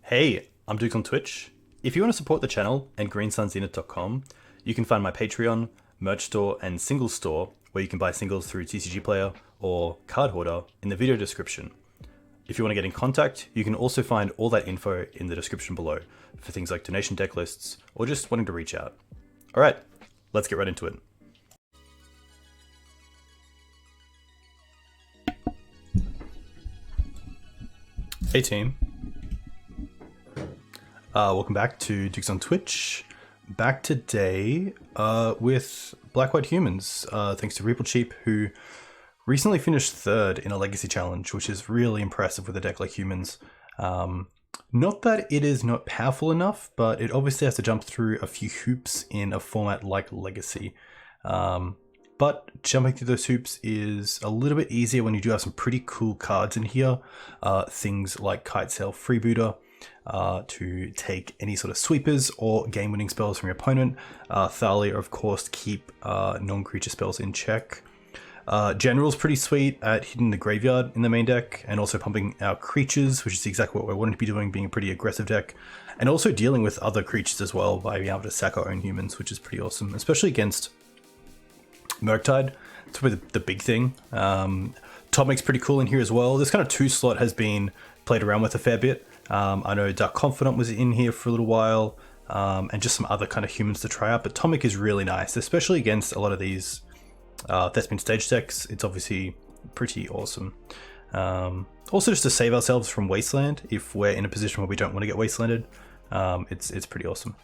Hey, I'm Duke on Twitch. If you want to support the channel and greensunzenith.com, you can find my Patreon, merch store, and singles store where you can buy singles through TCG Player or Card Hoarder in the video description. If you want to get in contact, you can also find all that info in the description below for things like donation deck lists or just wanting to reach out. Alright, let's get right into it. Hey team. Welcome back to Dukes on Twitch. Back today with Black White Humans, thanks to Reeplcheep, who recently finished third in a Legacy Challenge, which is really impressive with a deck like Humans. Not that it is not powerful enough, but it obviously has to jump through a few hoops in a format like Legacy. But jumping through those hoops is a little bit easier when you do have some pretty cool cards in here. Things like Kitesail Freebooter, to take any sort of sweepers or game-winning spells from your opponent. Thalia, of course, to keep non-creature spells in check. General's pretty sweet at hitting the graveyard in the main deck and also pumping our creatures, which is exactly what we're wanting to be doing, being a pretty aggressive deck. And also dealing with other creatures as well by being able to sack our own humans, which is pretty awesome, especially against Murktide. It's probably the big thing. Tomic's pretty cool in here as well. This kind of 2-slot has been played around with a fair bit. I know Dark Confidant was in here for a little while, and just some other kind of humans to try out, but Tomic is really nice, especially against a lot of these Thespian stage decks. It's obviously pretty awesome. Also, just to save ourselves from Wasteland, if we're in a position where we don't want to get Wastelanded, it's pretty awesome.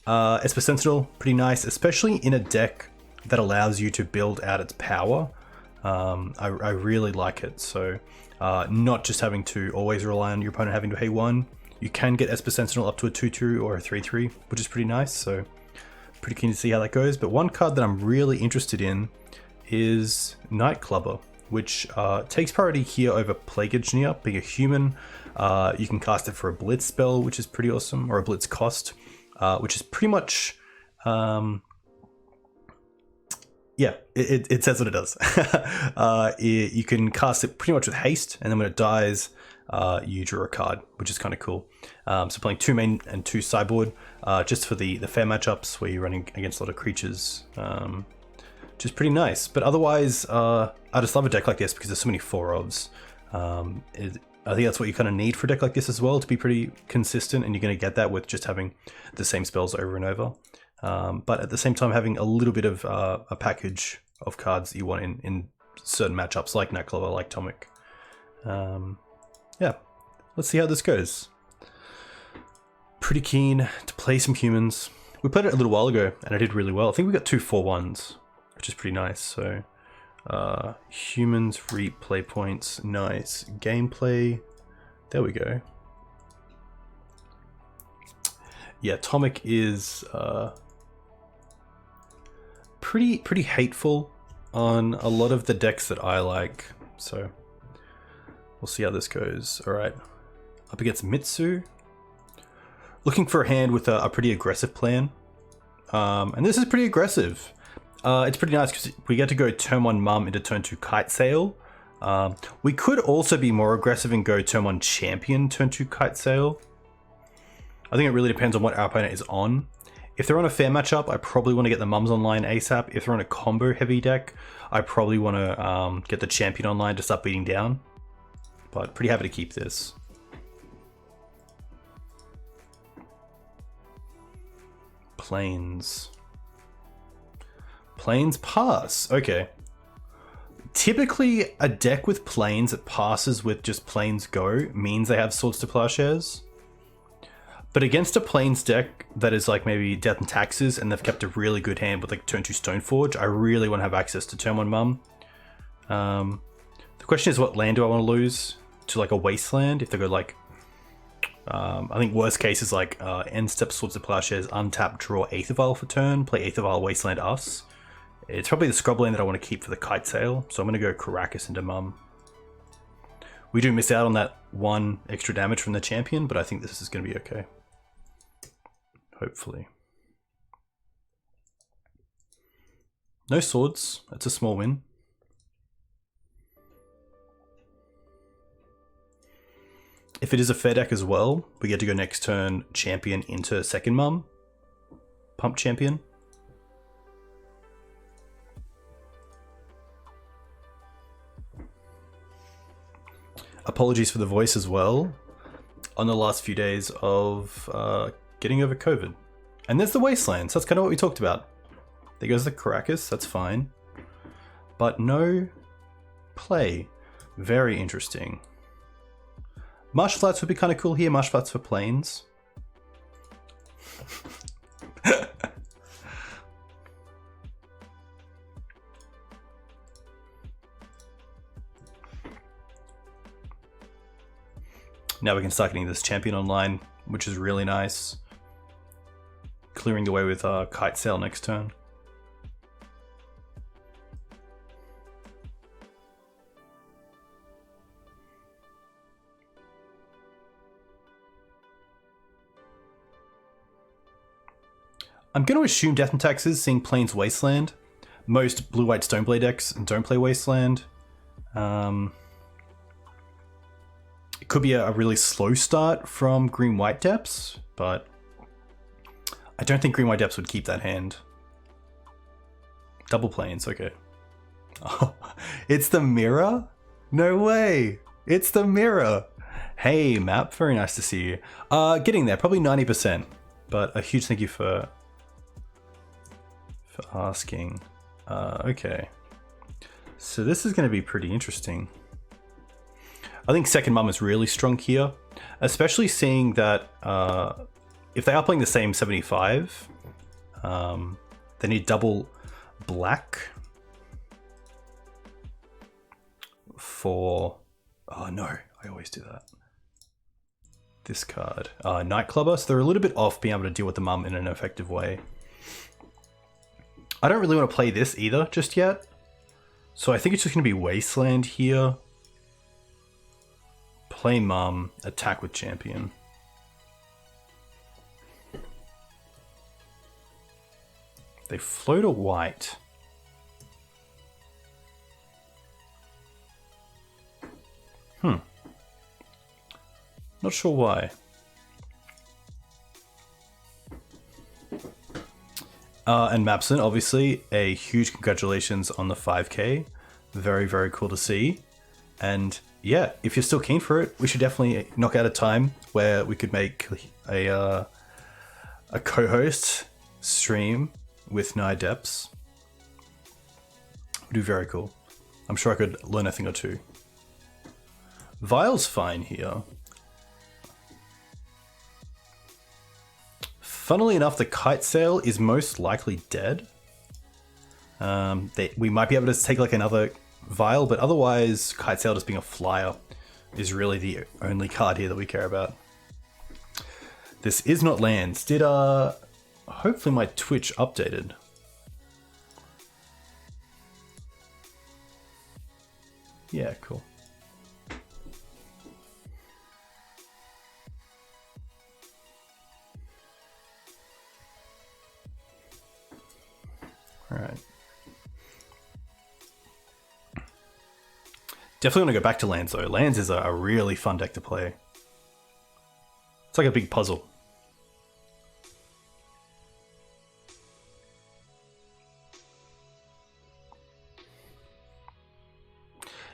Esper Sentinel, pretty nice, especially in a deck that allows you to build out its power. I really like it, so not just having to always rely on your opponent having to pay 1. You can get Esper Sentinel up to a 2/2 or a 3/3, which is pretty nice, so pretty keen to see how that goes. But one card that I'm really interested in is Nightclubber, which takes priority here over Plague Engineer. Being a human, you can cast it for a Blitz spell, which is pretty awesome, or a Blitz cost, which is pretty much... yeah, it says what it does. You can cast it pretty much with haste, and then when it dies, you draw a card, which is kind of cool. So playing 2 main and 2 sideboard, just for the fair matchups where you're running against a lot of creatures, which is pretty nice. But otherwise, I just love a deck like this because there's so many 4-ofs. I think that's what you kind of need for a deck like this as well, to be pretty consistent, and you're going to get that with just having the same spells over and over. But at the same time, having a little bit of a package of cards that you want in certain matchups, like Nightclubber, like Tomic. Yeah, let's see how this goes. Pretty keen to play some humans. We played it a little while ago, and I did really well. I think we got 2 4/1s, which is pretty nice. So, humans, replay points, nice. Gameplay, there we go. Yeah, Tomic is... pretty hateful on a lot of the decks that I like, so we'll see how this goes. All right, up against Mitsu, looking for a hand with a pretty aggressive plan, and this is pretty aggressive. It's pretty nice because we get to go turn 1 Mum into turn 2 Kitesail. We could also be more aggressive and go turn 1 Champion, turn 2 Kitesail. I think it really depends on what our opponent is on. If they're on a fair matchup, I probably want to get the Mums online ASAP. If they're on a combo heavy deck, I probably want to get the Champion online to start beating down. But pretty happy to keep this. Plains. Plains pass. Okay. Typically, a deck with Plains that passes with just Plains go means they have Swords to Plowshares. But against a Plains deck that is like maybe Death and Taxes, and they've kept a really good hand with like turn 2 Stoneforge, I really want to have access to turn 1 Mum. The question is, what land do I want to lose to like a Wasteland? If they go like, I think worst case is like end step Swords to Plowshares, untap, draw Aether Vial for turn, play Aether Vial, Wasteland us. It's probably the scrub land that I want to keep for the Kitesail, so I'm going to go Karakas into Mum. We do miss out on that 1 extra damage from the Champion, but I think this is going to be okay. Hopefully. No swords. That's a small win. If it is a fair deck as well, we get to go next turn champion into second mum. Pump champion. Apologies for the voice as well. On the last few days of getting over COVID. And there's the Wastelands. That's kind of what we talked about. There goes the Caracas. That's fine. But no play. Very interesting. Marsh Flats would be kind of cool here. Marsh Flats for planes. Now we can start getting this champion online, which is really nice. Clearing the way with Kite Sail next turn. I'm going to assume Death and Taxes, seeing Plains Wasteland. Most blue-white Stoneblade decks don't play Wasteland. It could be a really slow start from Green-White Depths, but I don't think Green-White Depths would keep that hand. Double Plains, okay. Oh, it's the mirror? No way! It's the mirror! Hey, Map, very nice to see you. Getting there, probably 90%, but a huge thank you for asking. Okay. So this is going to be pretty interesting. I think second mum is really strong here, especially seeing that if they are playing the same 75, they need double black for... Oh no, I always do that. This card. Nightclubber, so they're a little bit off being able to deal with the mum in an effective way. I don't really want to play this either just yet. So I think it's just going to be Wasteland here. Play mum, attack with champion. They float a white. Not sure why. And Mapson, obviously, a huge congratulations on the 5K. Very, very cool to see. And yeah, if you're still keen for it, we should definitely knock out a time where we could make a co-host stream with Nine Depths. Would be very cool. I'm sure I could learn a thing or two. Vile's fine here. Funnily enough, the Kite Sail is most likely dead. We might be able to take like another Vile, but otherwise Kite Sail just being a flyer is really the only card here that we care about. This is not lands. Did hopefully my Twitch updated. Yeah, cool. All right. Definitely want to go back to lands though. Lands is a really fun deck to play. It's like a big puzzle.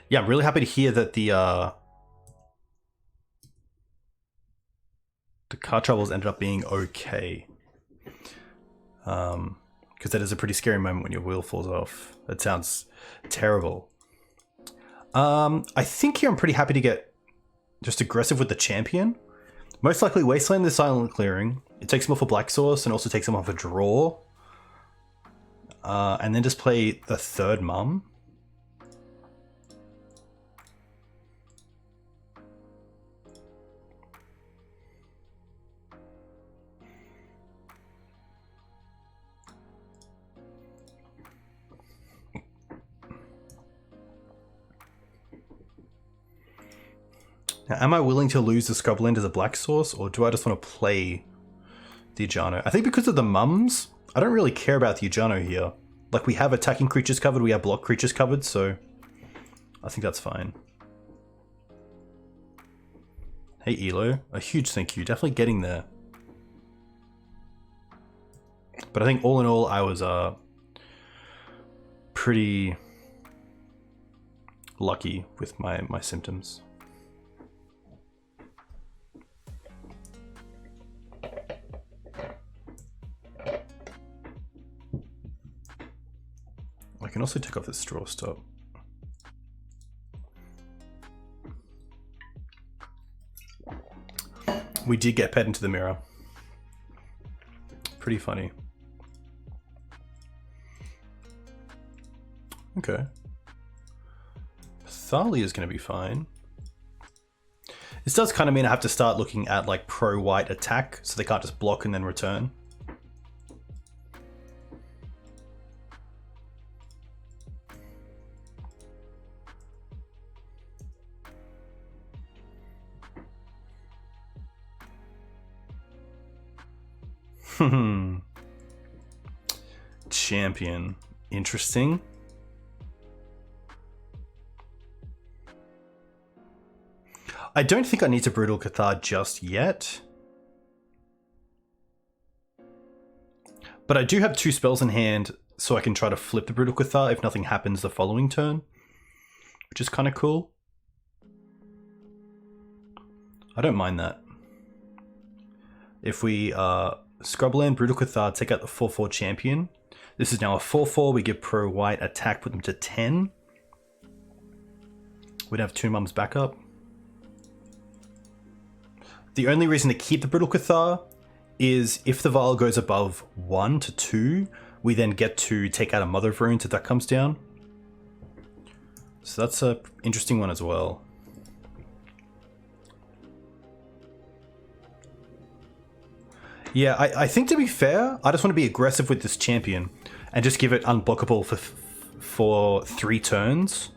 Yeah, I'm really happy to hear that the car troubles ended up being okay. Because that is a pretty scary moment when your wheel falls off. That sounds terrible. I think here I'm pretty happy to get just aggressive with the champion. Most likely Wasteland is silent clearing. It takes him off a black source and also takes him off a draw. And then just play the third mum. Now, am I willing to lose the Scrubland as a black source, or do I just want to play the Ujano? I think because of the mums, I don't really care about the Ujano here. Like, we have attacking creatures covered, we have block creatures covered, so I think that's fine. Hey Elo, a huge thank you. Definitely getting there. But I think all in all, I was pretty lucky with my symptoms. I can also take off this straw stop. We did get pet into the mirror. Pretty funny. Okay. Thalia is going to be fine. This does kind of mean I have to start looking at like pro-white attack, so they can't just block and then return. Champion. Interesting. I don't think I need to Brutal Cathar just yet. But I do have 2 spells in hand, so I can try to flip the Brutal Cathar if nothing happens the following turn, which is kind of cool. I don't mind that. If we Scrubland, Brutal Cathar, take out the 4/4 champion. This is now a 4/4. We give pro white attack, put them to 10. We'd have 2 mums back up. The only reason to keep the Brutal Cathar is if the Vial goes above 1 to 2, we then get to take out a Mother of Runes if that comes down. So that's a interesting one as well. Yeah, I think to be fair, I just want to be aggressive with this champion and just give it unblockable for 3 turns,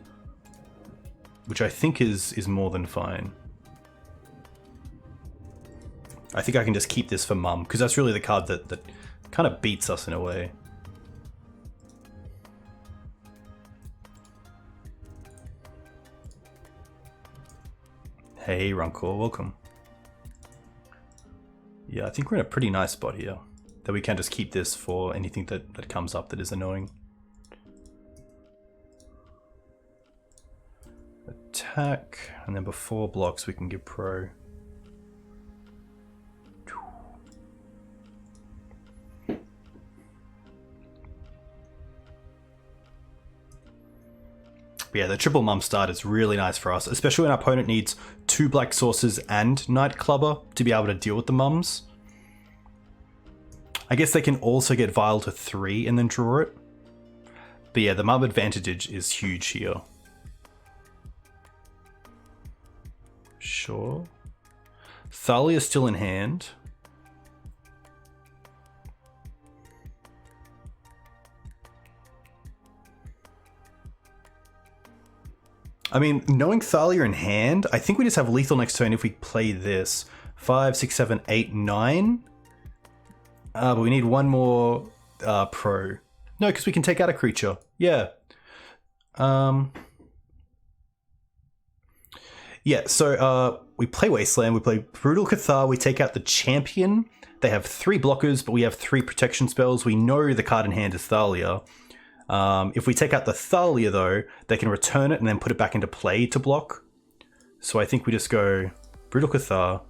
which I think is more than fine. I think I can just keep this for Mum, because that's really the card that kind of beats us in a way. Hey Runkor, welcome. Yeah, I think we're in a pretty nice spot here, that we can just keep this for anything that comes up that is annoying. Attack, and then before blocks we can give pro. But yeah, the triple mum start is really nice for us, especially when our opponent needs 2 black sources and Nightclubber to be able to deal with the mums. I guess they can also get Vial to 3 and then draw it. But yeah, the mum advantage is huge here. Sure. Thalia is still in hand. I mean, knowing Thalia in hand, I think we just have lethal next turn if we play this. 5, 6, 7, 8, 9. But we need 1 more pro. No, because we can take out a creature. Yeah. Yeah, so we play Wasteland, we play Brutal Cathar, we take out the champion. They have 3 blockers, but we have 3 protection spells. We know the card in hand is Thalia. If we take out the Thalia, though, they can return it and then put it back into play to block. So I think we just go Brutal Cathar.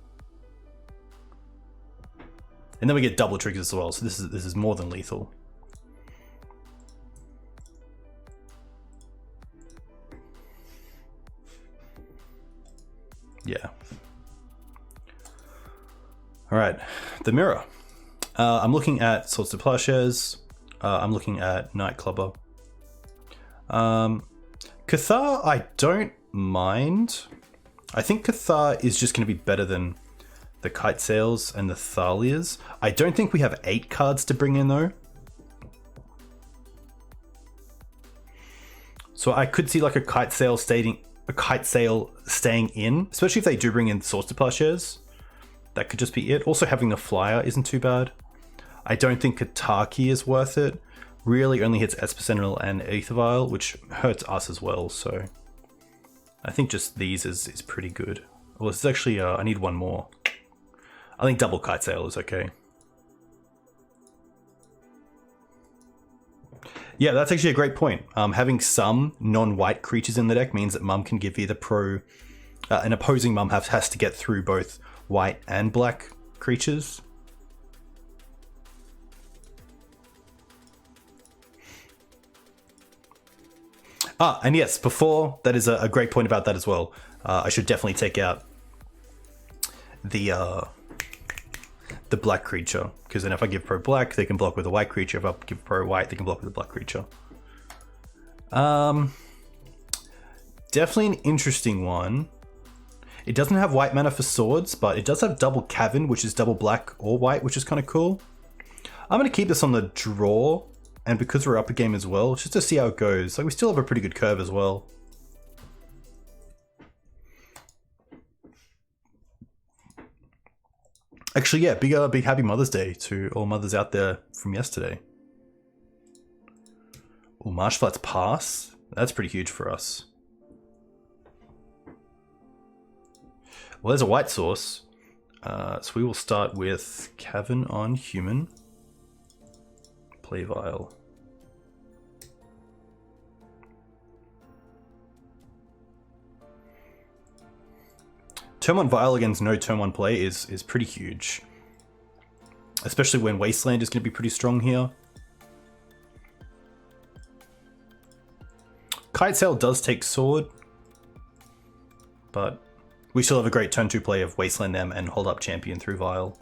And then we get double triggers as well, so this is more than lethal. Yeah. Alright, the mirror. I'm looking at Swords to Plowshares. I'm looking at Nightclubber. Cathar, I don't mind. I think Cathar is just going to be better than the Kite Sails and the Thalias. I don't think we have 8 cards to bring in though. So I could see like a Kite Sail staying in, especially if they do bring in Swords to Plowshares. That could just be it. Also having the Flyer isn't too bad. I don't think Kataki is worth it. Really only hits Esper Sentinel and Aether Vial, which hurts us as well, so I think just these is pretty good. Well, this is actually, I need one more. I think double Kite Sail is okay. Yeah, that's actually a great point. Having some non-white creatures in the deck means that Mum can give either an opposing Mum has to get through both white and black creatures. And yes, before, that is a great point about that as well. I should definitely take out the black creature, because then if I give pro black, they can block with a white creature. If I give pro white, they can block with a black creature. Definitely an interesting one. It doesn't have white mana for swords, but it does have double Cavern, which is double black or white, which is kind of cool. I'm going to keep this on the draw, and because we're up a game as well, just to see how it goes. Like, we still have a pretty good curve as well. Actually, yeah, big happy Mother's Day to all mothers out there from yesterday. Oh, Marshflat's Pass. That's pretty huge for us. Well, there's a white source. So we will start with Cavern on human. Play Vial. Turn 1 Vial against no turn 1 play is pretty huge. Especially when Wasteland is going to be pretty strong here. Kite Sail does take Sword, but we still have a great turn 2 play of Wasteland them and hold up Champion through Vial.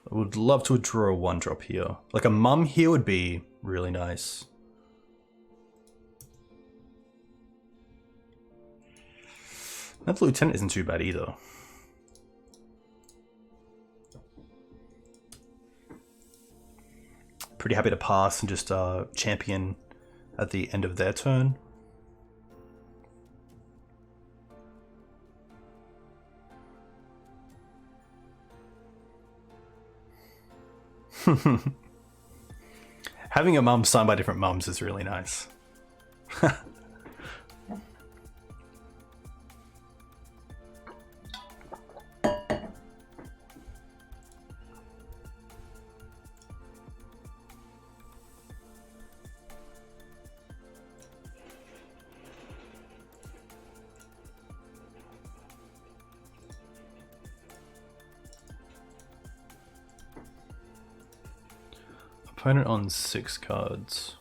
I would love to draw a 1-drop here. Like a Mum here would be really nice. That Lieutenant isn't too bad either. Pretty happy to pass and just champion at the end of their turn. Having a mum signed by different mums is really nice. Opponent on 6 cards.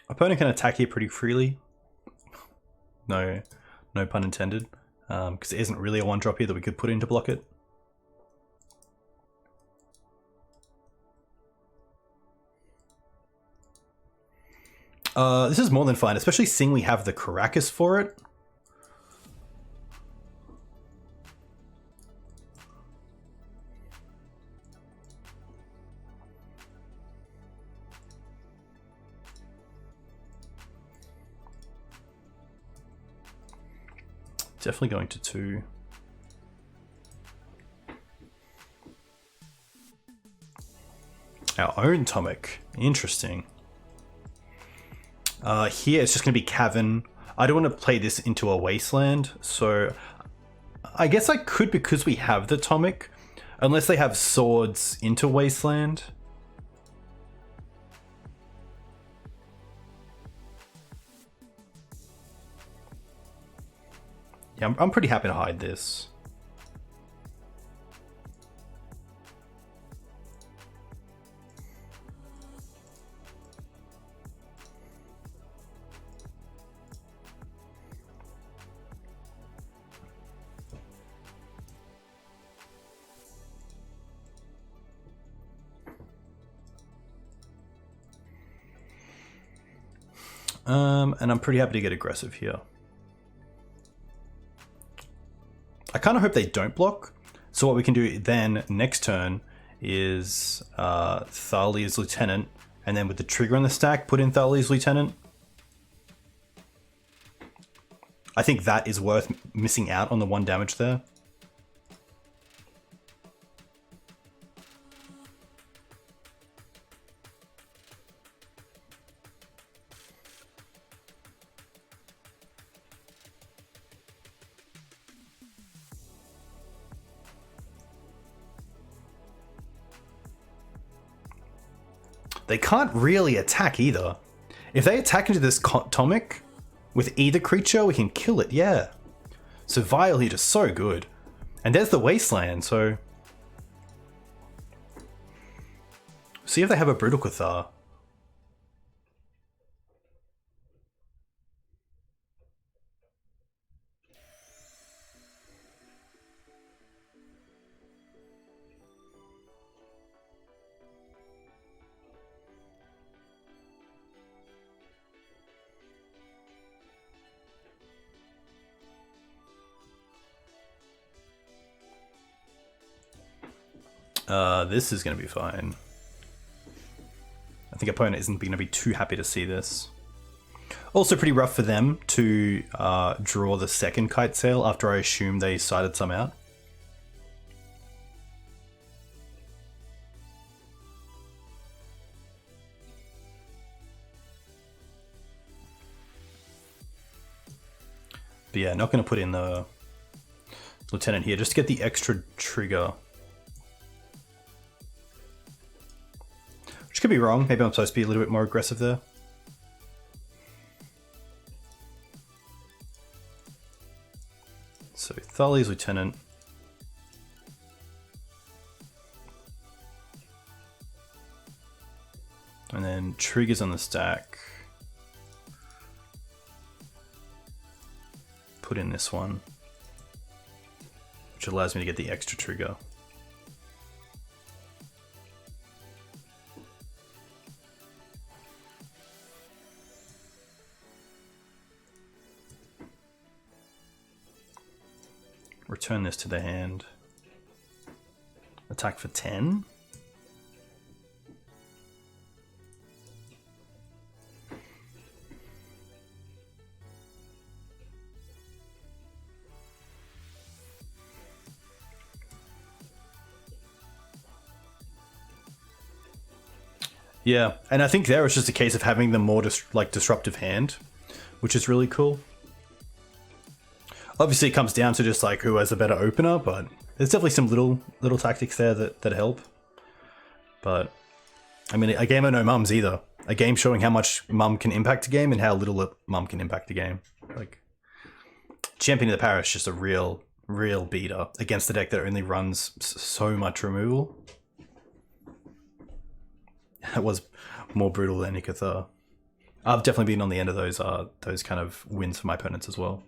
Opponent can attack here pretty freely. No pun intended. Because it isn't really a 1-drop here that we could put in to block it. This is more than fine, especially seeing we have the Caracas for it. Definitely going to 2. Our own Atomic. Interesting. Here it's just going to be Cavern. I don't want to play this into a Wasteland, so I guess I could because we have the Atomic, unless they have swords into Wasteland. Yeah, I'm pretty happy to hide this. And I'm pretty happy to get aggressive here. I kind of hope they don't block. So what we can do then next turn is Thalia's Lieutenant, and then with the trigger on the stack, put in Thalia's Lieutenant. I think that is worth missing out on the 1 damage there. They can't really attack either. If they attack into this Atomic with either creature, we can kill it, yeah. So Vile here just so good. And there's the Wasteland, so... See if they have a Brutal Cathar. This is going to be fine. I think opponent isn't going to be too happy to see this. Also pretty rough for them to draw the second Kite Sail after I assume they sided some out. But yeah, not going to put in the Lieutenant here, just to get the extra trigger. Which could be wrong. Maybe I'm supposed to be a little bit more aggressive there. So Thalia's Lieutenant. And then triggers on the stack. Put in this one, which allows me to get the extra trigger. Return this to the hand. Attack for 10. Yeah, and I think there it's just a case of having the more disruptive hand, which is really cool. Obviously, it comes down to just like who has a better opener, but there's definitely some little tactics there that help. But I mean, a game of no mums either. A game showing how much mum can impact a game and how little mum can impact a game. Like Champion of the Parish, just a real beater against the deck that only runs so much removal. That was more brutal than Cathar. I've definitely been on the end of those kind of wins for my opponents as well.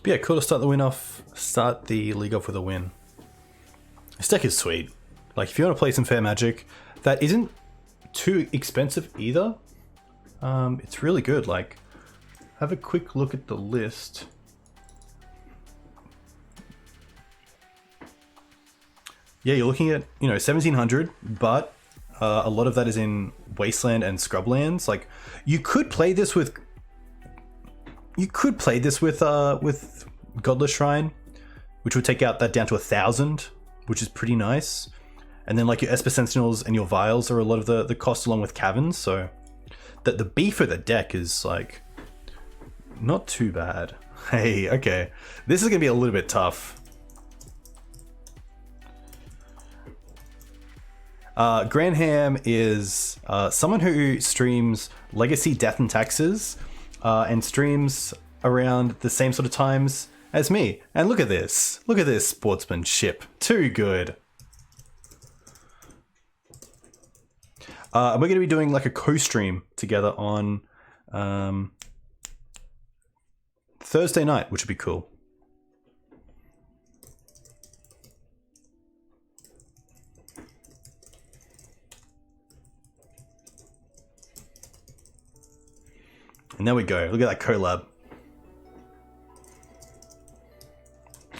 But yeah, cool to start the league off with a win. This deck is sweet. Like if you want to play some Fair Magic, that isn't too expensive either. It's really good. Like, have a quick look at the list. Yeah, you're looking at 1700, but a lot of that is in Wasteland and Scrublands. Like, you could play this with Godless Shrine, which would take out that down to 1,000, which is pretty nice. And then like your Esper Sentinels and your Vials are a lot of the cost along with Caverns. So that the beef of the deck is like Not too bad. Hey, okay. This is going to be a little bit tough. Granham is someone who streams Legacy, Death and Taxes and streams around the same sort of times as me. And look at this. Look at this sportsmanship. Too good. We're going to be doing like a co-stream together on Thursday night, which would be cool. And there we go. Look at that collab.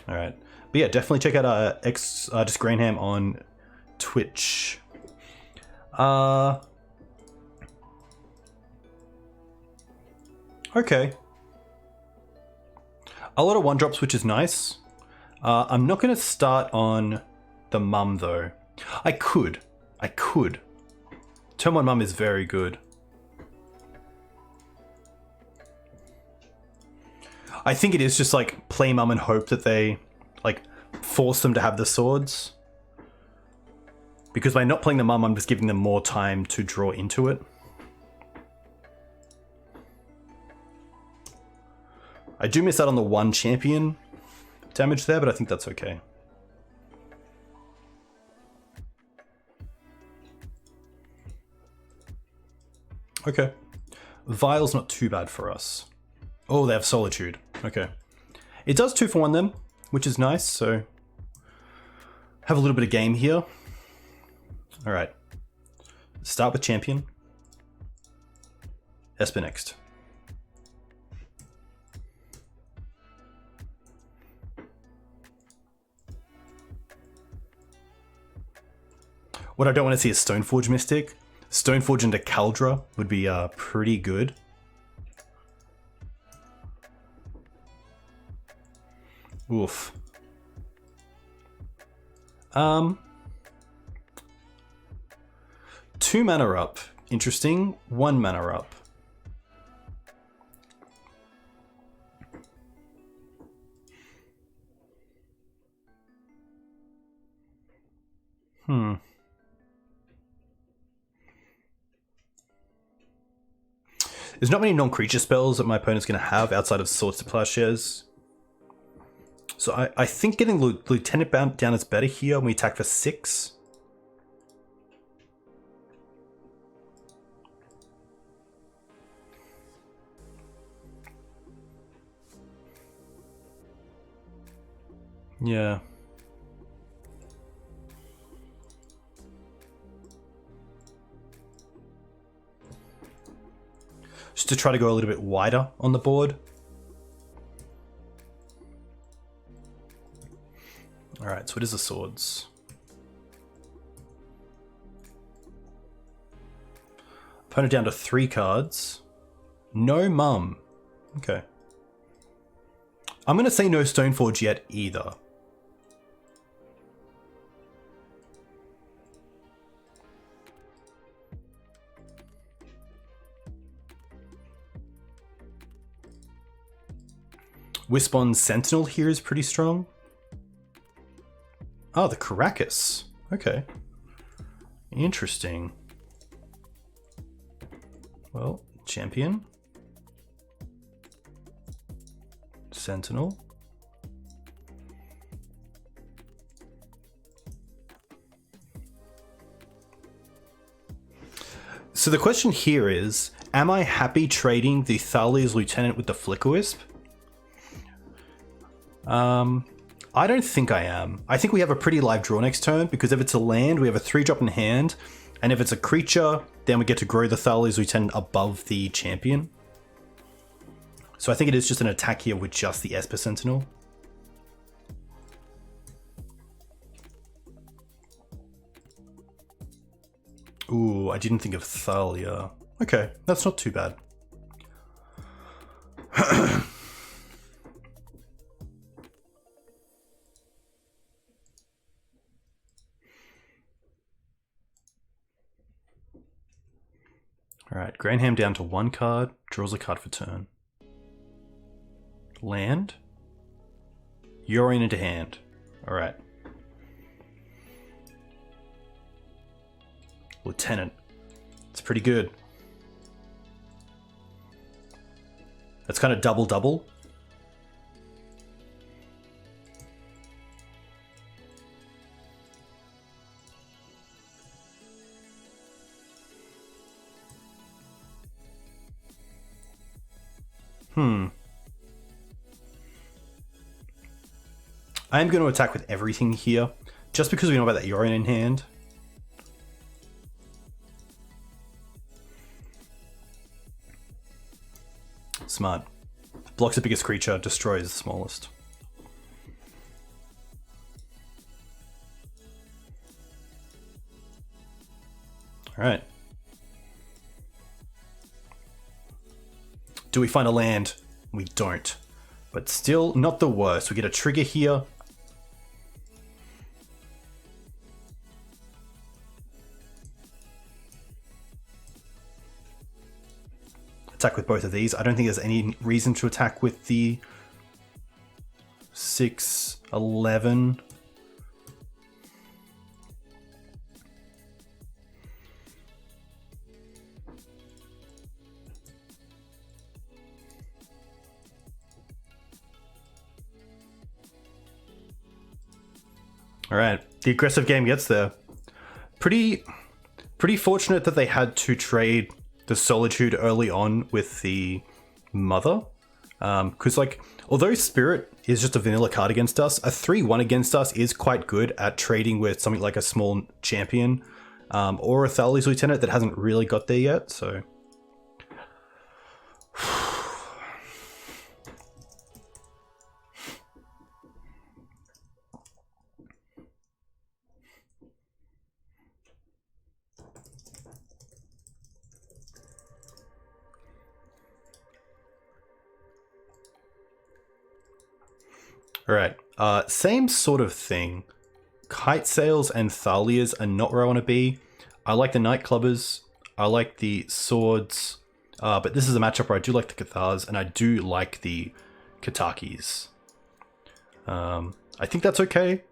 All right. But yeah, definitely check out just Granham on Twitch. Okay. A lot of one drops, which is nice. I'm not going to start on the mum though. I could. Turn 1 mum is very good. I think it is just like play mum and hope that they like force them to have the swords. Because by not playing the mum, I'm just giving them more time to draw into it. I do miss out on the 1 champion damage there, but I think that's okay. Okay. Vial's not too bad for us. Oh, they have Solitude. Okay. It does 2 for 1 then, which is nice, so have a little bit of game here. All right. Start with champion. Esper next. What I don't want to see is Stoneforge Mystic. Stoneforge into Caldra would be pretty good. Oof. 2 mana up. Interesting. 1 mana up. There's not many non-creature spells that my opponent's going to have outside of Swords to Plowshares. So I think getting Lieutenant Bound down is better here when we attack for 6. Yeah. Just to try to go a little bit wider on the board. Alright, so what is the swords? Opponent down to 3 cards. No mum. Okay. I'm going to say no Stoneforge yet either. Wispon's Sentinel here is pretty strong. Oh, the Caracas. Okay. Interesting. Well, champion. Sentinel. So the question here is, am I happy trading the Thalia's Lieutenant with the Flickerwisp? I don't think I am. I think we have a pretty live draw next turn, because if it's a land, we have a 3-drop in hand, and if it's a creature, then we get to grow the Thalia's Lieutenant above the champion. So I think it is just an attack here with just the Esper Sentinel. Ooh, I didn't think of Thalia. Okay, that's not too bad. Alright, Granham down to 1 card, draws a card for turn. Land. Yorion into hand. Alright. Lieutenant. It's pretty good. That's kind of double-double. I am going to attack with everything here, just because we know about that Yorion in hand. Smart. Blocks the biggest creature, destroys the smallest. Alright. Do we find a land? We don't. But still not the worst. We get a trigger here. Attack with both of these. I don't think there's any reason to attack with the 6/11. All right, the aggressive game gets there. Pretty fortunate that they had to trade the Solitude early on with the Mother. Because, like, although Spirit is just a vanilla card against us, a 3/1 against us is quite good at trading with something like a small champion or a Thalia's Lieutenant that hasn't really got there yet, so... Alright, same sort of thing. Kite Sails and Thalias are not where I want to be. I like the Nightclubbers, I like the Swords, but this is a matchup where I do like the Cathars, and I do like the Katakis. I think that's okay.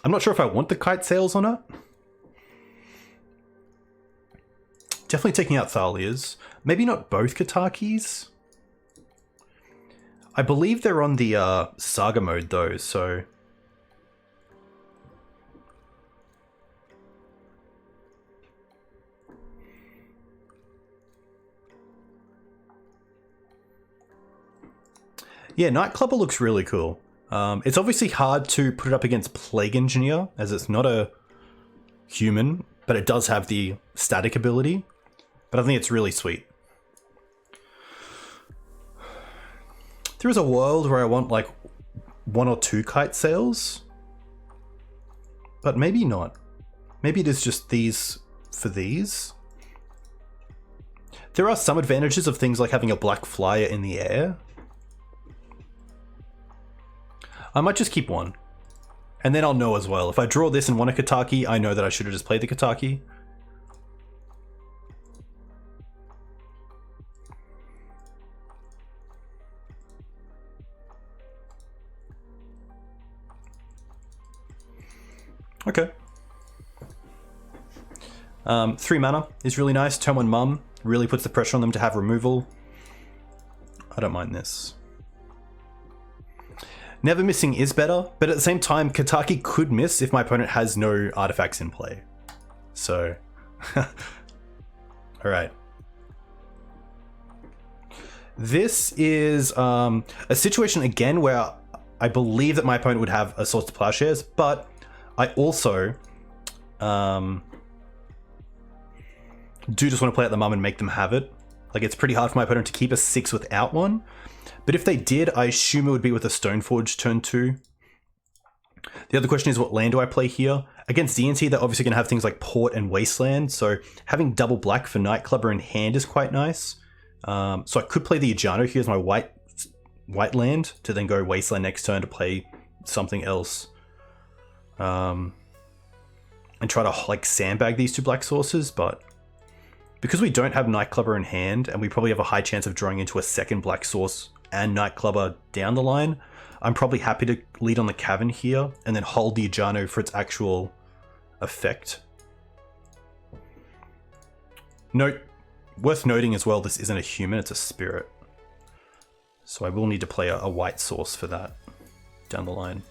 I'm not sure if I want the Kite Sails or not. Definitely taking out Thalias. Maybe not both Katakis. I believe they're on the Saga mode though, so... Yeah, Nightclubber looks really cool. It's obviously hard to put it up against Plague Engineer, as it's not a human, but it does have the static ability. But I think it's really sweet. There is a world where I want like 1 or 2 Kite Sails, but maybe not. Maybe it is just these for these. There are some advantages of things like having a black flyer in the air. I might just keep one, and then I'll know as well. If I draw this and want a Kataki, I know that I should have just played the Kataki. Okay. 3 mana is really nice. Turn 1 Mum really puts the pressure on them to have removal. I don't mind this. Never Missing is better, but at the same time, Kataki could miss if my opponent has no artifacts in play. So, alright. This is a situation again where I believe that my opponent would have a Swords to Plowshares, but I also do just want to play at the Mum and make them have it. Like, it's pretty hard for my opponent to keep a 6 without one. But if they did, I assume it would be with a Stoneforge turn 2. The other question is, what land do I play here? Against DNT, they're obviously going to have things like Port and Wasteland, so having double black for Nightclubber in hand is quite nice. So I could play the Ajano here as my white land, to then go Wasteland next turn to play something else. And try to like sandbag these 2 black sources, but because we don't have Nightclubber in hand, and we probably have a high chance of drawing into a second black source and Nightclubber down the line. I'm probably happy to lead on the Cavern here and then hold the Ajano for its actual effect. Note, worth noting as well, this isn't a human, it's a spirit. So I will need to play a white source for that down the line.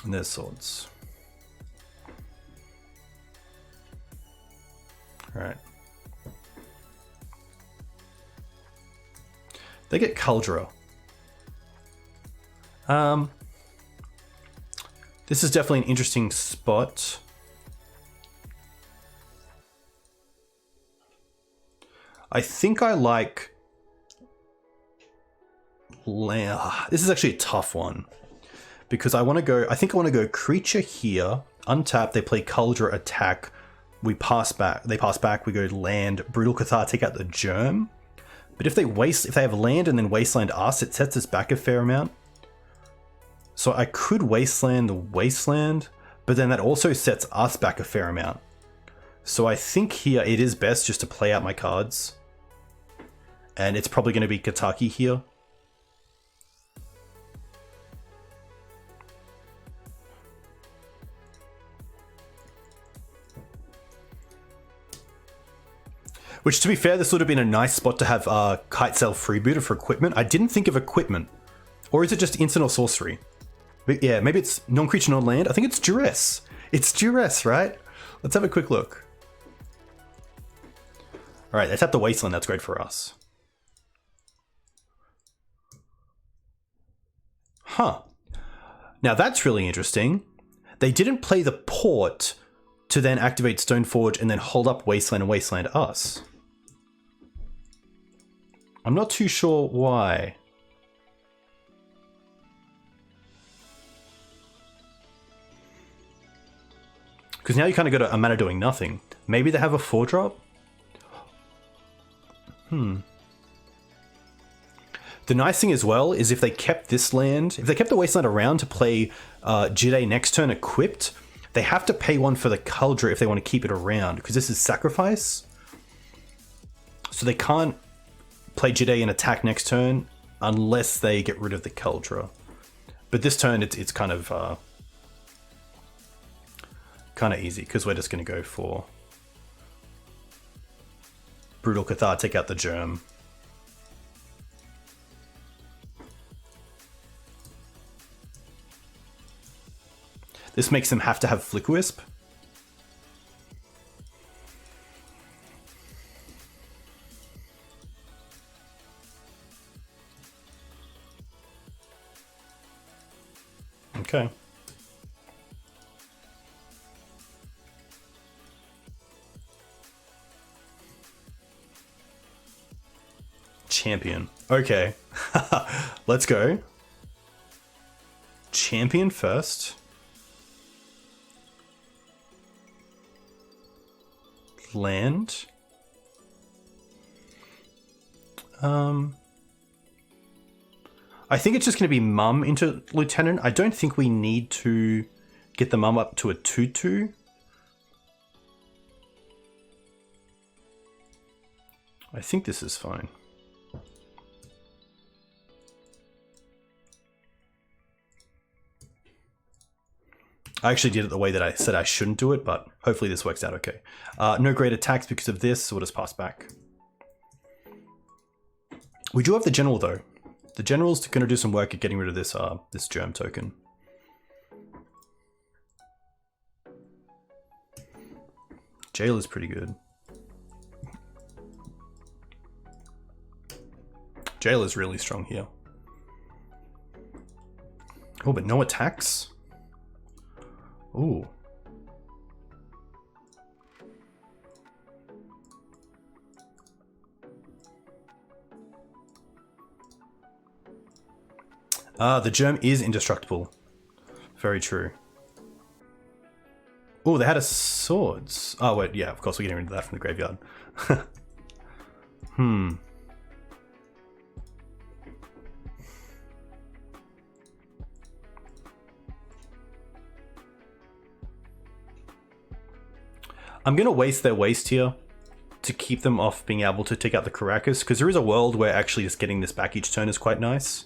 And there's swords. Alright. They get Cauldra. This is definitely an interesting spot. I think I like... This is actually a tough one. Because I want to go... I think I want to go creature here. Untap, they play Cauldra, attack. We pass back. They pass back, we go land. Brutal Cathar, take out the Germ. But if they have land and then Wasteland us, it sets us back a fair amount. So I could Wasteland the Wasteland, but then that also sets us back a fair amount. So I think here it is best just to play out my cards. And it's probably going to be Kataki here. Which, to be fair, this would have been a nice spot to have Kite Sail Freebooter for equipment. I didn't think of equipment. Or is it just instant or sorcery? But yeah, maybe it's non-creature, non-land. I think it's Duress. It's Duress, right? Let's have a quick look. Alright, let's have the Wasteland. That's great for us. Huh. Now that's really interesting. They didn't play the port to then activate Stoneforge and then hold up Wasteland and Wasteland us. I'm not too sure why. Because now you kind of got a mana doing nothing. Maybe they have a 4-drop? The nice thing as well is if they kept this land, if they kept the Wasteland around to play Jide next turn equipped, they have to pay one for the Cauldra if they want to keep it around, because this is sacrifice. So they can't play Jide and attack next turn unless they get rid of the Cauldra. But this turn it's kind of easy, because we're just going to go for Brutal Cathar, take out the Germ. This makes them have to have Flick Wisp. Okay. Champion. Okay. Let's go. Champion first. Land. I think it's just going to be Mum into Lieutenant. I don't think we need to get the Mum up to a 2/2. I think this is fine. I actually did it the way that I said I shouldn't do it, but hopefully this works out okay. No great attacks because of this, so we'll just pass back. We do have the General though. The General's going to do some work at getting rid of this this Germ token. Jail is pretty good. Jail is really strong here. Oh, but no attacks? Ooh. The Germ is indestructible. Very true. Oh, they had a swords. Oh, wait, yeah, of course we're getting rid of that from the graveyard. I'm going to waste their waste here to keep them off being able to take out the Caracas, because there is a world where actually just getting this back each turn is quite nice.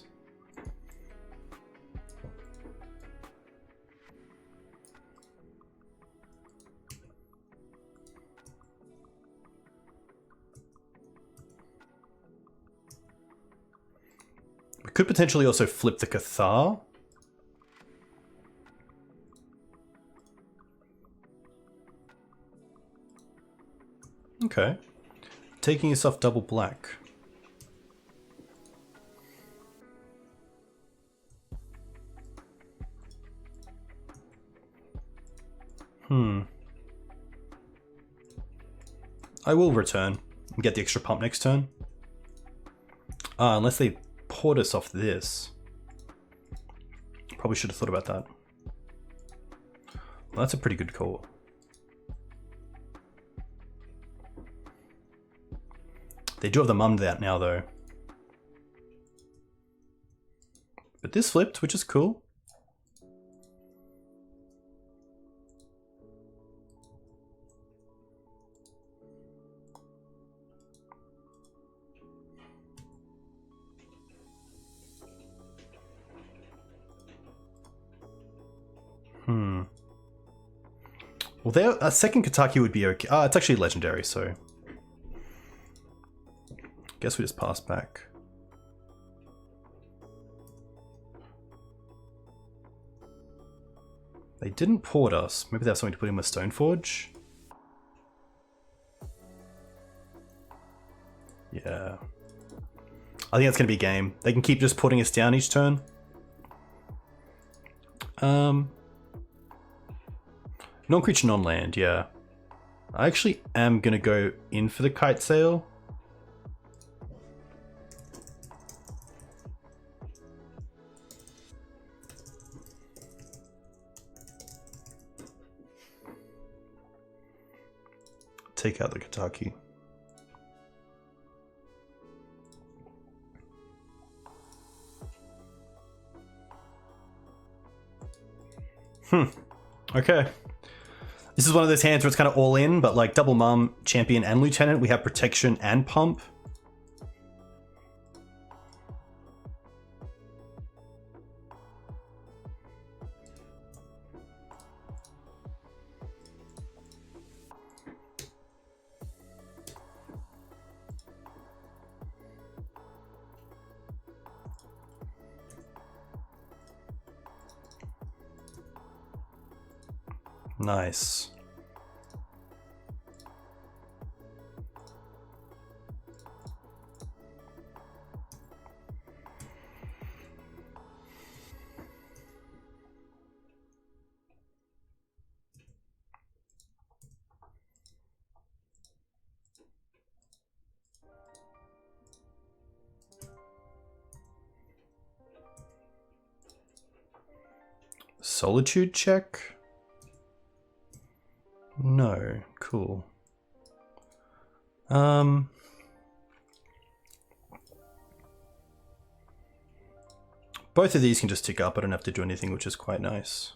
We could potentially also flip the Cathar. Okay. Taking us off double black. I will return and get the extra pump next turn. Unless they poured us off this. Probably should have thought about that. Well, that's a pretty good call. They do have the mummed out now, though. But this flipped, which is cool. Well, there, a second Kataki would be okay. It's actually legendary, so... Guess we just pass back. They didn't port us. Maybe they have something to put in with Stoneforge? Yeah. I think that's going to be game. They can keep just putting us down each turn. Non-creature, non-land, yeah. I actually am going to go in for the Kite Sail. Take out the Kataki. Okay. This is one of those hands where it's kind of all in, but like double mum, champion, and lieutenant, we have protection and pump. Nice. Solitude check? No, cool. Both of these can just tick up. I don't have to do anything, which is quite nice.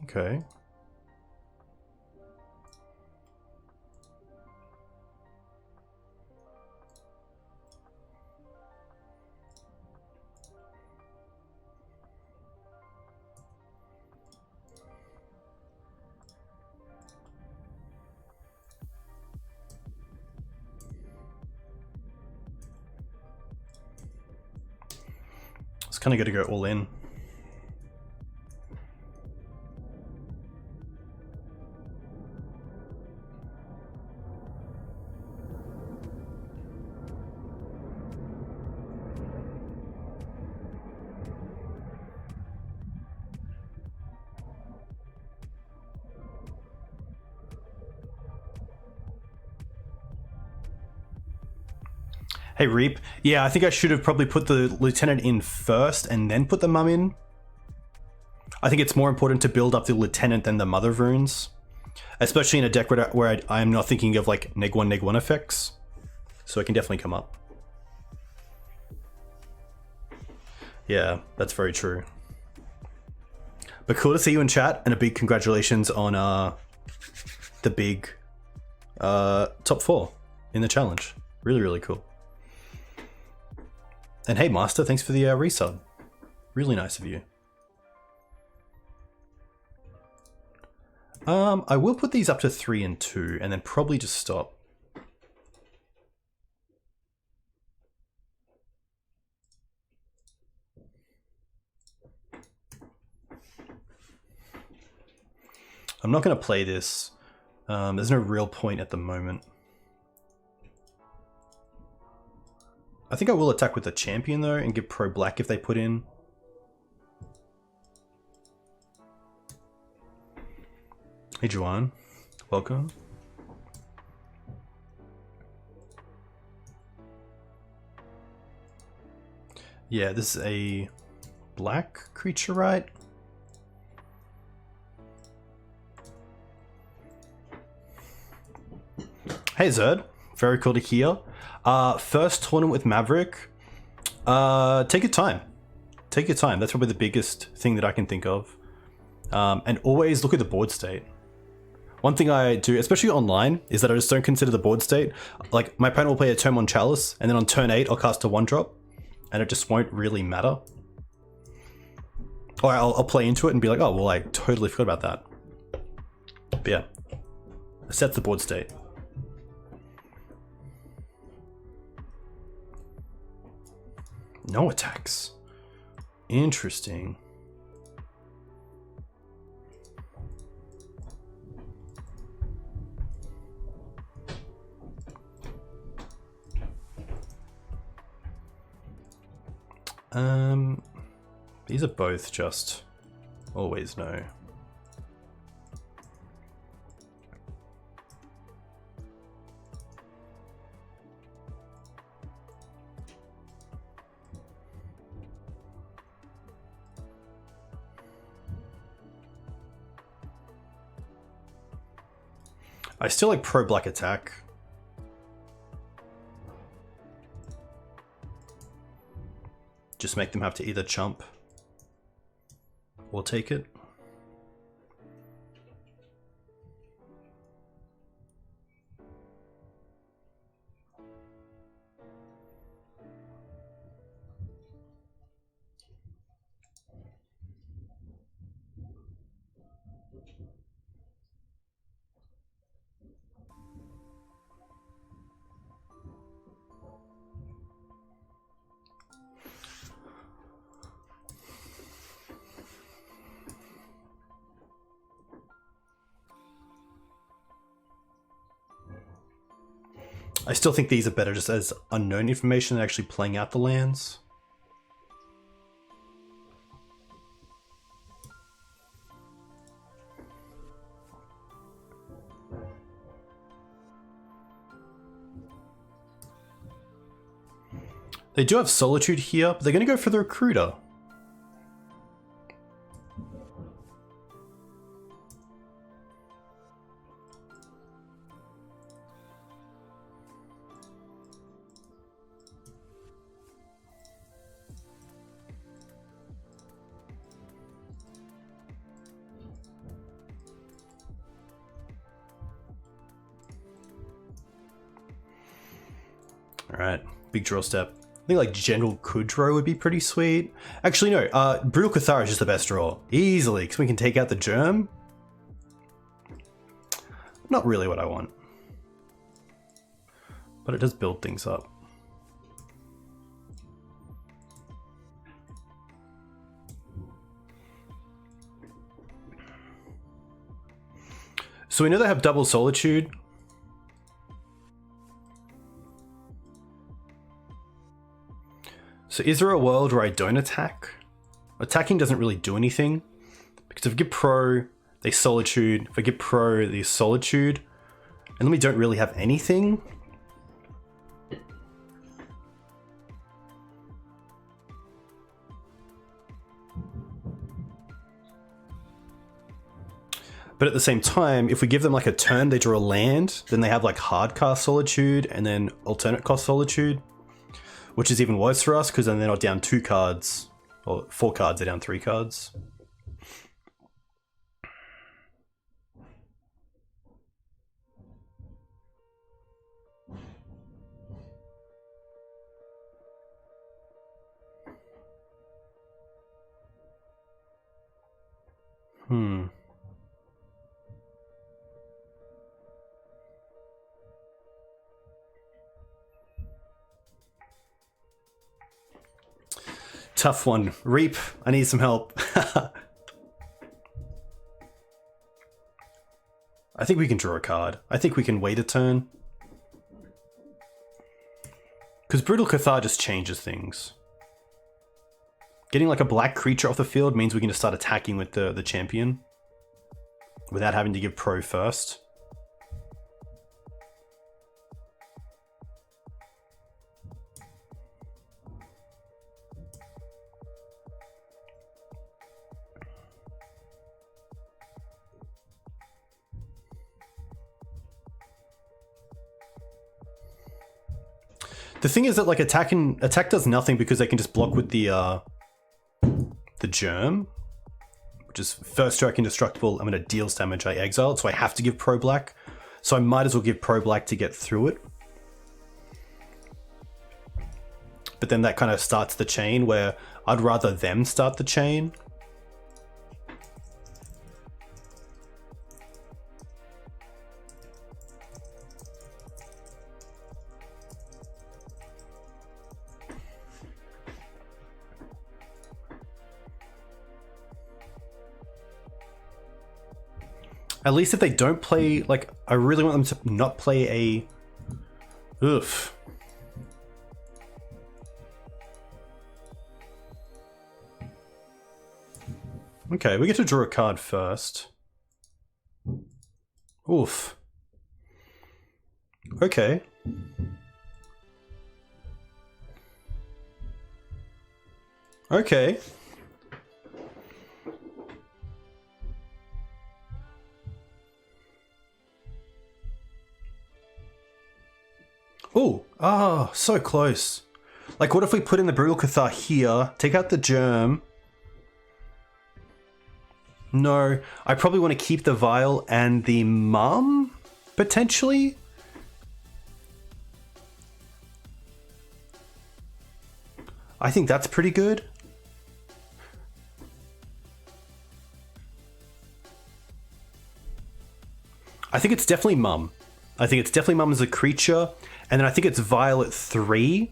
Okay. It's kind of got to go all in. Hey Reep, yeah, I think I should have probably put the lieutenant in first and then put the mum in. I think it's more important to build up the lieutenant than the mother runes, especially in a deck where I am not thinking of like neg1 effects, so it can definitely come up. Yeah, that's very true. But cool to see you in chat, and a big congratulations on the big top 4 in the challenge. Really, really cool. And hey, Master, thanks for the resub. Really nice of you. I will put these up to 3 and 2, and then probably just stop. I'm not going to play this. There's no real point at the moment. I think I will attack with the champion though and give pro black if they put in. Hey Juan, welcome. Yeah, this is a black creature, right? Hey Zerd, very cool to hear. First tournament with Maverick. Take your time. Take your time. That's probably the biggest thing that I can think of. And always look at the board state. One thing I do, especially online, is that I just don't consider the board state. Like, my opponent will play a turn on Chalice, and then on turn 8, I'll cast a 1-drop, and it just won't really matter. Or I'll play into it and be like, oh, well, I totally forgot about that. But yeah, it sets the board state. No attacks. Interesting. These are both just always no. I still like pro black attack. Just make them have to either chump or take it. I still think these are better just as unknown information than actually playing out the lands. They do have Solitude here, but they're going to go for the Recruiter. Alright, big draw step. I think like General Kudro would be pretty sweet. Actually no, Brutal Cathara is just the best draw. Easily, because we can take out the Germ. Not really what I want. But it does build things up. So we know they have double Solitude. So is there a world where I don't attack? Attacking doesn't really do anything. Because if I get pro, they Solitude. If I get pro, they Solitude. And then we don't really have anything. But at the same time, if we give them like a turn, they draw a land, then they have like hard cast Solitude and then alternate cost Solitude. Which is even worse for us, because then they're not down 2 cards, or 4 cards, they're down 3 cards. Tough one. Reap, I need some help. I think we can draw a card. I think we can wait a turn. Because Brutal Cathar just changes things. Getting like a black creature off the field means we can just start attacking with the champion. Without having to give pro first. The thing is that like attack does nothing because they can just block with the germ, which is first strike indestructible. I'm gonna deal damage. I exile it, so I have to give pro black. So I might as well give pro black to get through it. But then that kind of starts the chain where I'd rather them start the chain. At least if they don't play, like, I really want them to not play a... Oof. Okay, we get to draw a card first. Oof. Okay. Okay. Oh, ah, so close. Like, what if we put in the Brutal Cathar here, take out the germ? No, I probably want to keep the vial and the mum, potentially? I think that's pretty good. I think it's definitely mum. I think it's definitely mum as a creature. And then I think it's Violet 3.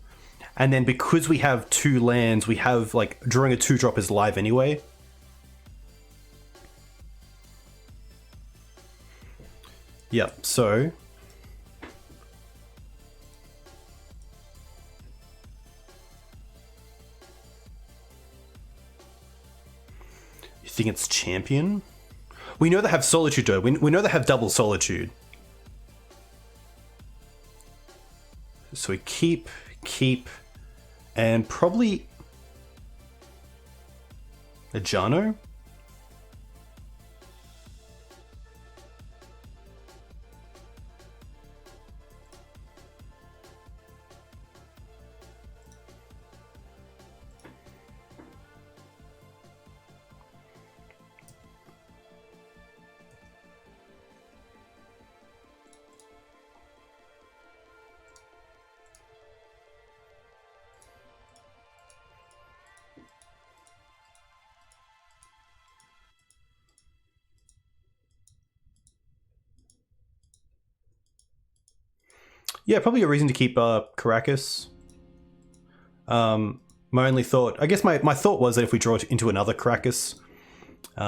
And then because we have 2 lands, we have, like, drawing a 2-drop is live anyway. Yep, so... You think it's Champion? We know they have Solitude, though. We know they have double Solitude. So we keep, and probably a Jano. Yeah, probably a reason to keep Caracas. My only thought, I guess my thought was that if we draw into another Caracas, but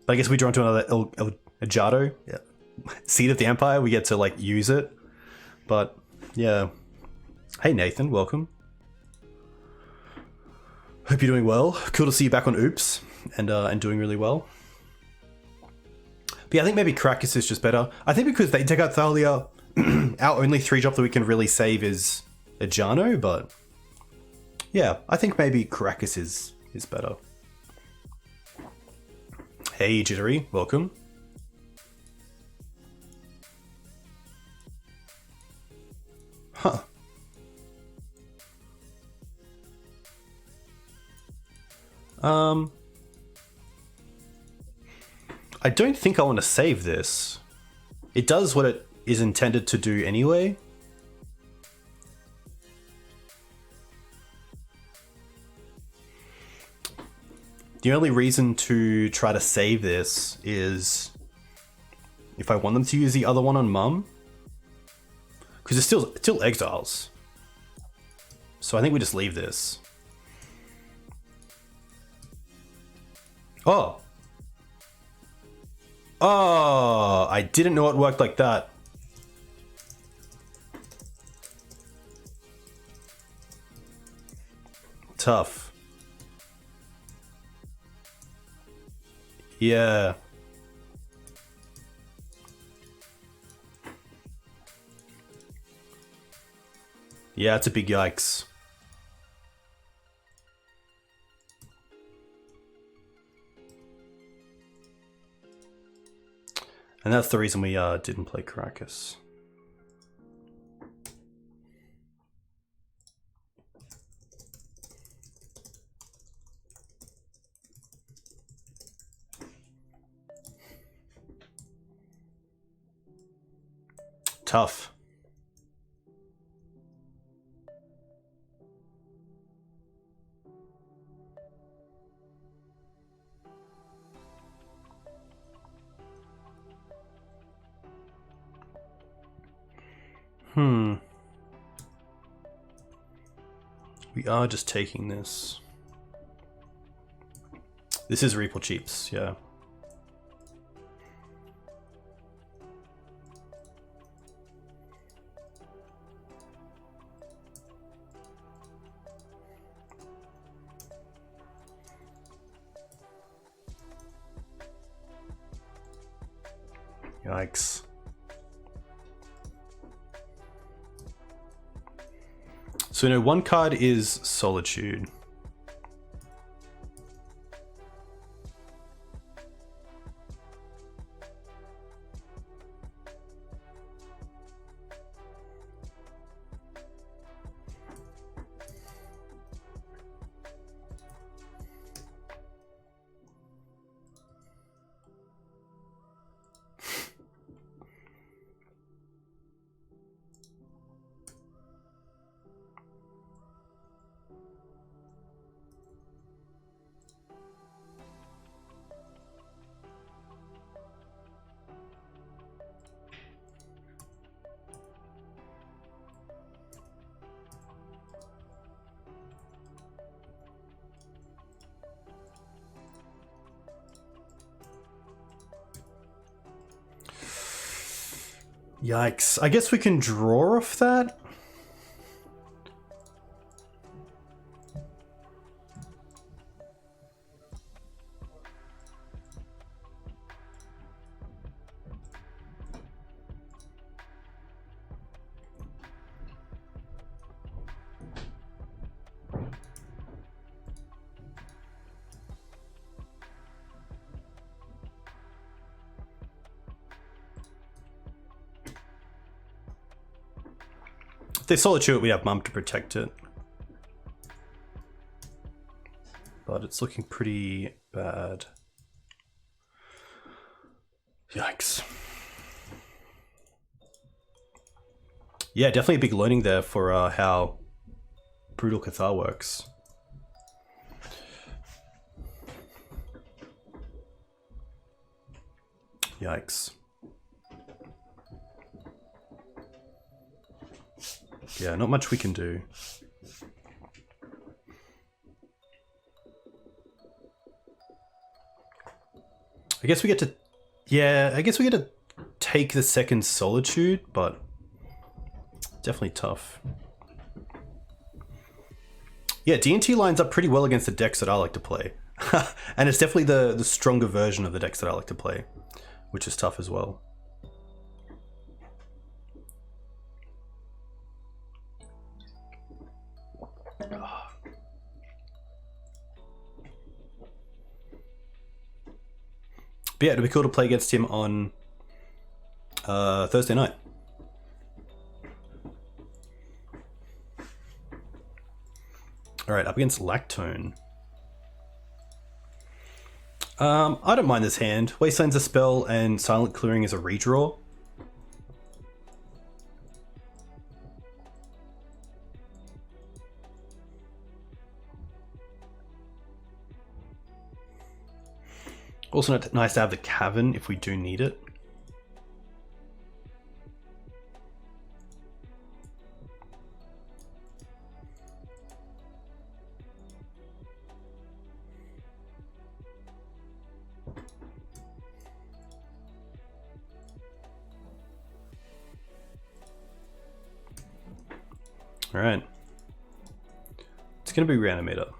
I guess if we draw into another Ejado, yeah. Seed of the Empire, we get to like use it. But yeah. Hey Nathan, welcome. Hope you're doing well. Cool to see you back on Oops and doing really well. But yeah, I think maybe Caracas is just better. I think because they take out Thalia, our only 3-drop that we can really save is a Jano, but yeah, I think maybe Caracas is better. Hey Jittery, welcome. Huh. I don't think I want to save this. It does what it is intended to do anyway. The only reason to try to save this is if I want them to use the other one on Mum. Because it's still exiles. So I think we just leave this. Oh. Oh, I didn't know it worked like that. Tough. Yeah. Yeah, it's a big yikes. And that's the reason we didn't play Caracas. Tough. We are just taking this. This is Reeplcheep's, yeah. Yikes. So no, one card is Solitude. Yikes. I guess we can draw off that? If they Solitude it, we have Mum to protect it. But it's looking pretty bad. Yikes. Yeah, definitely a big learning there for how Brutal Cathar works. Yikes. Yeah, not much we can do. I guess we get to... Yeah, I guess we get to take the second Solitude, but definitely tough. Yeah, D&T lines up pretty well against the decks that I like to play. And it's definitely the stronger version of the decks that I like to play, which is tough as well. But yeah, it'd be cool to play against him on Thursday night. Alright, up against Lactone. I don't mind this hand. Wasteland's a spell and Silent Clearing is a redraw. Also nice to have the cavern if we do need it. Alright. It's going to be Reanimator.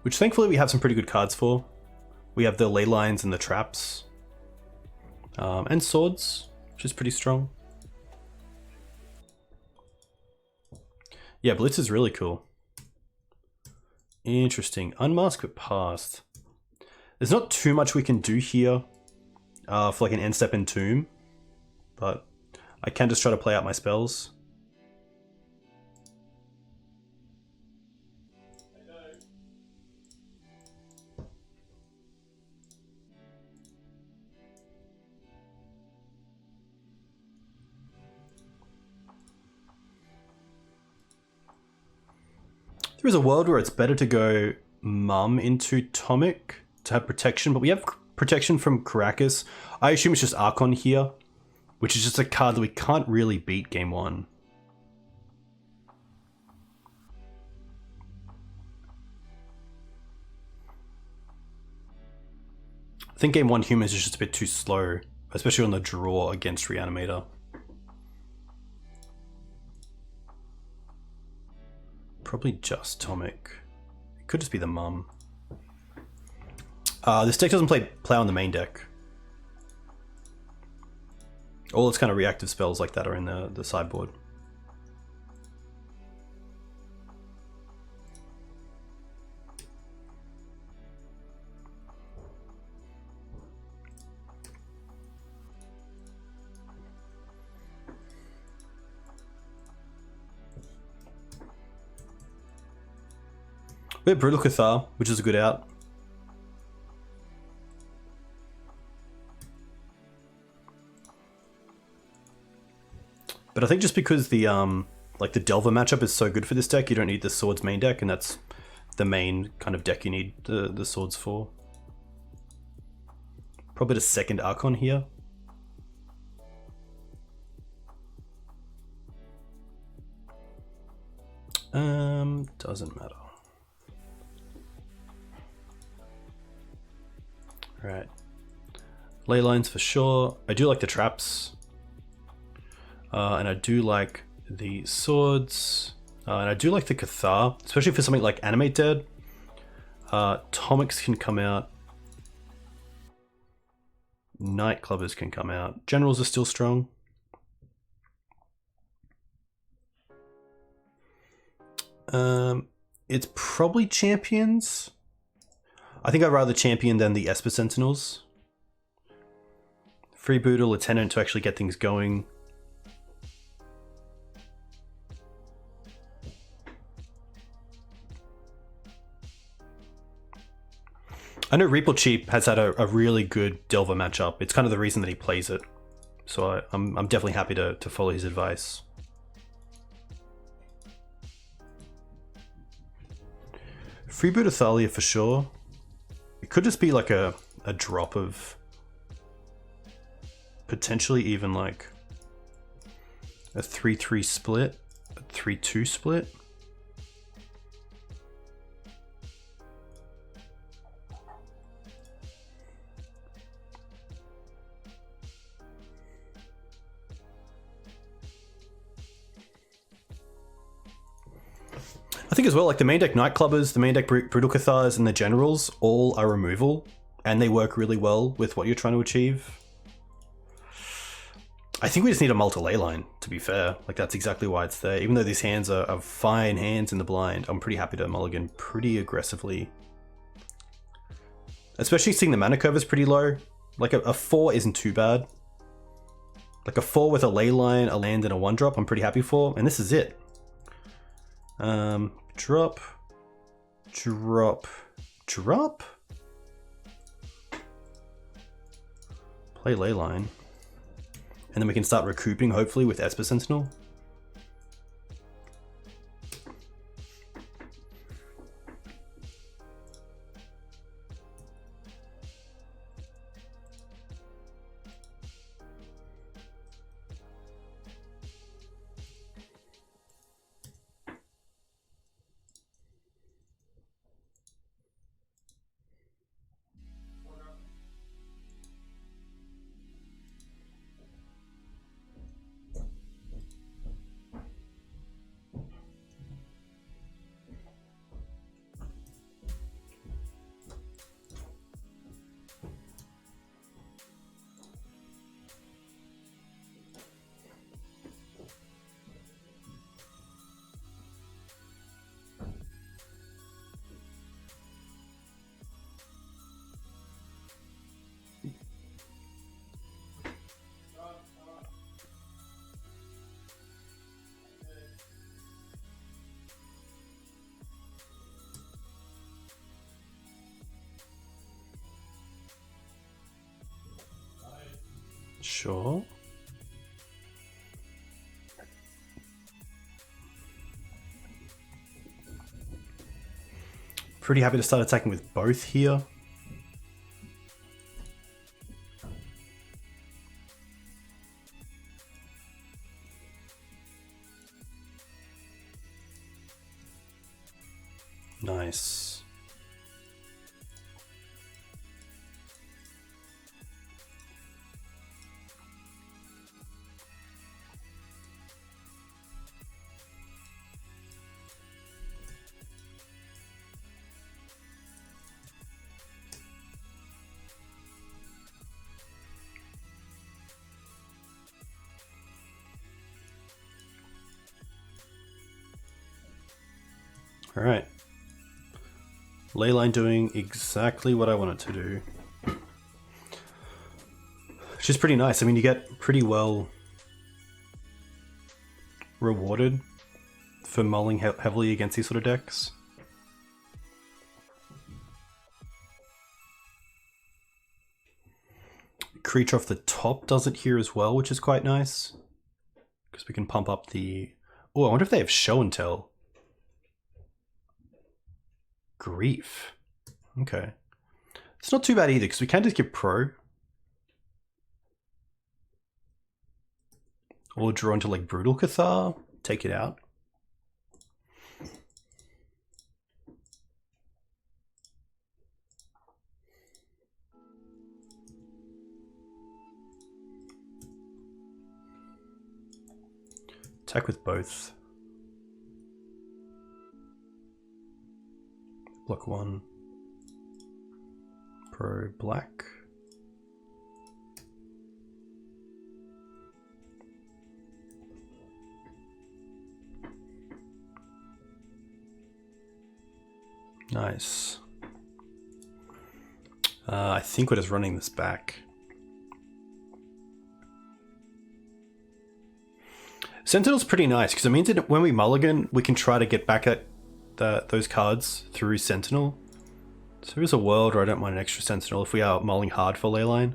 Which thankfully we have some pretty good cards for. We have the ley lines and the traps. And swords, which is pretty strong. Yeah, Blitz is really cool. Interesting. Unmask but passed. There's not too much we can do here for like an end step Entomb. But I can just try to play out my spells. There is a world where it's better to go Mum into Tomic to have protection, but we have protection from Caracas. I assume it's just Archon here, which is just a card that we can't really beat game one. I think game one Humans is just a bit too slow, especially on the draw against Reanimator. Probably just Tomic. It could just be the Mum. This deck doesn't play on the main deck. All its kind of reactive spells like that are in the sideboard. We have Brutal Cathar, which is a good out. But I think just because the like the Delver matchup is so good for this deck, you don't need the Swords main deck, and that's the main kind of deck you need the Swords for. Probably the second Archon here. Doesn't matter. Right. Ley lines for sure. I do like the traps. And I do like the swords. And I do like the Cathar, especially for something like Animate Dead. Tomics can come out. Night Clubbers can come out. Generals are still strong. It's probably Champions. I think I'd rather Champion than the Esper Sentinels. Freebooter, Lieutenant to actually get things going. I know Reeplcheep has had a really good Delver matchup. It's kind of the reason that he plays it. So I'm definitely happy to follow his advice. Freebooter Thalia for sure. It could just be like a drop of potentially even like a 3-3 split, a 3-2 split. I think as well, like the main deck Nightclubbers, the main deck Brutal Cathars, and the Generals all are removal, and they work really well with what you're trying to achieve. I think we just need a multi-ley line, to be fair. Like that's exactly why it's there. Even though these hands are fine hands in the blind, I'm pretty happy to mulligan pretty aggressively. Especially seeing the mana curve is pretty low. Like a 4 isn't too bad. Like a 4 with a ley line, a land, and a 1-drop, I'm pretty happy for, and this is it. Drop, drop, drop. Play Leyline. And then we can start recouping, hopefully, with Esper Sentinel. Sure. Pretty happy to start attacking with both here. Nice. All right. Leyline doing exactly what I want it to do. Which is pretty nice. I mean, you get pretty well rewarded for mulling heavily against these sort of decks. Creature off the top does it here as well, which is quite nice. Because we can pump up the... Oh, I wonder if they have show and tell. Grief. Okay. It's not too bad either, because we can just give pro. Or draw into like Brutal Cathar, take it out. Attack with both. Block one. Pro black. Nice. I think we're just running this back. Sentinel's pretty nice because it means that when we mulligan, we can try to get back at those cards through Sentinel. So there is a world where I don't mind an extra Sentinel if we are mulling hard for Leyline.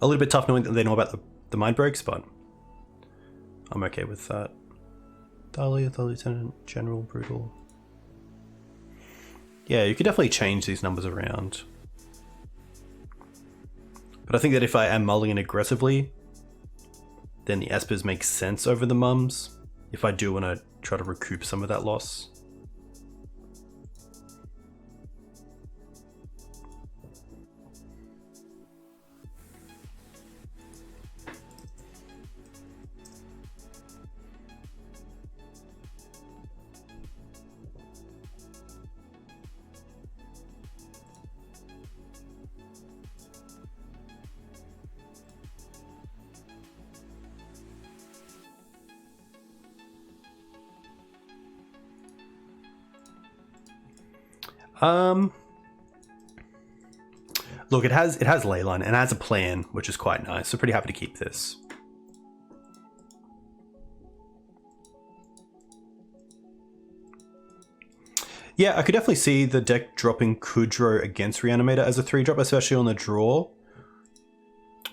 A little bit tough knowing that they know about the mind breaks, but I'm okay with that. Thalia, the Lieutenant, General, Brutal. Yeah, you could definitely change these numbers around. But I think that if I am mulligan aggressively, then the Espers make sense over the mums, if I do want to try to recoup some of that loss. Look, it has Leyline and it has a plan, which is quite nice. So pretty happy to keep this. Yeah, I could definitely see the deck dropping Kudro against Reanimator as a 3-drop, especially on the draw.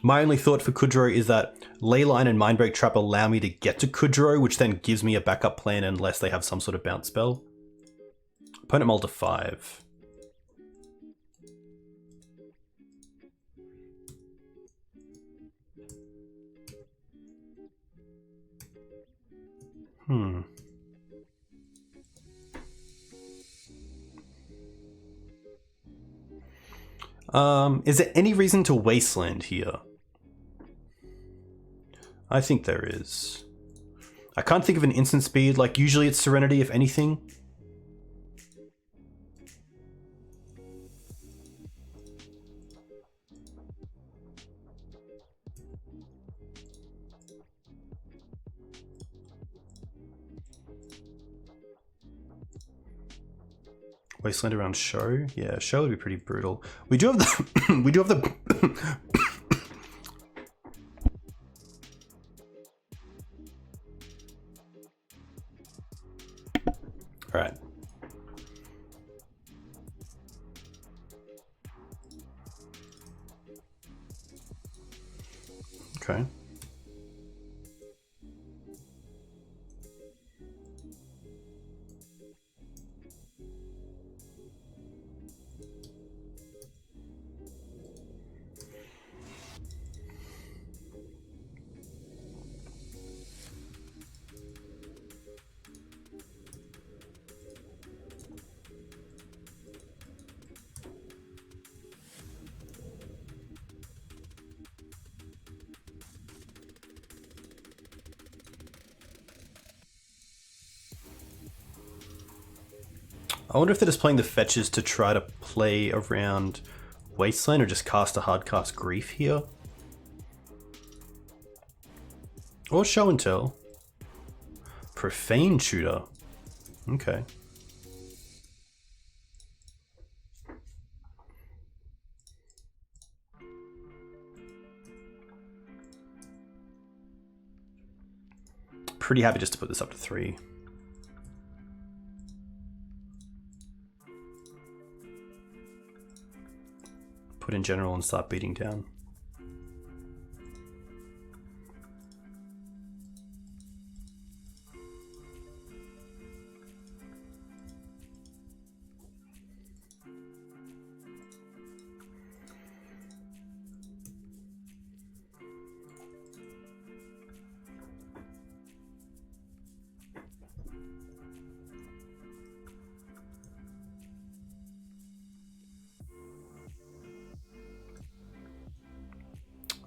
My only thought for Kudro is that Leyline and Mindbreak Trap allow me to get to Kudro, which then gives me a backup plan unless they have some sort of bounce spell. Opponent mulled to 5. Is there any reason to Wasteland here? I think there is. I can't think of an instant speed, like usually it's Serenity if anything. Wasteland around show? Yeah, show would be pretty brutal. We do have the we do have the all right. Okay. I wonder if they're just playing the fetches to try to play around Wasteland or just cast a hard cast Grief here. Or Show and Tell. Profane Shooter. Okay. Pretty happy just to put this up to 3. Put in general and start beating down.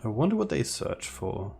I wonder what they search for.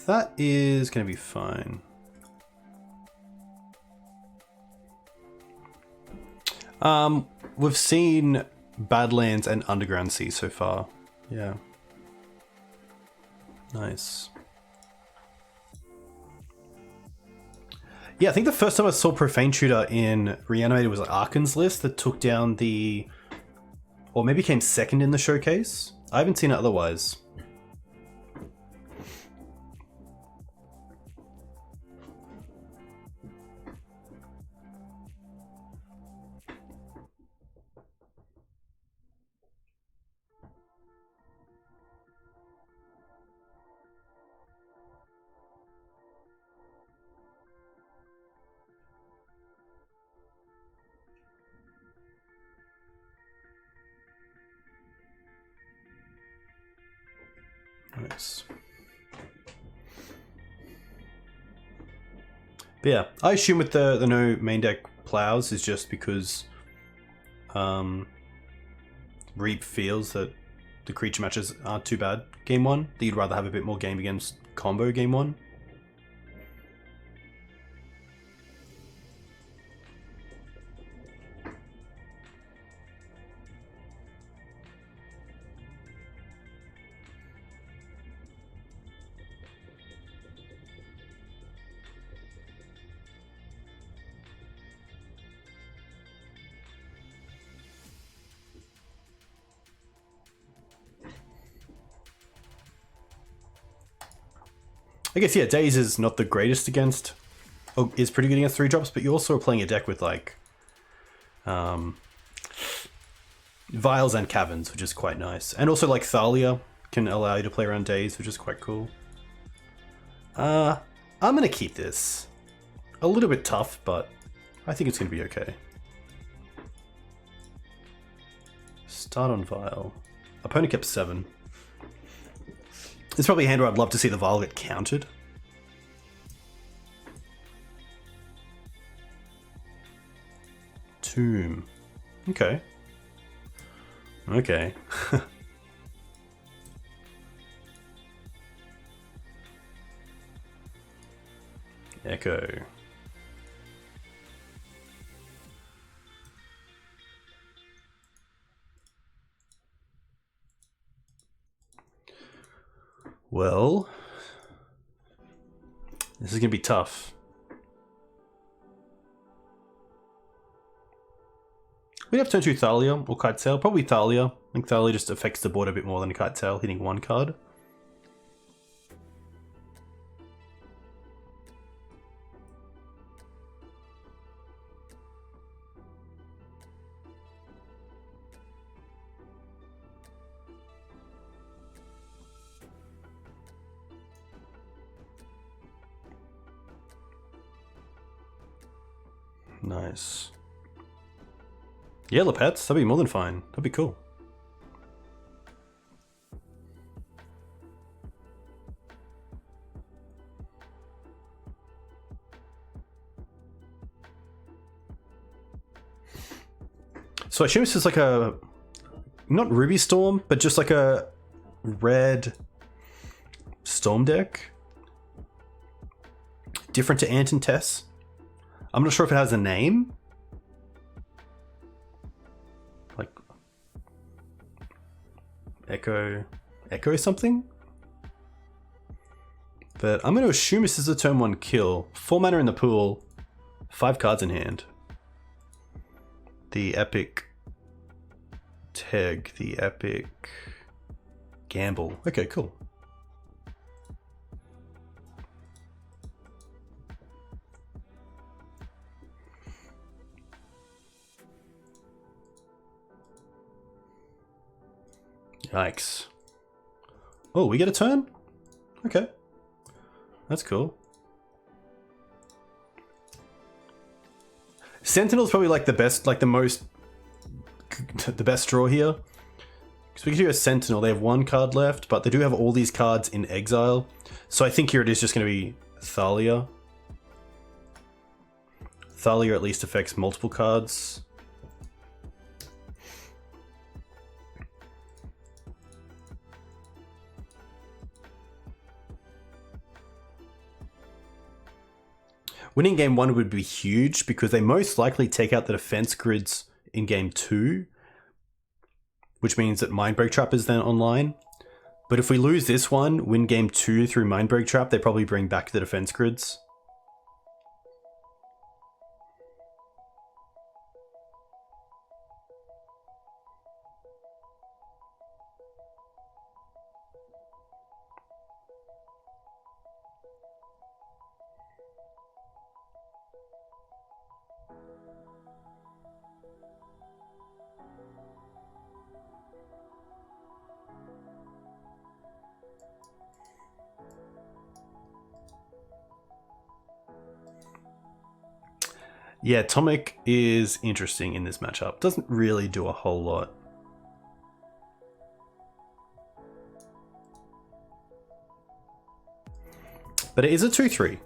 That is going to be fine. We've seen Badlands and Underground Sea so far. Yeah. Nice. Yeah, I think the first time I saw Profane Shooter in Reanimated was Arkan's list that took down the... or maybe came second in the showcase. I haven't seen it otherwise. Nice. But yeah, I assume with the no main deck plows is just because Reap feels that the creature matches aren't too bad game 1, that you'd rather have a bit more game against combo game 1. I guess, yeah, Daze is not the greatest against... oh, is pretty good against 3-drops, but you also are playing a deck with, like... Vials and Caverns, which is quite nice. And also, like, Thalia can allow you to play around Daze, which is quite cool. I'm gonna keep this. A little bit tough, but I think it's gonna be okay. Start on Vial. Opponent kept 7. It's probably a hand where I'd love to see the Vial get countered. Tomb. Okay. Okay. Echo. Well, this is going to be tough. We'd have turn 2 Thalia or Kite Sail. Probably Thalia. I think Thalia just affects the board a bit more than Kite Sail, hitting one card. Nice. Yeah, Lapets, that'd be more than fine. That'd be cool. So I assume this is like a, not Ruby Storm, but just like a red Storm deck. Different to Ant and Tess. I'm not sure if it has a name. Like Echo something? But I'm going to assume this is a turn 1 kill. 4 mana in the pool, 5 cards in hand. The epic Teg, the epic Gamble. Okay, cool. Yikes. Oh, we get a turn? Okay. That's cool. Sentinel's probably like the best, like the best draw here. Because we could do a Sentinel. They have 1 card left, but they do have all these cards in exile. So I think here it is just going to be Thalia. Thalia at least affects multiple cards. Winning game 1 would be huge because they most likely take out the defense grids in game 2, which means that Mindbreak Trap is then online. But if we lose this one, win game 2 through Mindbreak Trap, they probably bring back the defense grids. Yeah, Atomic is interesting in this matchup. Doesn't really do a whole lot. But it is a 2/3.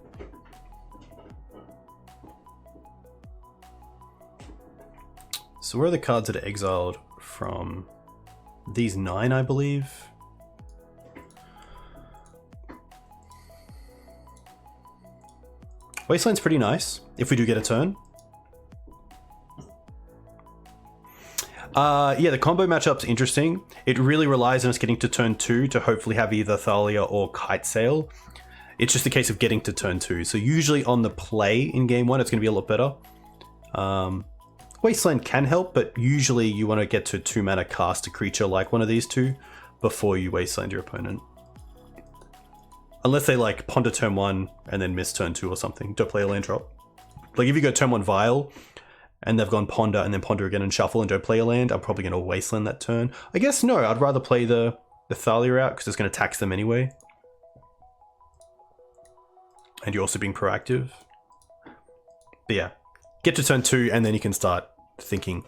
So where are the cards that are exiled from? These 9, I believe. Wasteland's pretty nice if we do get a turn. Yeah, the combo matchup's interesting. It really relies on us getting to turn 2 to hopefully have either Thalia or Kite Sail. It's just a case of getting to turn 2. So usually on the play in game 1, it's going to be a lot better. Wasteland can help, but usually you want to get to 2 mana cast a creature like one of these two before you Wasteland your opponent. Unless they like ponder turn 1 and then miss turn 2 or something. Don't play a land drop. Like if you go turn 1 Vial and they've gone ponder and then ponder again and shuffle and don't play a land, I'm probably going to Wasteland that turn. I guess no, I'd rather play the Thalia out because it's going to tax them anyway. And you're also being proactive. But yeah, get to turn 2 and then you can start thinking.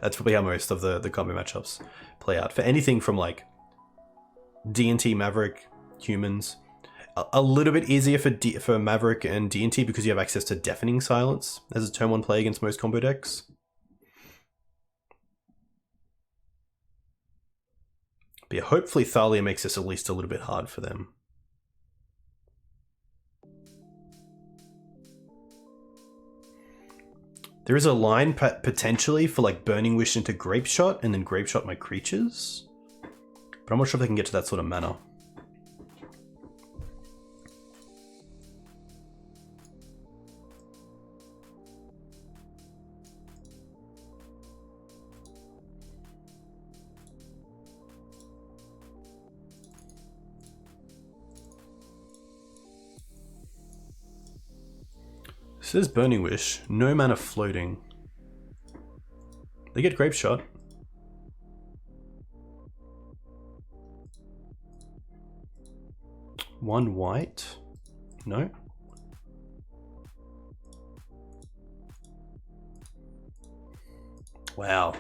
That's probably how most of the combo matchups play out. For anything from like D&T, Maverick, Humans, a little bit easier for Maverick and D&T because you have access to Deafening Silence as a turn 1 play against most combo decks. But yeah, hopefully Thalia makes this at least a little bit hard for them. There is a line potentially for like Burning Wish into Grape Shot and then Grape Shot my creatures. But I'm not sure if they can get to that sort of mana. It says Burning Wish, no mana floating. They get Grape Shot. One white? No? Wow.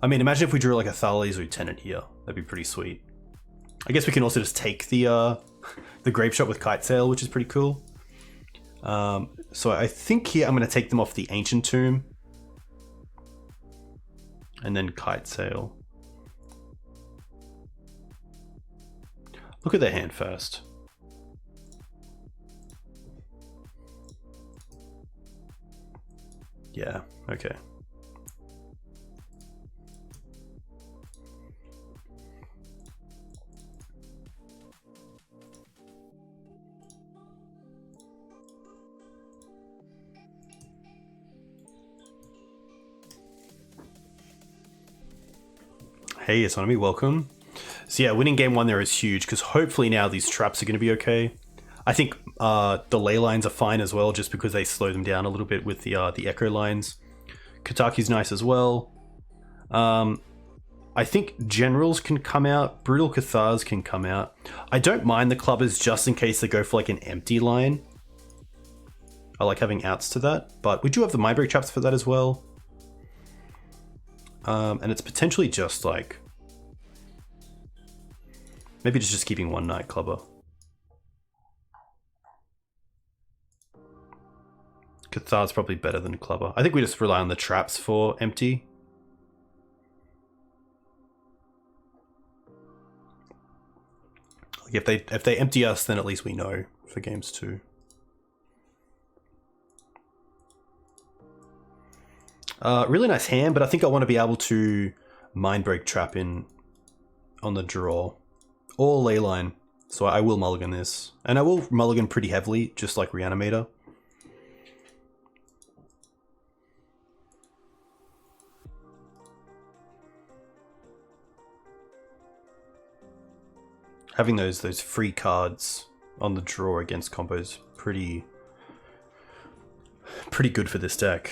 I mean, imagine if we drew like a Thalia's Lieutenant here. That'd be pretty sweet. I guess we can also just take the Grape Shot with Kite Sail, which is pretty cool. So I think here I'm going to take them off the Ancient Tomb. And then Kite Sail. Look at their hand first. Yeah, okay. Hey, it's on me, welcome. So yeah, winning game 1 there is huge, because hopefully now these traps are going to be okay. I think the ley lines are fine as well, just because they slow them down a little bit with the echo lines. Kotaki's nice as well. I think generals can come out. Brutal Cathars can come out. I don't mind the clubbers just in case they go for like an empty line. I like having outs to that, but we do have the Maverick traps for that as well. And it's potentially just like... maybe it's just keeping one Night Clubber. Cathar's probably better than Clubber. I think we just rely on the traps for empty. Like if they empty us, then at least we know for games 2. Really nice hand, but I think I want to be able to Mindbreak trap in on the draw. Or Leyline. So I will mulligan this. And I will mulligan pretty heavily, just like Reanimator. Having those free cards on the draw against combos pretty good for this deck.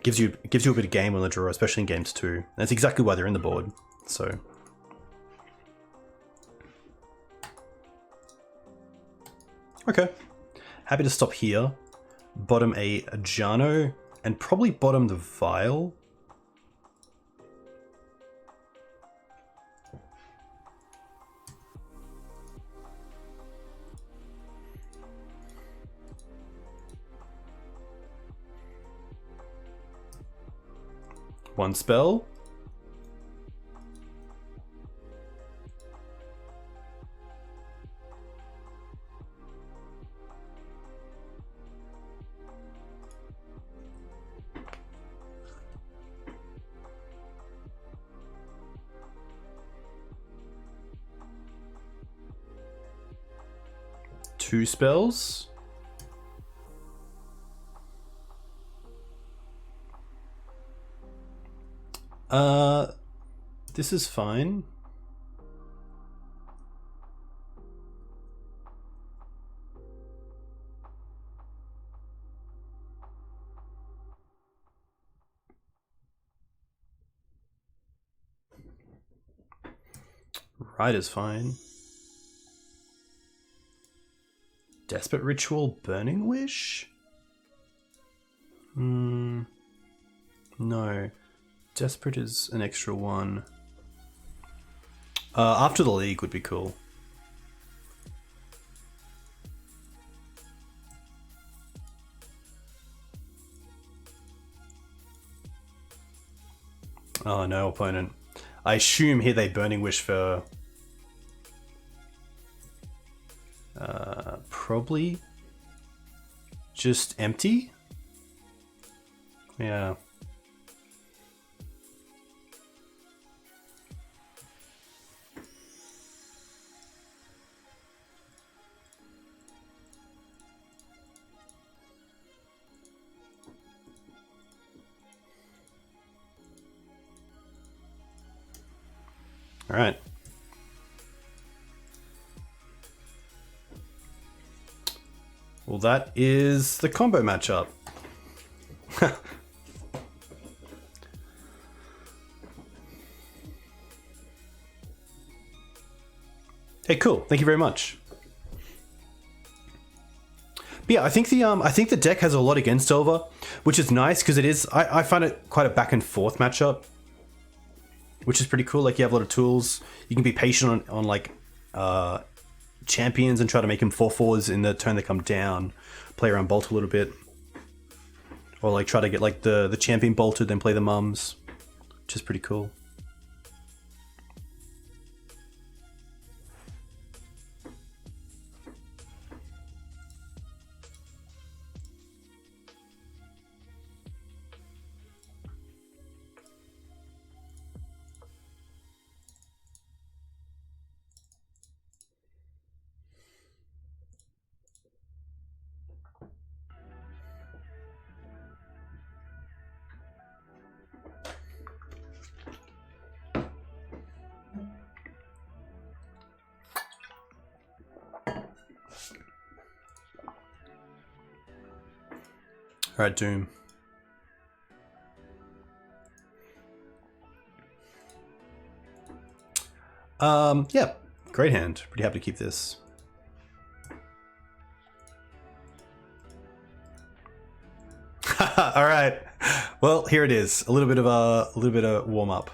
Gives you a bit of game on the draw, especially in games 2. That's exactly why they're in the board. So okay, happy to stop here. Bottom a Jano and probably bottom the Vial. One spell. Two spells. This is fine. Right is fine. Desperate Ritual, Burning Wish? No. Desperate is an extra one. After the League would be cool. Oh no, opponent. I assume here they Burning Wish for... probably just empty? Yeah. All right. Well, that is the combo matchup. Hey, cool. Thank you very much. But yeah, I think the deck has a lot against over, which is nice because it is. I find it quite a back and forth matchup, which is pretty cool. Like you have a lot of tools. You can be patient on like champions and try to make them 4/4s in the turn they come down. Play around bolt a little bit, or like try to get like the champion bolted, then play the mums, which is pretty cool. All right, Doom. Yeah, great hand. Pretty happy to keep this. All right. Well, here it is. A little bit of warm up.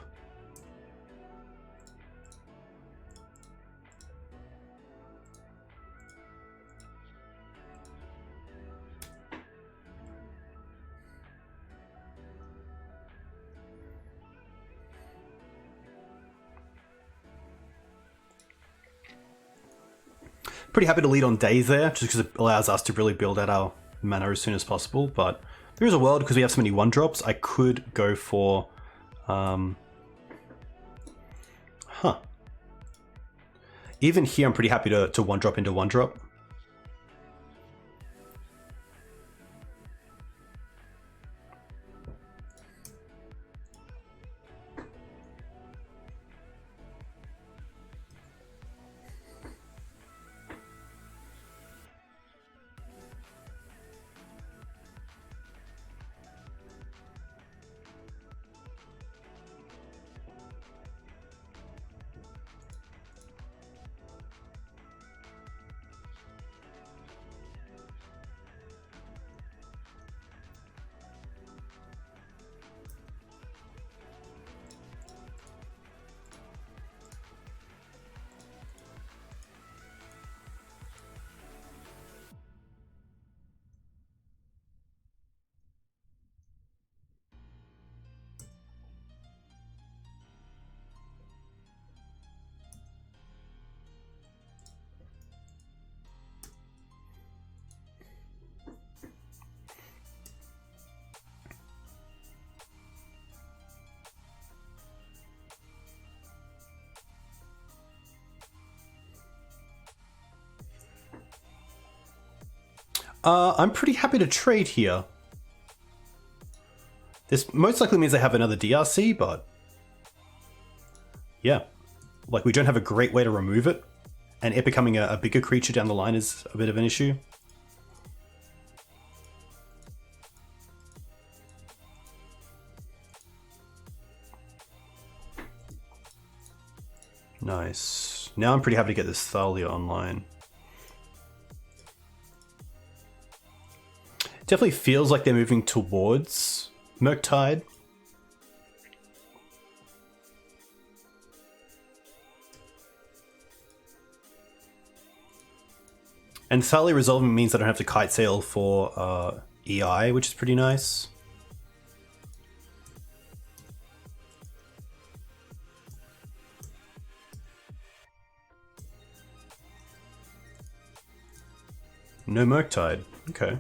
Pretty happy to lead on days there, just because it allows us to really build out our mana as soon as possible. But there is a world, because we have so many 1-drops, I could go for... Even here, I'm pretty happy to 1-drop into 1-drop. I'm pretty happy to trade here. This most likely means I have another DRC, but... yeah. Like, we don't have a great way to remove it, and it becoming a bigger creature down the line is a bit of an issue. Nice. Now I'm pretty happy to get this Thalia online. Definitely feels like they're moving towards Murktide. And Thalia resolving means I don't have to kite sail for EI, which is pretty nice. No Murktide. Okay.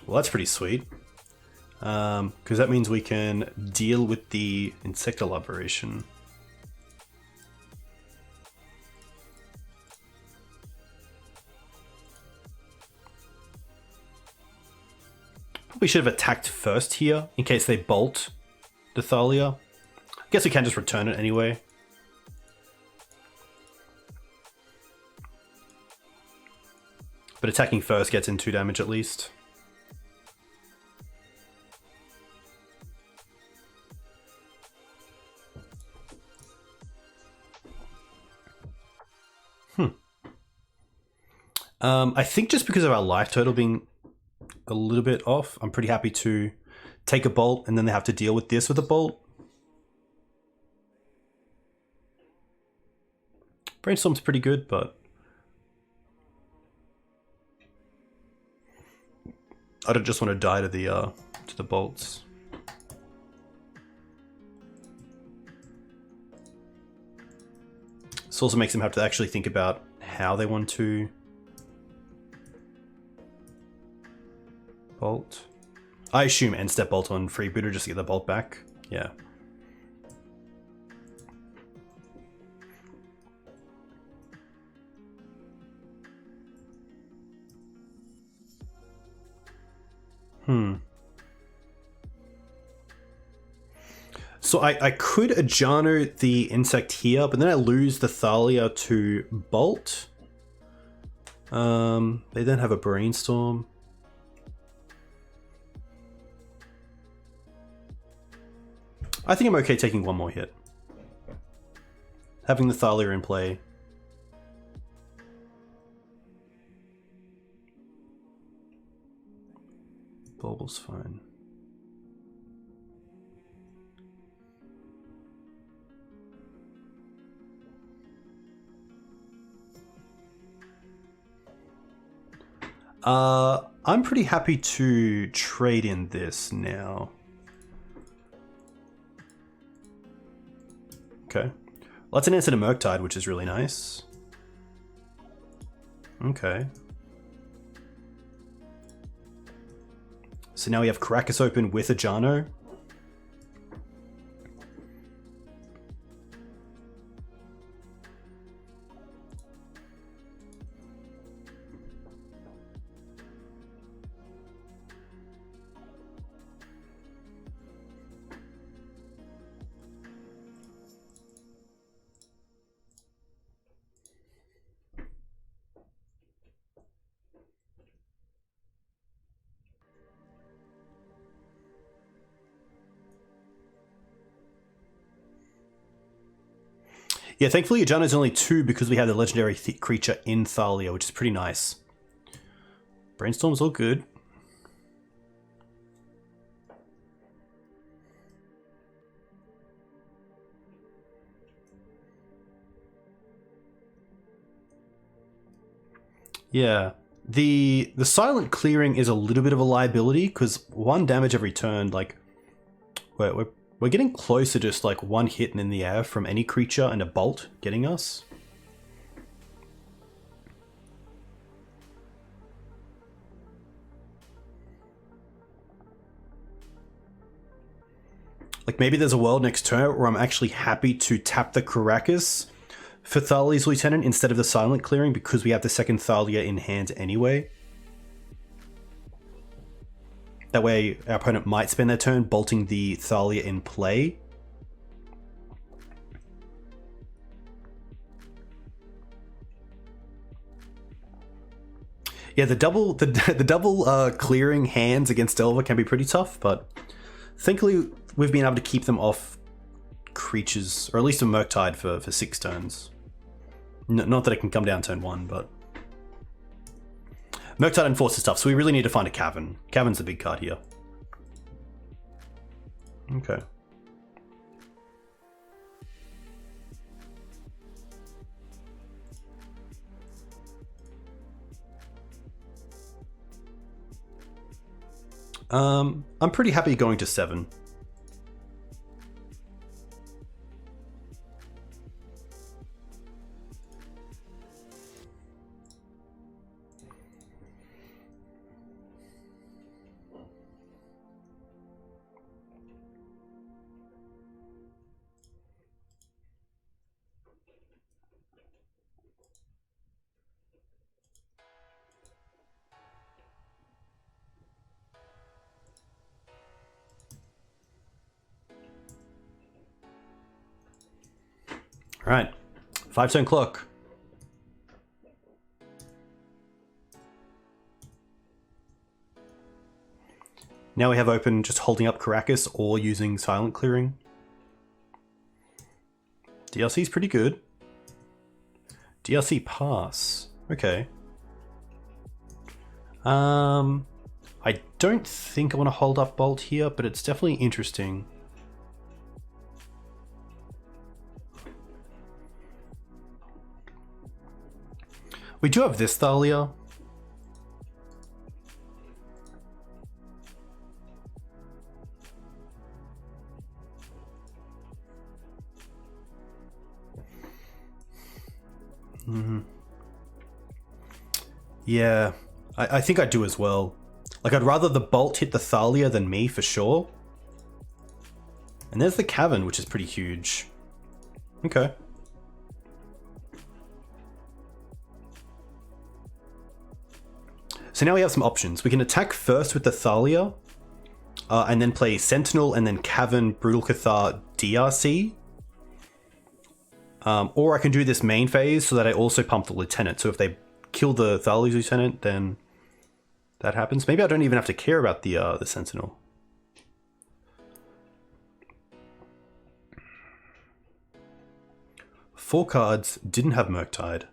Well, that's pretty sweet. Because that means we can deal with the insect elaboration. Probably should have attacked first here in case they bolt the Thalia. I guess we can just return it anyway. But attacking first gets in 2 damage at least. I think just because of our life total being a little bit off, I'm pretty happy to take a bolt and then they have to deal with this with a bolt. Brainstorm's pretty good, but I don't just want to die to the bolts. This also makes them have to actually think about how they want to bolt. I assume end step bolt on freebooter just to get the bolt back. Yeah. So I could Ajano the insect here, but then I lose the Thalia to bolt. They then have a brainstorm. I think I'm okay taking one more hit. Having the Thalia in play. Bulble's fine. I'm pretty happy to trade in this now. Okay. Well, that's an answer to Murktide, which is really nice. Okay. So now we have Caracas open with a Ajano. Yeah, thankfully Ajano's only 2 because we have the legendary creature in Thalia, which is pretty nice. Brainstorm's all good. Yeah. The silent clearing is a little bit of a liability because 1 damage every turn, like we're getting close to just like 1 hit in the air from any creature and a bolt getting us. Like maybe there's a world next turn where I'm actually happy to tap the Caracas for Thalia's Lieutenant instead of the silent clearing because we have the second Thalia in hand anyway. That way our opponent might spend their turn bolting the Thalia in play. Yeah, the double clearing hands against Delver can be pretty tough, but thankfully we've been able to keep them off creatures, or at least a Murktide for 6 turns. Not that it can come down turn 1, but Murktide enforces stuff, so we really need to find a Cavern. Cavern's the big card here. Okay. I'm pretty happy going to 7. All right, 5-turn clock. Now we have open just holding up Caracas or using silent clearing. DRC is pretty good. DRC pass. Okay. I don't think I want to hold up Bolt here, but it's definitely interesting. We do have this Thalia. Yeah, I think I do as well. Like, I'd rather the Bolt hit the Thalia than me, for sure. And there's the Cavern, which is pretty huge. Okay. So now we have some options. We can attack first with the Thalia, and then play Sentinel, and then Cavern, Brutal Cathar, DRC. Or I can do this main phase so that I also pump the Lieutenant. So if they kill the Thalia's Lieutenant, then that happens. Maybe I don't even have to care about the Sentinel. Four cards didn't have Murktide.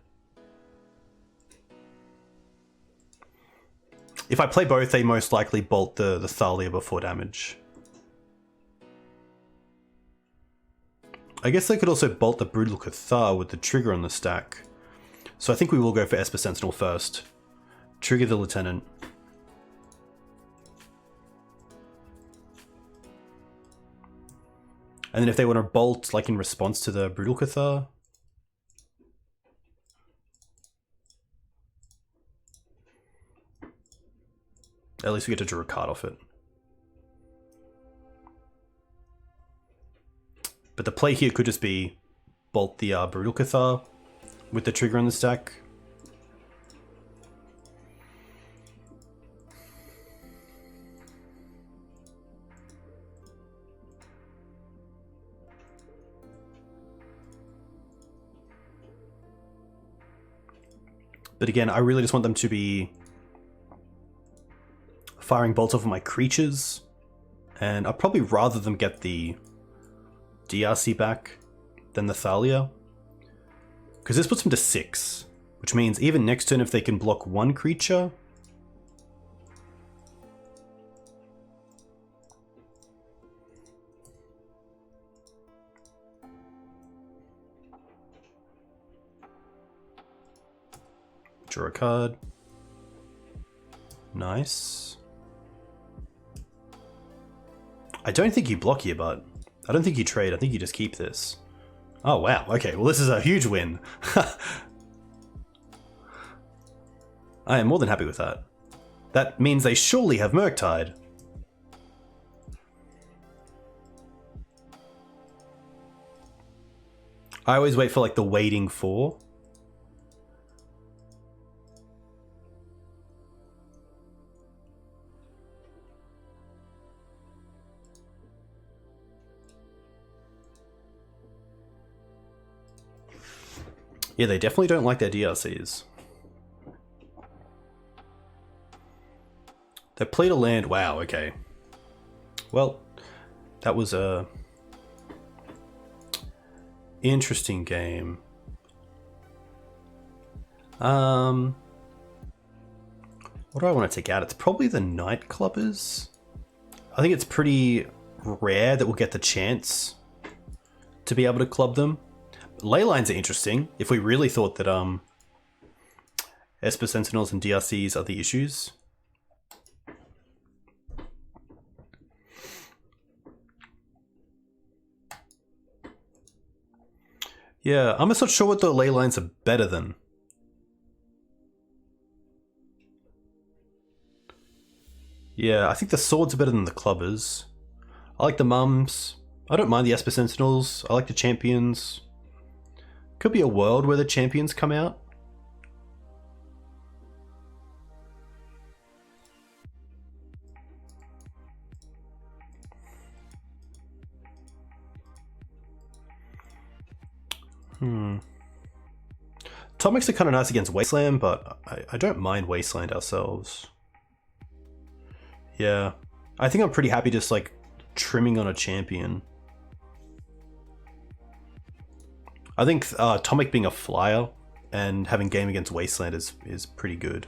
If I play both, they most likely bolt the Thalia before damage. I guess they could also bolt the Brutal Cathar with the trigger on the stack. So I think we will go for Esper Sentinel first. Trigger the Lieutenant. And then if they want to bolt, like in response to the Brutal Cathar. At least we get to draw a card off it. But the play here could just be bolt the Brutal Cathar with the trigger on the stack. But again, I really just want them to be firing bolts off of my creatures. And I'd probably rather them get the DRC back than the Thalia. Because this puts them to 6. Which means even next turn if they can block one creature. Draw a card. Nice. I don't think you block here, but I don't think you trade. I think you just keep this. Oh, wow. Okay, well, this is a huge win. I am more than happy with that. That means they surely have Murktide. I always wait for, like, the waiting for. Yeah, they definitely don't like their DRCs. They played a land. Wow, okay. Well, that was a interesting game. What do I want to take out? It's probably the Nightclubbers. I think it's pretty rare that we'll get the chance to be able to club them. Ley lines are interesting. If we really thought that Esper Sentinels and DRCs are the issues. Yeah, I'm just not sure what the ley lines are better than. Yeah, I think the swords are better than the clubbers. I like the mums. I don't mind the Esper Sentinels. I like the champions. Could be a world where the champions come out. Atomics are kind of nice against Wasteland, but I don't mind Wasteland ourselves. Yeah, I think I'm pretty happy just like trimming on a champion. I think Atomic being a flyer and having game against Wasteland is pretty good.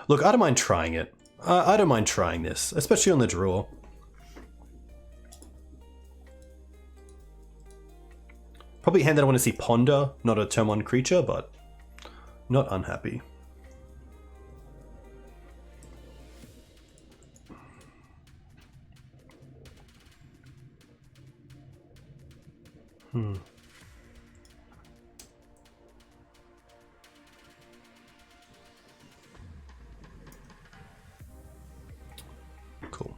Look, I don't mind trying it. I don't mind trying this, especially on the draw. Probably a hand that I want to see Ponder, not a turn 1 creature, but not unhappy. Cool.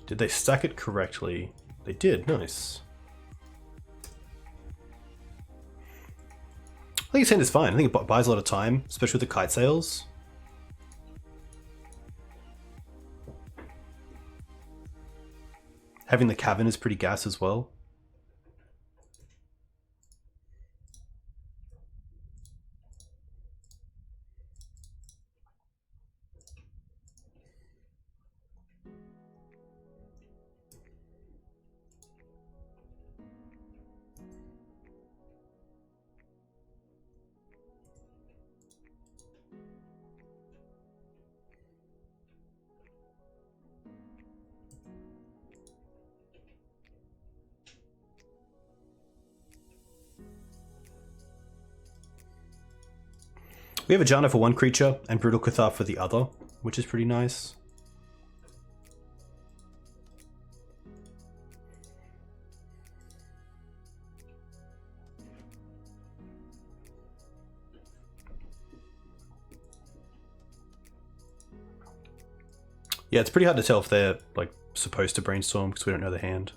Did they stack it correctly? They did, nice. I think his hand is fine. I think it buys a lot of time, especially with the kite sails. Having the cavern is pretty gas as well. We have a Jana for one creature and Brutal Cathar for the other, which is pretty nice. Yeah, it's pretty hard to tell if they're like supposed to brainstorm because we don't know the hand.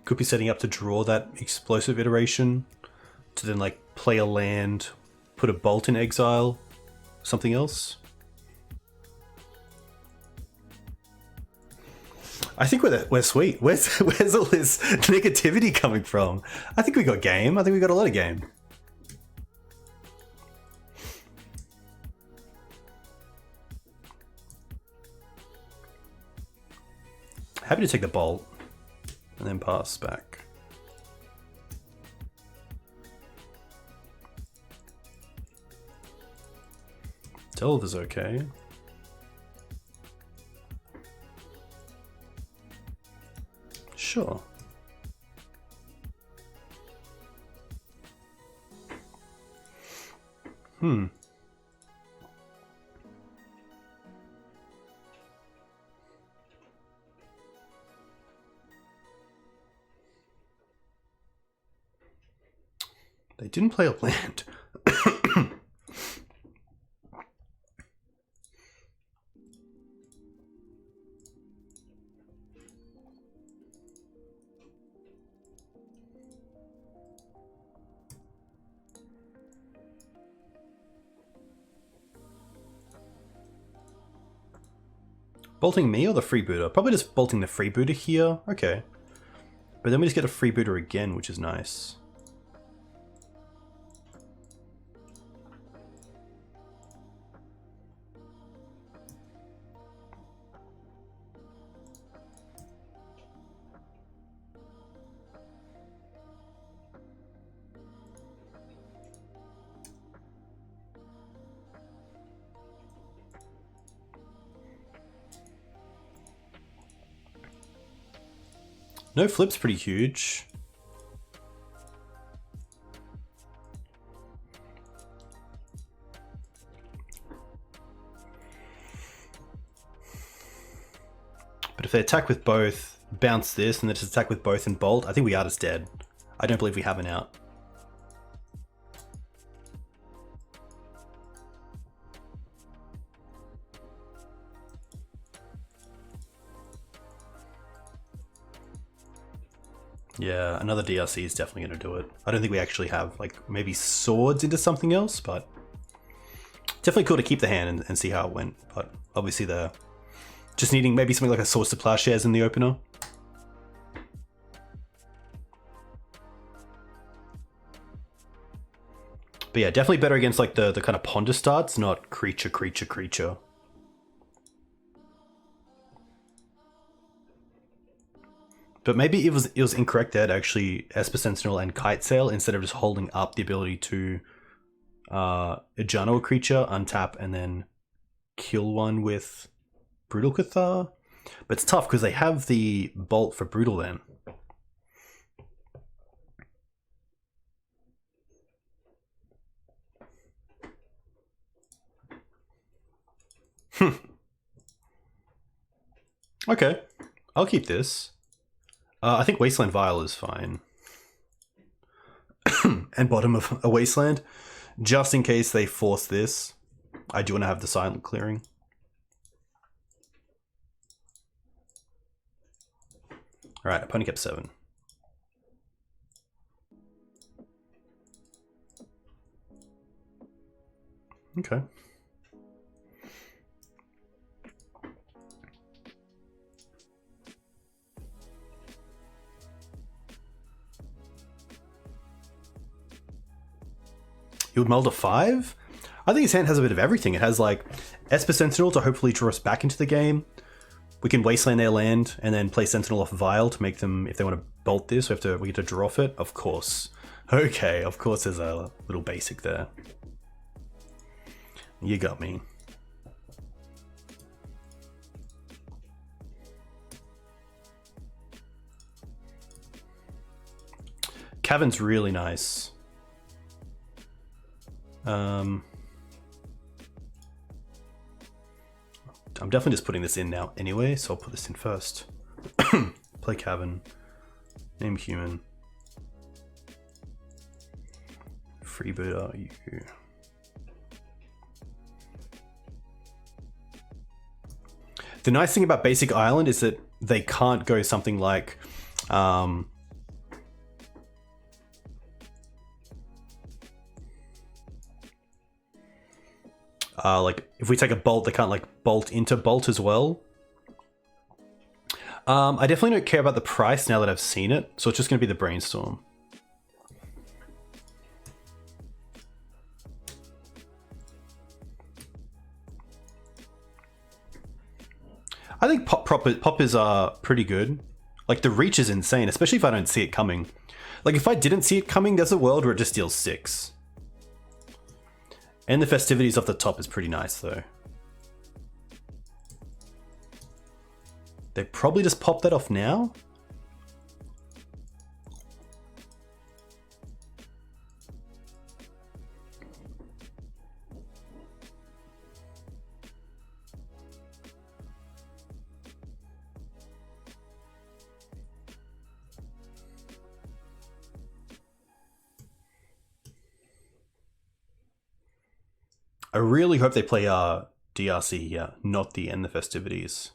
Could be setting up to draw that explosive iteration to then like play a land, put a bolt in exile, something else. I think we're sweet. Where's all this negativity coming from? I think we got game. I think we got a lot of game. Happy to take the bolt and then pass back. Delve is okay. Sure. They didn't play a land. Bolting me or the freebooter? Probably just bolting the freebooter here. Okay. But then we just get a freebooter again, which is nice. No flip's pretty huge. But if they attack with both, bounce this and then just attack with both and bolt, I think we are just dead. I don't believe we have an out. Yeah, another DRC is definitely going to do it. I don't think we actually have, like, maybe swords into something else, but definitely cool to keep the hand and see how it went. But obviously they're just needing maybe something like a Swords to Plowshares in the opener. But yeah, definitely better against like the kind of ponder starts, not creature, creature, creature. But maybe it was incorrect there to actually Esper Sentinel and Kite Sail instead of just holding up the ability to Ejano a creature, untap, and then kill one with Brutal Cathar. But it's tough because they have the Bolt for Brutal then. Okay, I'll keep this. I think Wasteland Vial is fine. And bottom of a Wasteland. Just in case they force this, I do want to have the silent clearing. Alright, opponent kept 7. Okay. He would mull to 5? I think his hand has a bit of everything. It has like Esper Sentinel to hopefully draw us back into the game. We can Wasteland their land and then play Sentinel off Vial to make them, if they want to bolt this, we get to draw off it. Of course. Okay, of course there's a little basic there. You got me. Cavern's really nice. I'm definitely just putting this in now anyway, so I'll put this in first. Play Cavern. Name human. Freebird are you? The nice thing about Basic Island is that they can't go something like like if we take a bolt, they can't like bolt into bolt as well. I definitely don't care about the price now that I've seen it, so it's just going to be the Brainstorm. I think pop is pretty good. Like the reach is insane, especially if I don't see it coming. Like if I didn't see it coming, there's a world where it just deals 6. And the festivities off the top is pretty nice though. They probably just pop that off now. I really hope they play DRC here, not the End the Festivities.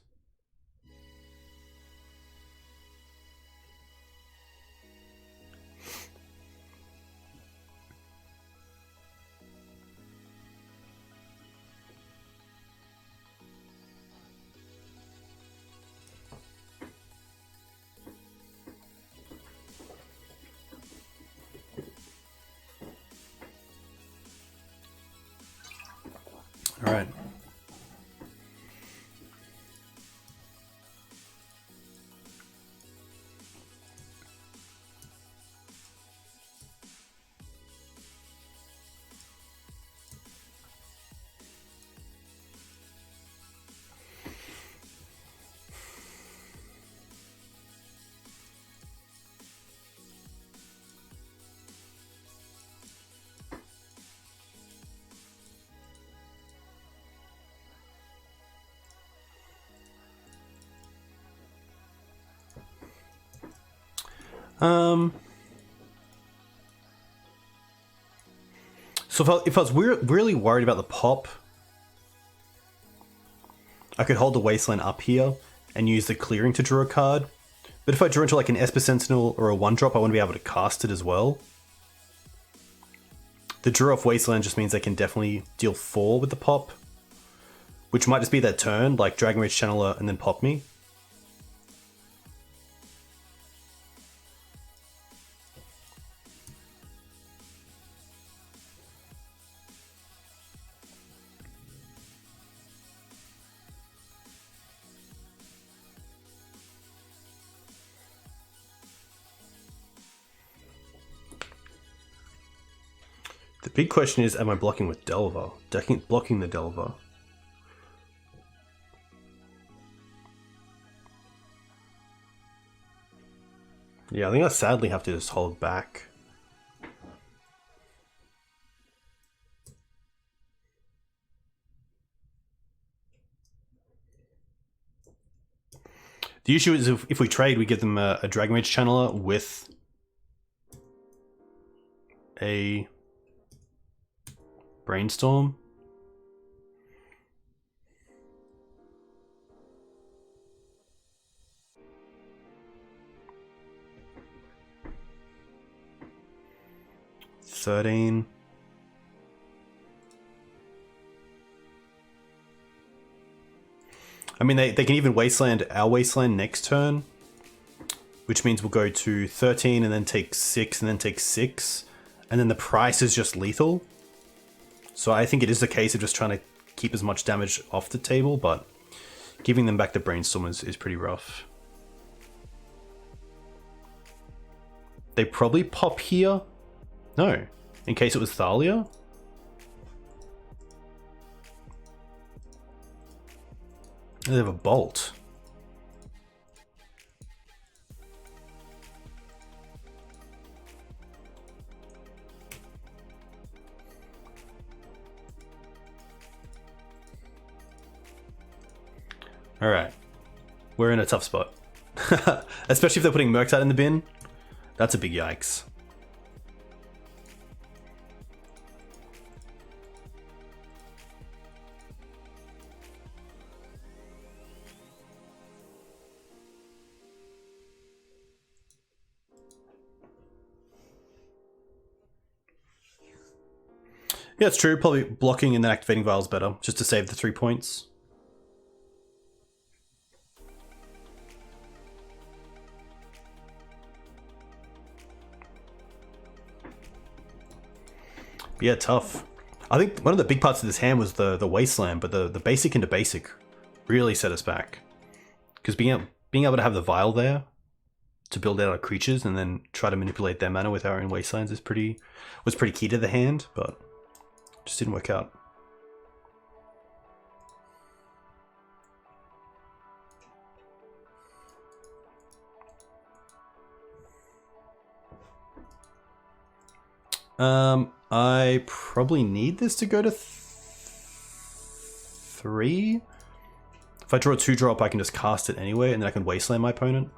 All right. So if I was really worried about the pop, I could hold the Wasteland up here and use the clearing to draw a card. But if I draw into like an Esper Sentinel or a 1-drop, I want to be able to cast it as well. The draw off Wasteland just means they can definitely deal 4 with the pop, which might just be their turn, like Dragon Rage Channeler and then pop me. The big question is, am I blocking with Delver? Blocking the Delver. Yeah, I think I sadly have to just hold back. The issue is if we trade, we give them a Dragon Rage Channeler with a Brainstorm. $13. I mean, they can even Wasteland our Wasteland next turn, which means we'll go to 13 and then take 6 and then take 6, and then the price is just lethal. So I think it is a case of just trying to keep as much damage off the table, but giving them back the Brainstorm is pretty rough. They probably pop here. No, in case it was Thalia. They have a Bolt. All right, we're in a tough spot. Especially if they're putting Mercs out in the bin. That's a big yikes. Yeah, it's true. Probably blocking and then activating Vials better, just to save the 3 points. Yeah, tough. I think one of the big parts of this hand was the Wasteland, but the basic into basic really set us back. Because being able to have the Vial there to build out our creatures and then try to manipulate their mana with our own Wastelands was pretty key to the hand, but just didn't work out. I probably need this to go to 3. If I draw a 2-drop, I can just cast it anyway, and then I can Wasteland my opponent.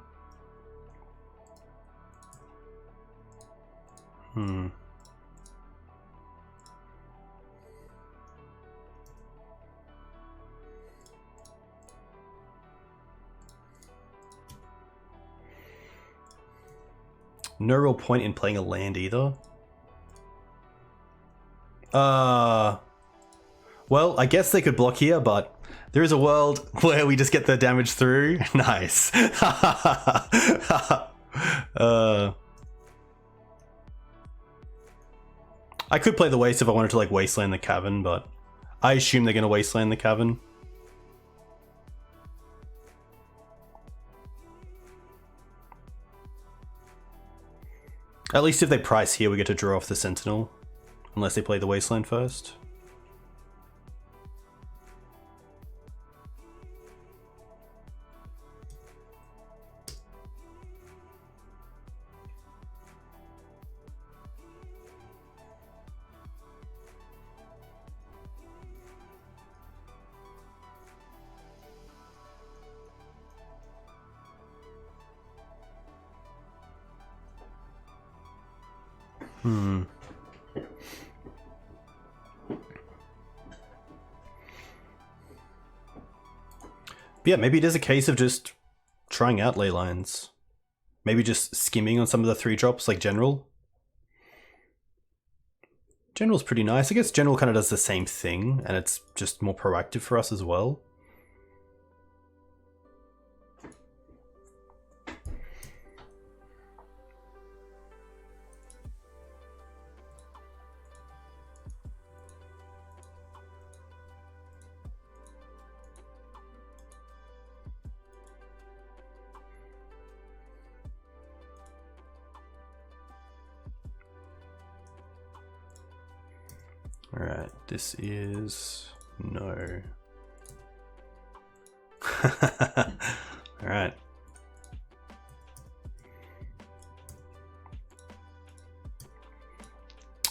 No real point in playing a land either. Well, I guess they could block here, but there is a world where we just get the damage through. Nice. I could play the Waste if I wanted to like Wasteland the Cavern, but I assume they're going to Wasteland the Cavern. At least if they price here, we get to draw off the Sentinel. Unless they play the Wasteland first. But yeah, maybe it is a case of just trying out ley lines. Maybe just skimming on some of the 3-drops like General. General's pretty nice. I guess General kind of does the same thing, and it's just more proactive for us as well. Alright, this is no. Alright.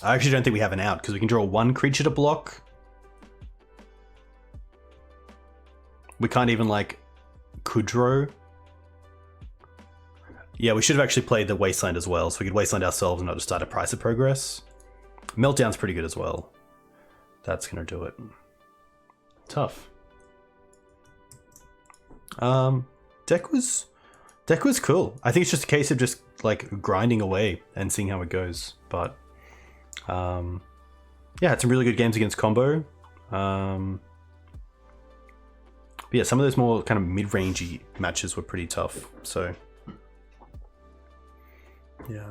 I actually don't think we have an out because we can draw 1 creature to block. We can't even like Kudrow. Yeah, we should have actually played the Wasteland as well, so we could Wasteland ourselves and not just start a Price of Progress. Meltdown's pretty good as well. That's gonna do it. Tough. Deck was cool. I think it's just a case of just like grinding away and seeing how it goes. But yeah, had some really good games against combo. But yeah, some of those more kind of mid-rangey matches were pretty tough. So yeah.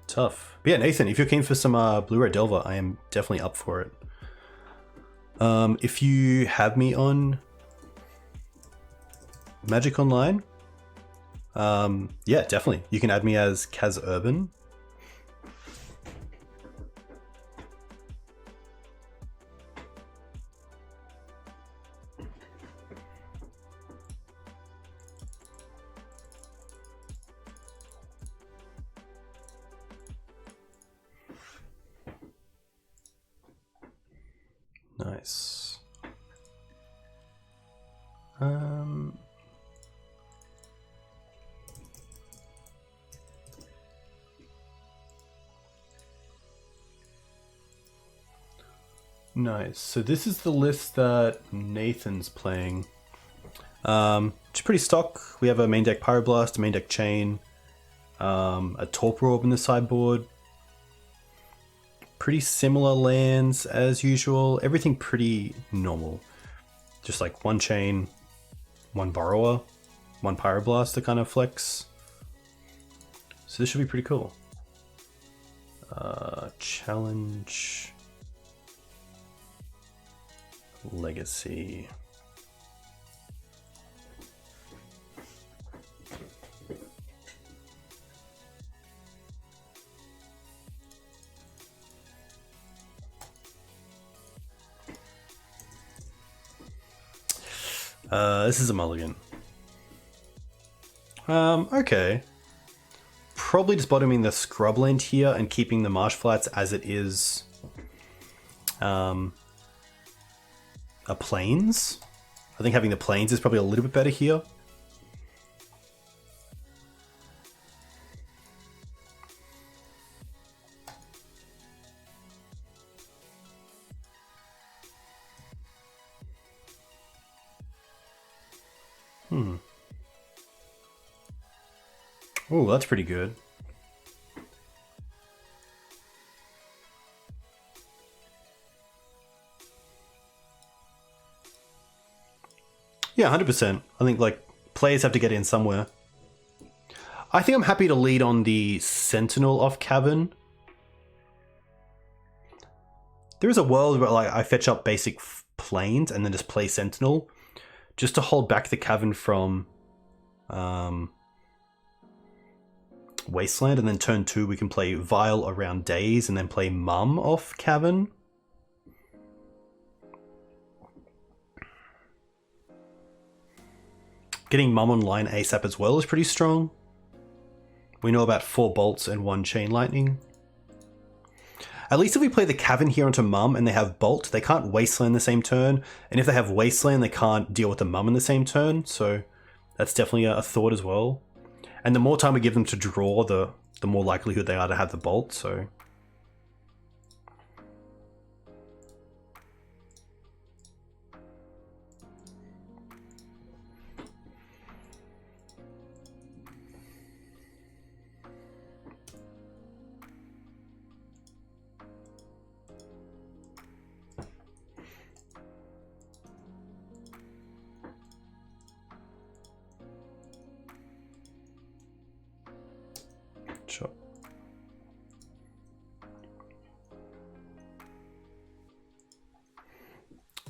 Tough. But yeah, Nathan, if you're keen for some Blue-Red Delver, I am definitely up for it. If you have me on Magic Online, yeah, definitely. You can add me as Kaz Urban. Nice. Nice. So this is the list that Nathan's playing. It's pretty stock. We have a main deck Pyroblast, a main deck Chain, a Torpor Orb in the sideboard. Pretty similar lands as usual. Everything pretty normal. Just like 1 Chain, 1 Borrower, 1 Pyroblast to kind of flex. So this should be pretty cool. Challenge. Legacy. This is a mulligan. Okay. Probably just bottoming the scrubland here and keeping the marsh flats as it is a plains. I think having the plains is probably a little bit better here. Oh, that's pretty good. Yeah, 100%. I think like players have to get in somewhere. I think I'm happy to lead on the Sentinel off Cavern. There is a world where like I fetch up basic planes and then just play Sentinel, just to hold back the Cavern from Wasteland, and then turn 2 we can play Vile around Days and then play Mum off Cavern. Getting Mum online ASAP as well is pretty strong. We know about 4 bolts and 1 chain lightning. At least if we play the Cavern here onto Mum and they have Bolt, they can't Wasteland the same turn. And if they have Wasteland, they can't deal with the Mum in the same turn. So that's definitely a thought as well. And the more time we give them to draw the the more likelihood they are to have the bolt, so... Sure.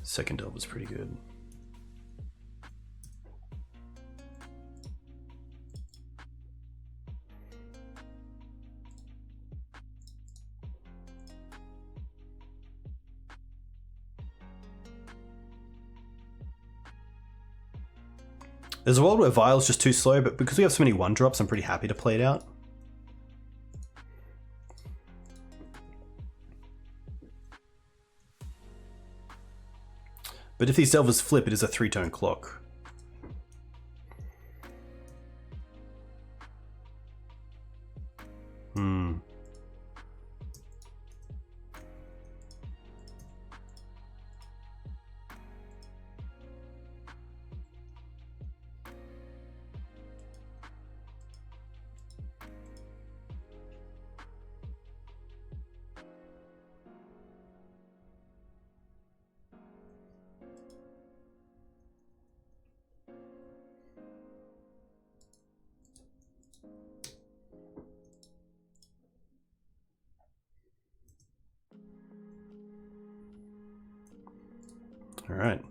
Second delve was pretty good. There's a world where Vile's just too slow, but because we have so many 1-drops, I'm pretty happy to play it out. But if these delvers flip, it is a 3-turn clock. All right.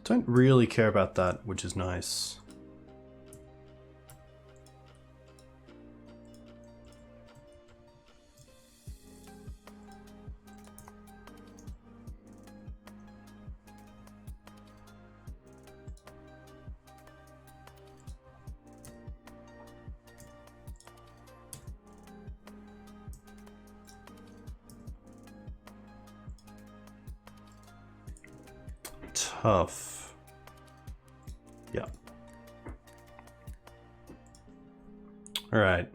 Don't really care about that, which is nice. Tough. Yeah. All right.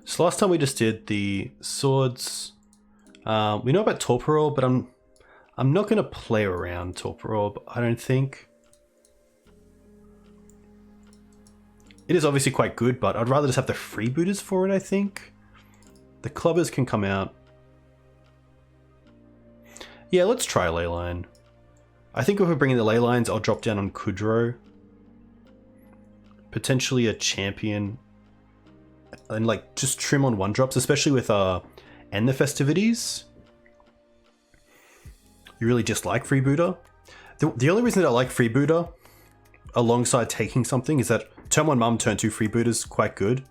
So last time we just did the swords. We know about Torpor, but I'm not going to play around Torpor, I don't think. It is obviously quite good, but I'd rather just have the freebooters for it, I think. The clubbers can come out. Yeah, let's try Leyline. I think if we're bringing the ley lines, I'll drop down on Kudrow. Potentially a champion. And like just trim on 1-drops, especially with End the Festivities. You really just like Freebooter. The only reason that I like Freebooter alongside taking something is that turn 1 mum, turn 2 Freebooter's quite good.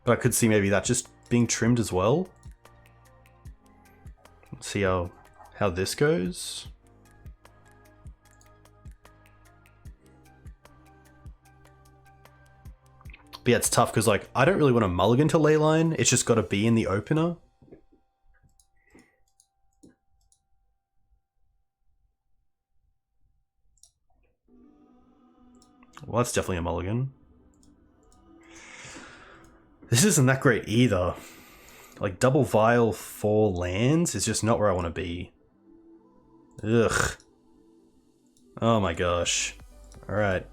But I could see maybe that just being trimmed as well. Let's see how this goes. But yeah, it's tough because like I don't really want to mulligan to Leyline. It's just got to be in the opener. Well, that's definitely a mulligan. This isn't that great either. Like double Vile 4 lands is just not where I want to be. Ugh. Oh my gosh. All right.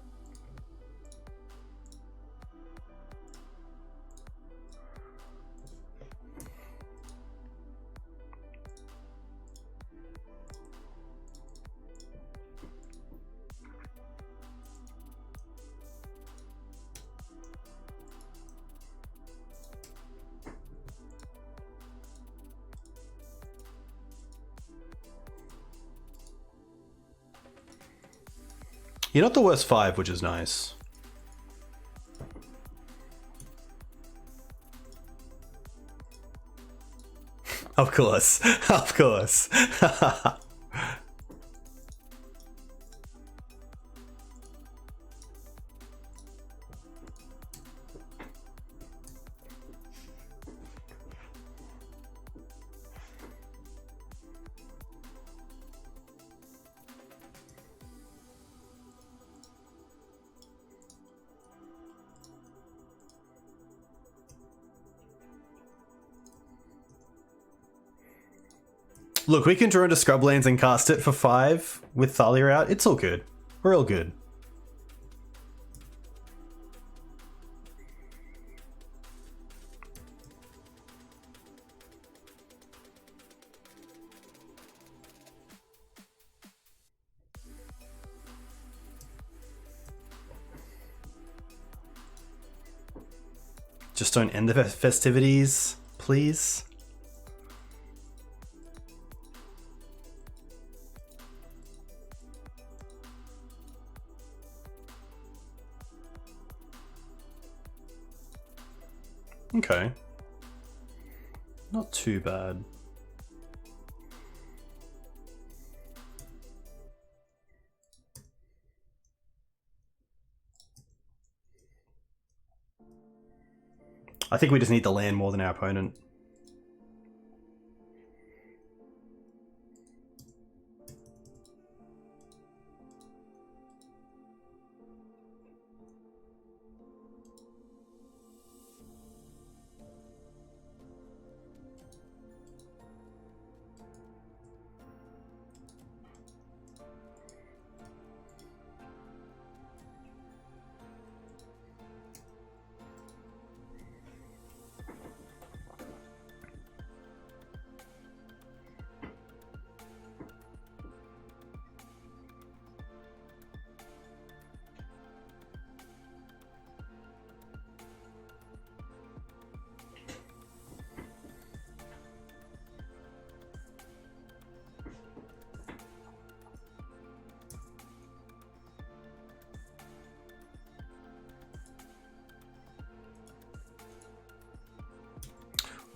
You're not the worst 5, which is nice. Of course. Of course. Look, we can draw into Scrublands and cast it for 5 with Thalia out. It's all good. We're all good. Just don't end the festivities, please. Okay. Not too bad. I think we just need the land more than our opponent.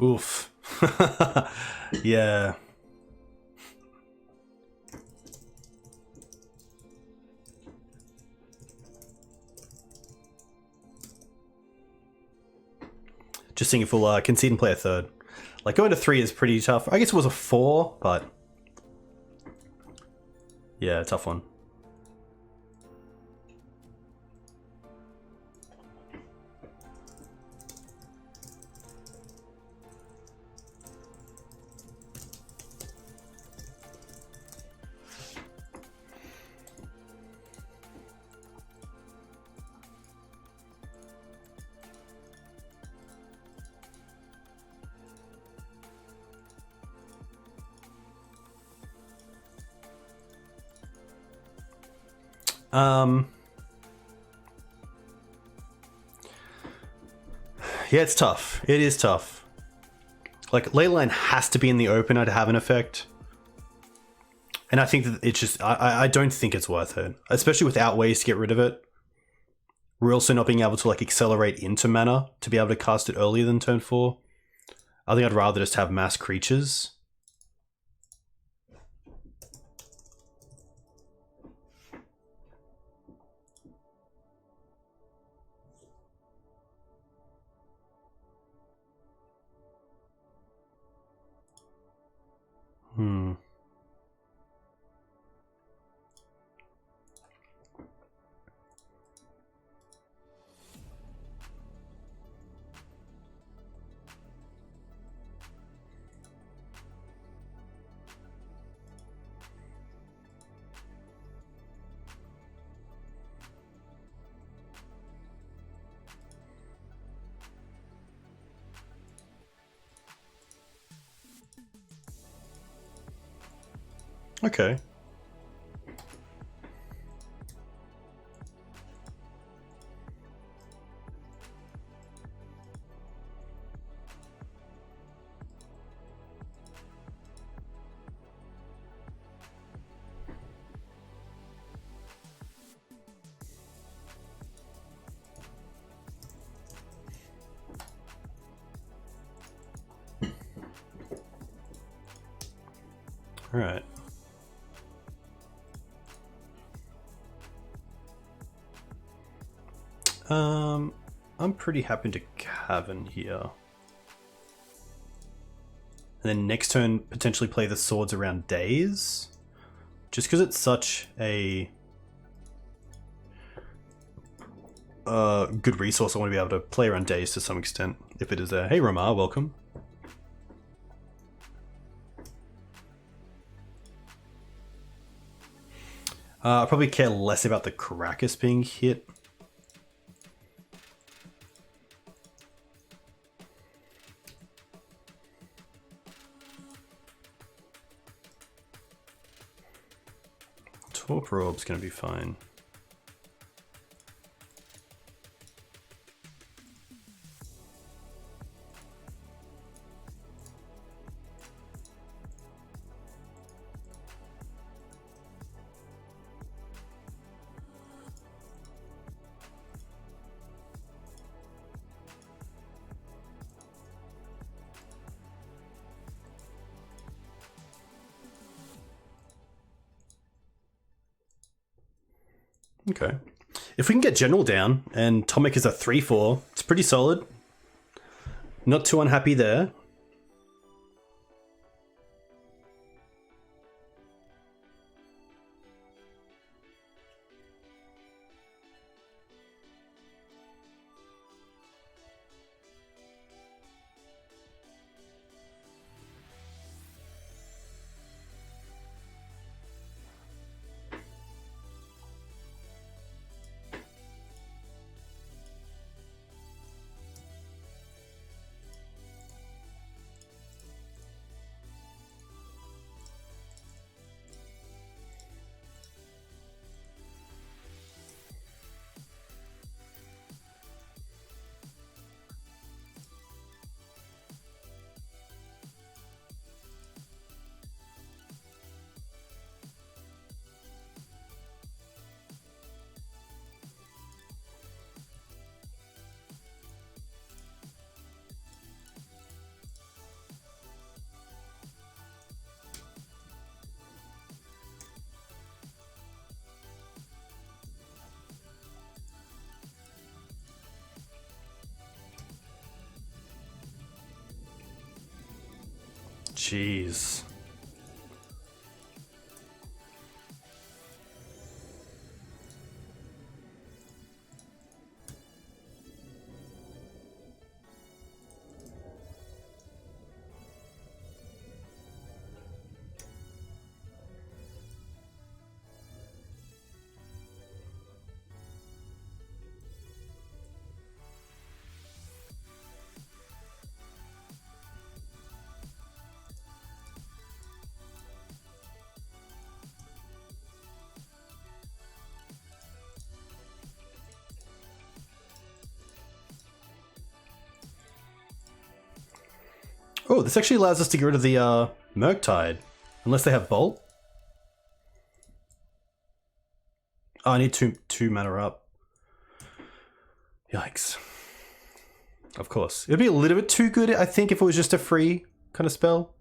Oof. Yeah. Just seeing if we'll concede and play a third. Like, going to 3 is pretty tough. I guess it was a 4, but... yeah, tough one. Yeah, it's tough. It is tough. Like, Leyline has to be in the opener to have an effect. And I think that it's just... I don't think it's worth it. Especially without ways to get rid of it. We're also not being able to, like, accelerate into mana to be able to cast it earlier than turn 4. I think I'd rather just have mass creatures. Okay. All right. I'm pretty happy to Cavern here. And then next turn, potentially play the Swords around Days. Just because it's such a good resource, I want to be able to play around Days to some extent, if it is there. Hey Ramar, welcome. I probably care less about the Caracas being hit. Torpor Orb's gonna be fine. Okay. If we can get General down and Tomic is a 3/4, it's pretty solid. Not too unhappy there. Jeez. Oh, this actually allows us to get rid of the Murktide. Unless they have Bolt. Oh, I need two mana up. Yikes. Of course. It would be a little bit too good, I think, if it was just a free kind of spell.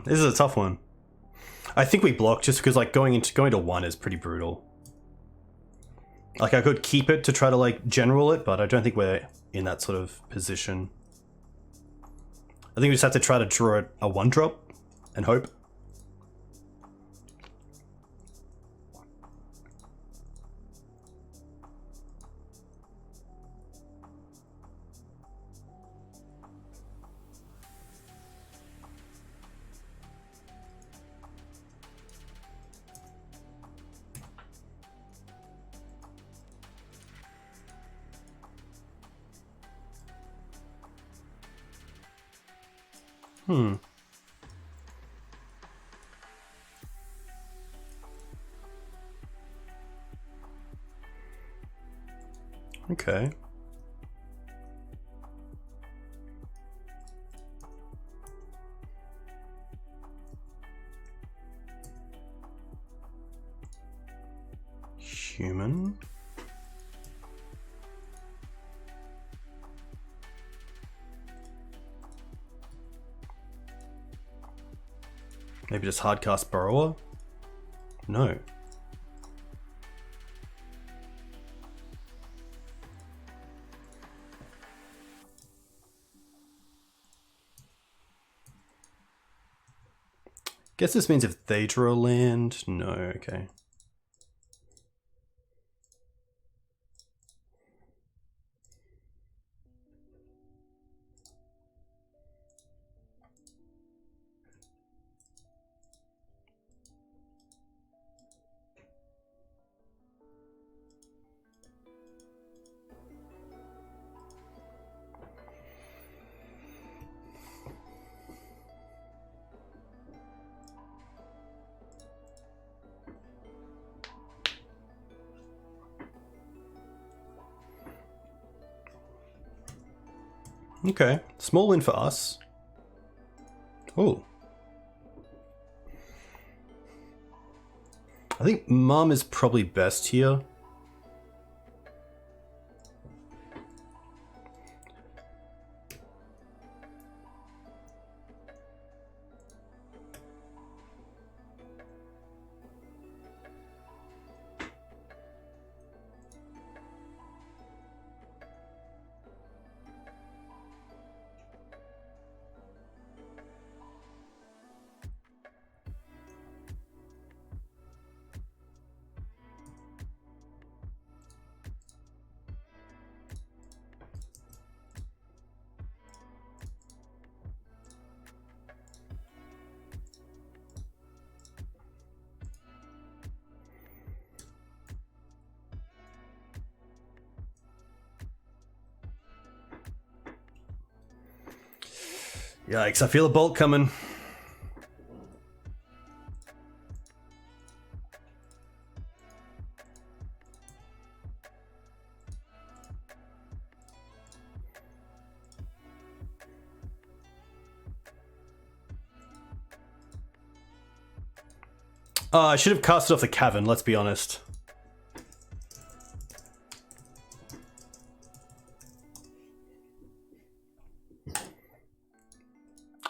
This is a tough one. I think we block just because like going to 1 is pretty brutal. Like I could keep it to try to like general it, but I don't think we're in that sort of position. I think we just have to try to draw it a 1-drop and hope. Okay. Human. Maybe just hardcast Burrower? No. Guess this means if they draw a land. No, okay. Okay, small win for us. Oh. I think Mum is probably best here. Yikes, I feel a bolt coming. I should have casted off the cavern, let's be honest.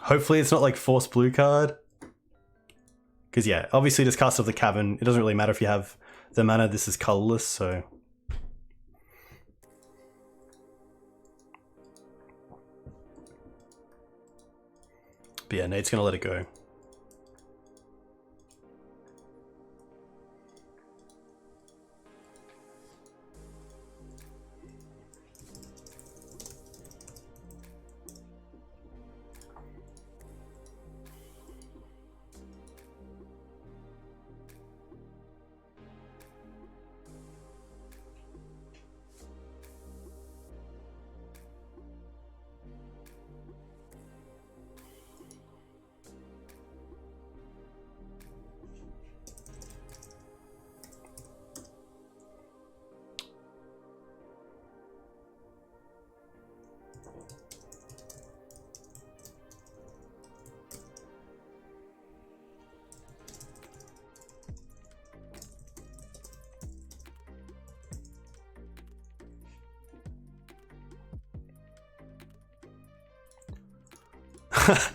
Hopefully it's not like force blue card. Because yeah, obviously just cast off the cavern. It doesn't really matter if you have the mana. This is colorless, so... But yeah, Nate's gonna let it go.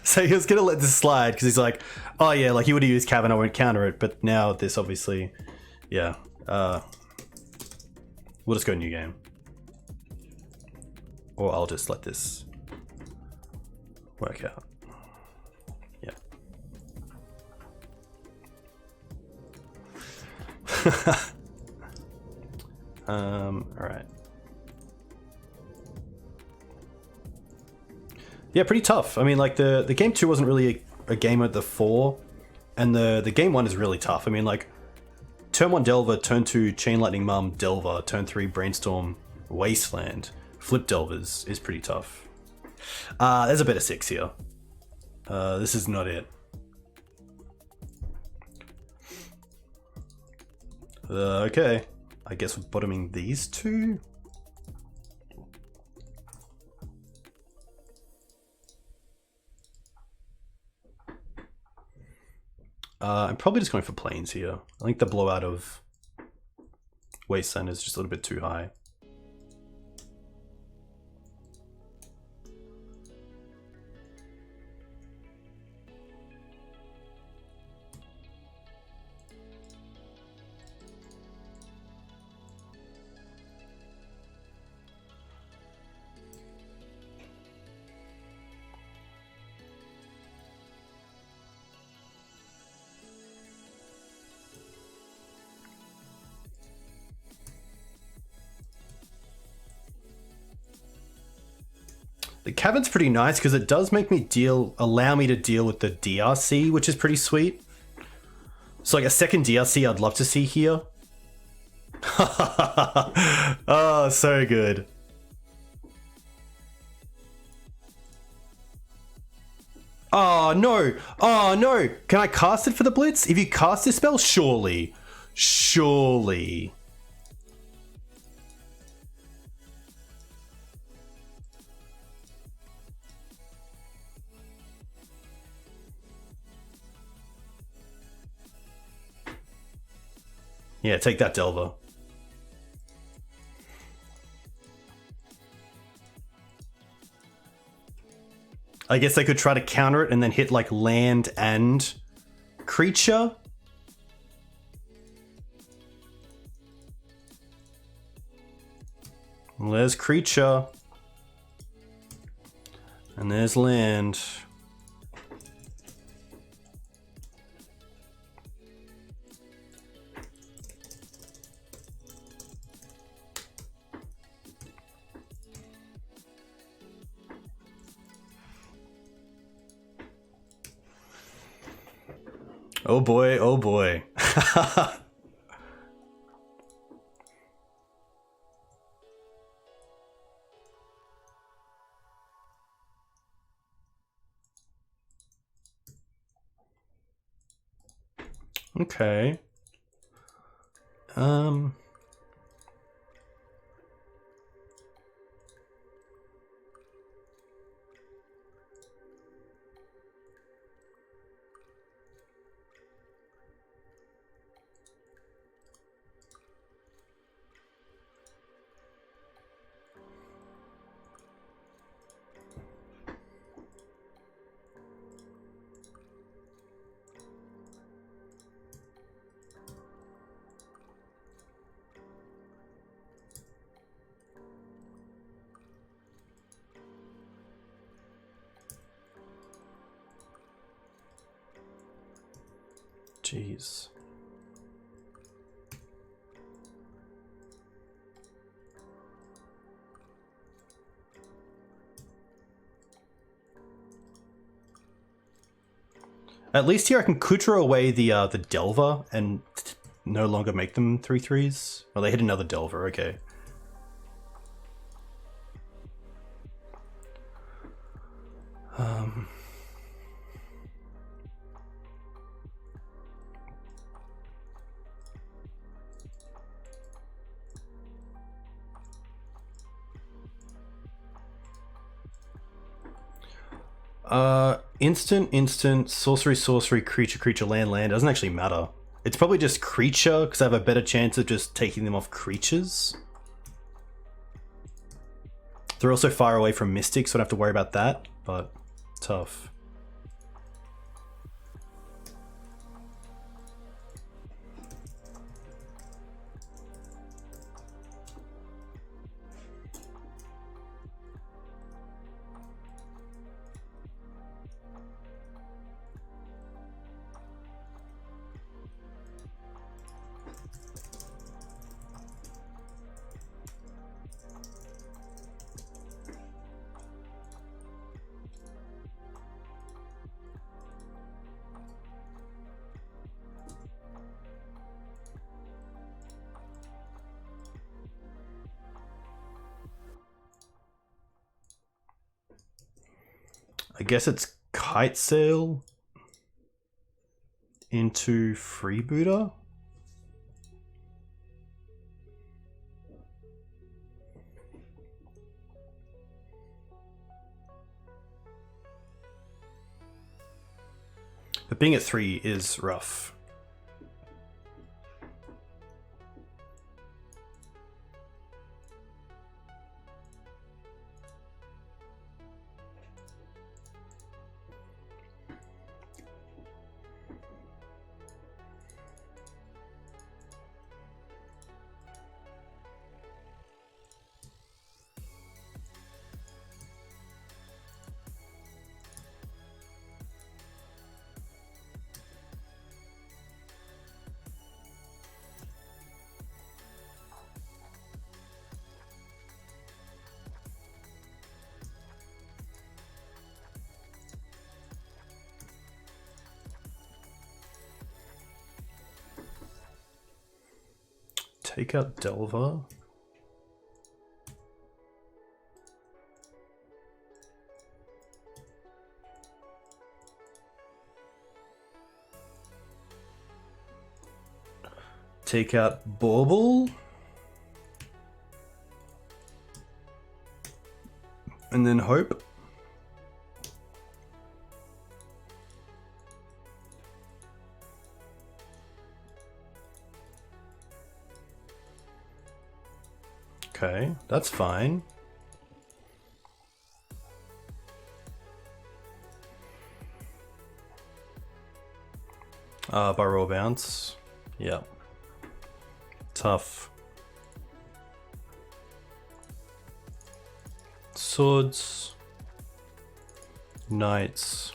So he was gonna let this slide because he's like, oh yeah, like he would have used Cavern, I won't counter it, but now this obviously, yeah. We'll just go new game. Or I'll just let this work out. Yeah. Alright. Yeah, pretty tough. I mean, like, the game 2 wasn't really a game at the 4, and the game 1 is really tough. I mean, like, turn 1 Delver, turn 2 Chain Lightning Mum, Delver, turn 3 Brainstorm, Wasteland, Flip Delvers is pretty tough. There's a better 6 here. This is not it. Okay. I guess we're bottoming these two? I'm probably just going for planes here. I think the blowout of Wasteland is just a little bit too high. The Cavern's pretty nice because it does make me allow me to deal with the DRC, which is pretty sweet. So like a second DRC I'd love to see here. Oh, so good. Oh no, oh no. Can I cast it for the Blitz? If you cast this spell, surely. Surely. Yeah, take that, Delver. I guess they could try to counter it and then hit like land and creature. Well, there's creature. And there's land. Oh boy, oh boy. Okay. Jeez. At least here I can Kutra away the Delver and no longer make them 3/3s. Oh, they hit another Delver, okay. Instant, sorcery, creature, land. Doesn't actually matter. It's probably just creature, because I have a better chance of just taking them off creatures. They're also far away from Mystic, so I don't have to worry about that, but tough. I guess it's Kite Sail into Freebooter. But being at 3 is rough. Take out Delver. Take out Bauble. And then hope. Okay, that's fine. By roll bounce. Yep. Tough. Swords. Knights.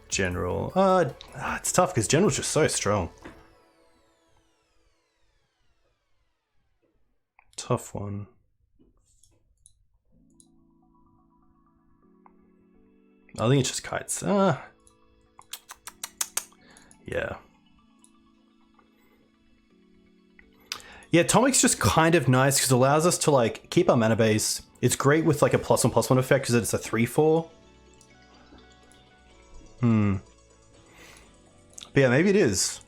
General. It's tough because General's just so strong. Tough one. I think it's just kites. Yeah. Yeah, Atomic's just kind of nice because it allows us to like keep our mana base. It's great with like a +1/+1 effect because it's a 3/4. But yeah, maybe it is.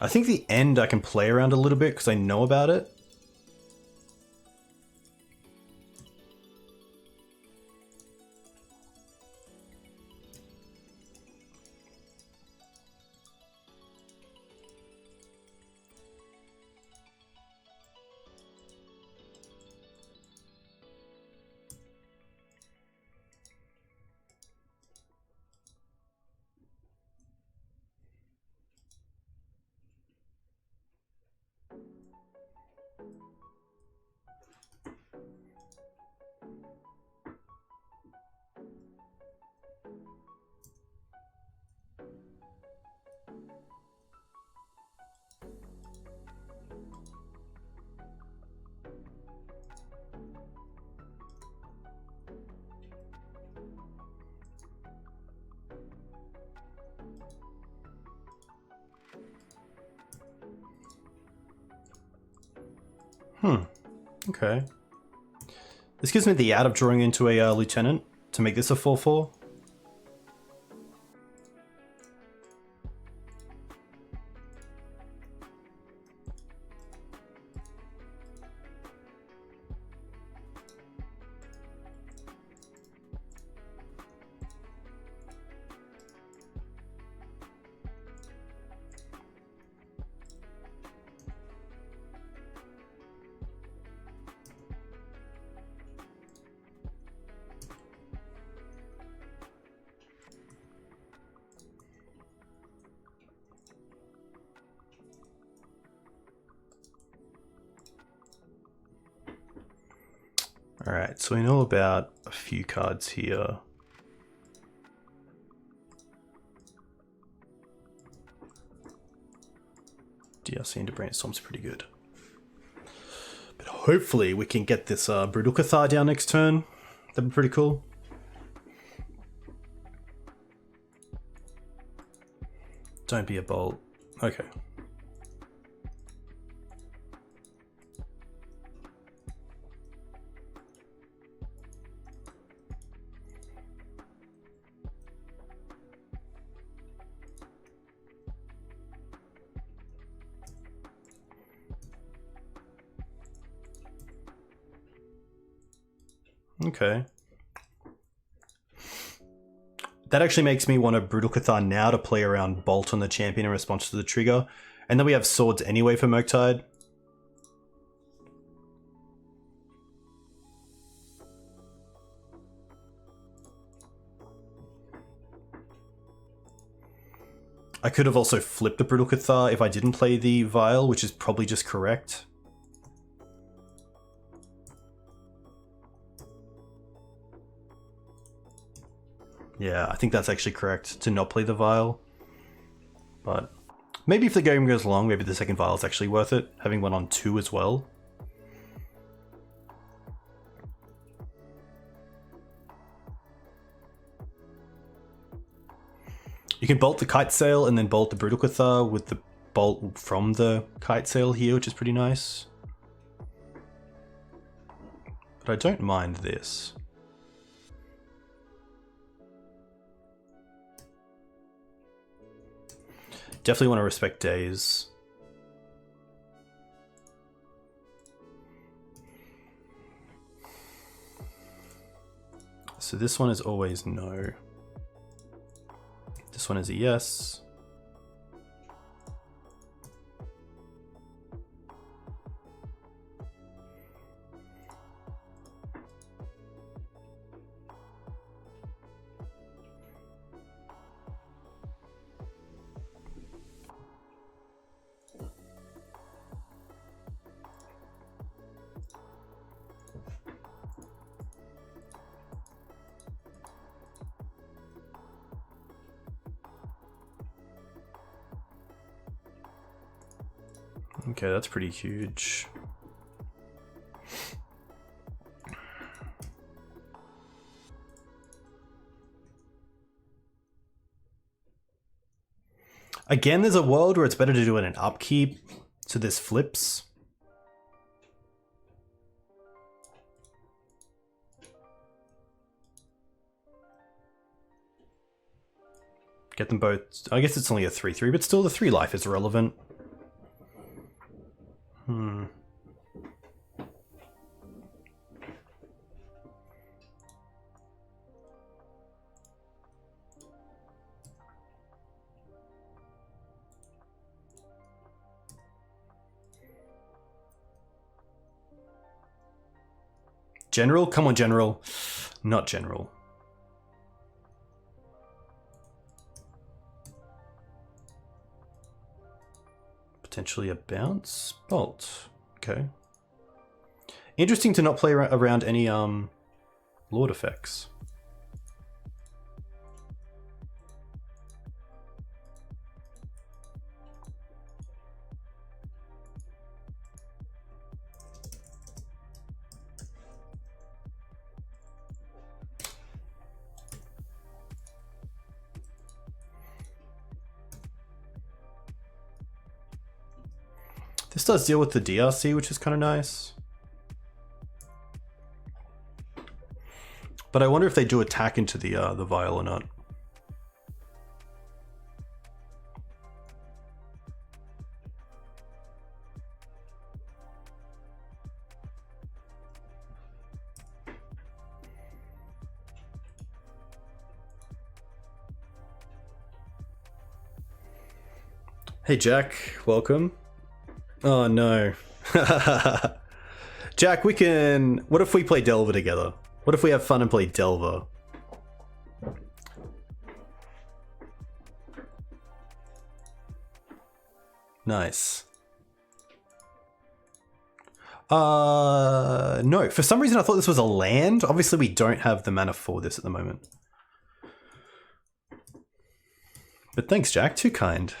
I think the end I can play around a little bit because I know about it. Okay. This gives me the out of drawing into a lieutenant to make this a 4/4. Alright, so we know about a few cards here. DRC into Brainstorm's pretty good. But hopefully we can get this Brutal Cathar down next turn. That'd be pretty cool. Don't be a bolt. Okay. Okay. That actually makes me want a Brutal Cathar now to play around Bolt on the champion in response to the trigger. And then we have swords anyway for Murktide. I could have also flipped the Brutal Cathar if I didn't play the Vial, which is probably just correct. Yeah, I think that's actually correct, to not play the Vial. But maybe if the game goes long, maybe the second Vial is actually worth it, having one on 2 as well. You can bolt the Kite Sail and then bolt the Brutal Cathar with the bolt from the Kite Sail here, which is pretty nice. But I don't mind this. Definitely want to respect days. So this one is always no. This one is a yes. Okay, that's pretty huge. Again, there's a world where it's better to do it in upkeep, so this flips. Get them both. I guess it's only a 3/3, but still the 3 life is relevant. General? Come on, General. Not General. Potentially a bounce? Bolt. Okay. Interesting to not play around any Lord effects. This does deal with the DRC, which is kind of nice. But I wonder if they do attack into the Vial or not. Hey Jack, welcome. Oh no. Jack, we can... What if we play Delver together? What if we have fun and play Delver? Nice. No. For some reason I thought this was a land. Obviously we don't have the mana for this at the moment. But thanks, Jack. Too kind.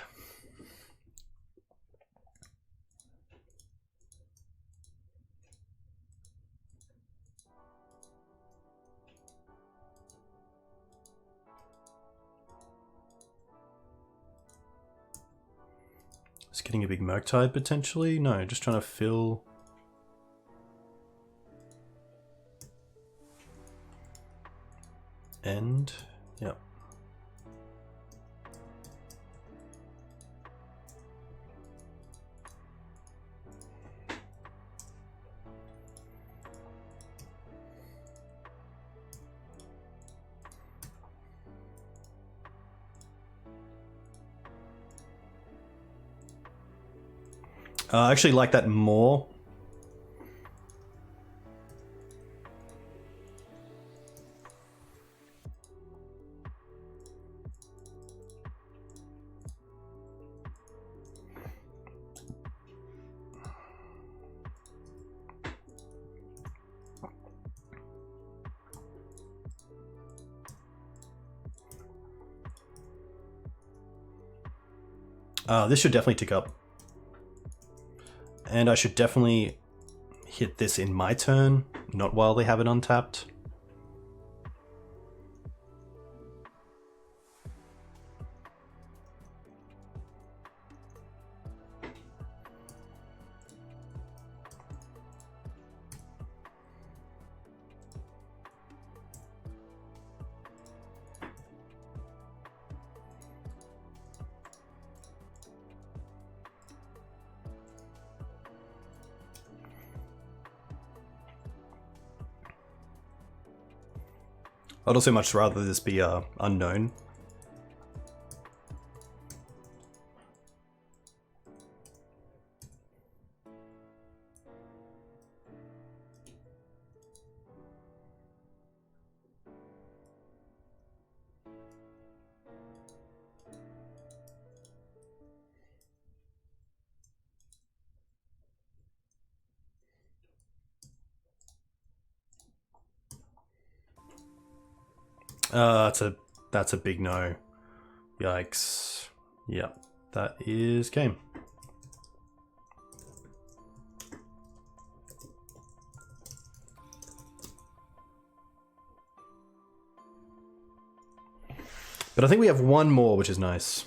Just getting a big Murktide potentially? No, just trying to fill... End? Yep. I actually like that more. This should definitely tick up. And I should definitely hit this in my turn, not while they have it untapped. I'd also much rather this be unknown. That's a big no. Yikes. Yep, that is game. But I think we have one more, which is nice.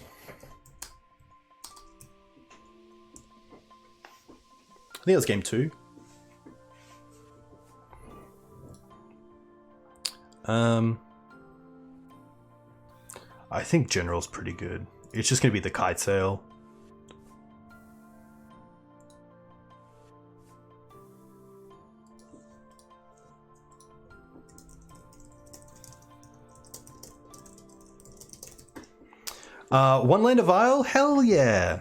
I think that's game 2. I think General's pretty good. It's just going to be the Kite Sail. One land of Isle? Hell yeah!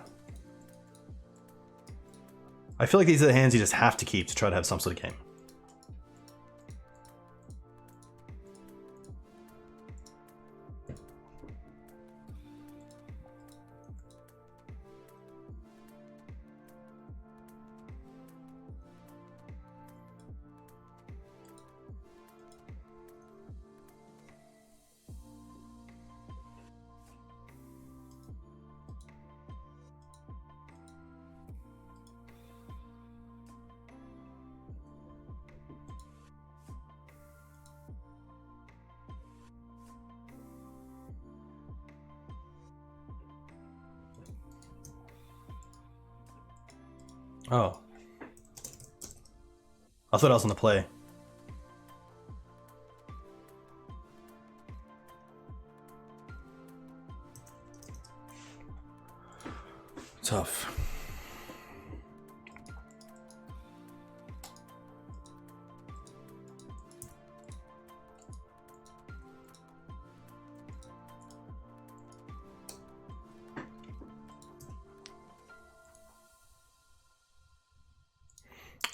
I feel like these are the hands you just have to keep to try to have some sort of game. Oh. I thought I was on the play. Tough.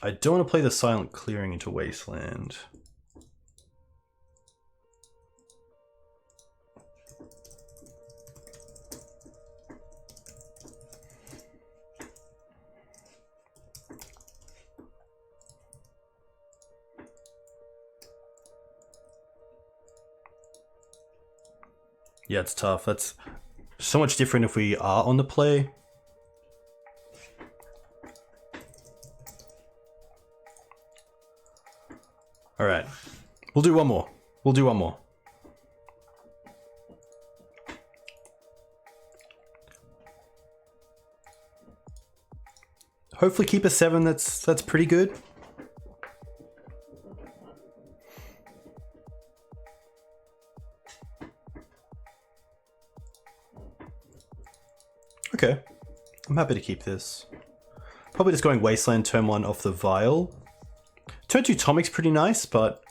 I don't want to play the Silent Clearing into Wasteland. Yeah, it's tough. That's so much different if we are on the play. All right, we'll do one more. We'll do one more. Hopefully keep a 7 that's pretty good. Okay, I'm happy to keep this. Probably just going Wasteland turn 1 off the Vial. Turn 2 Tomic's pretty nice, but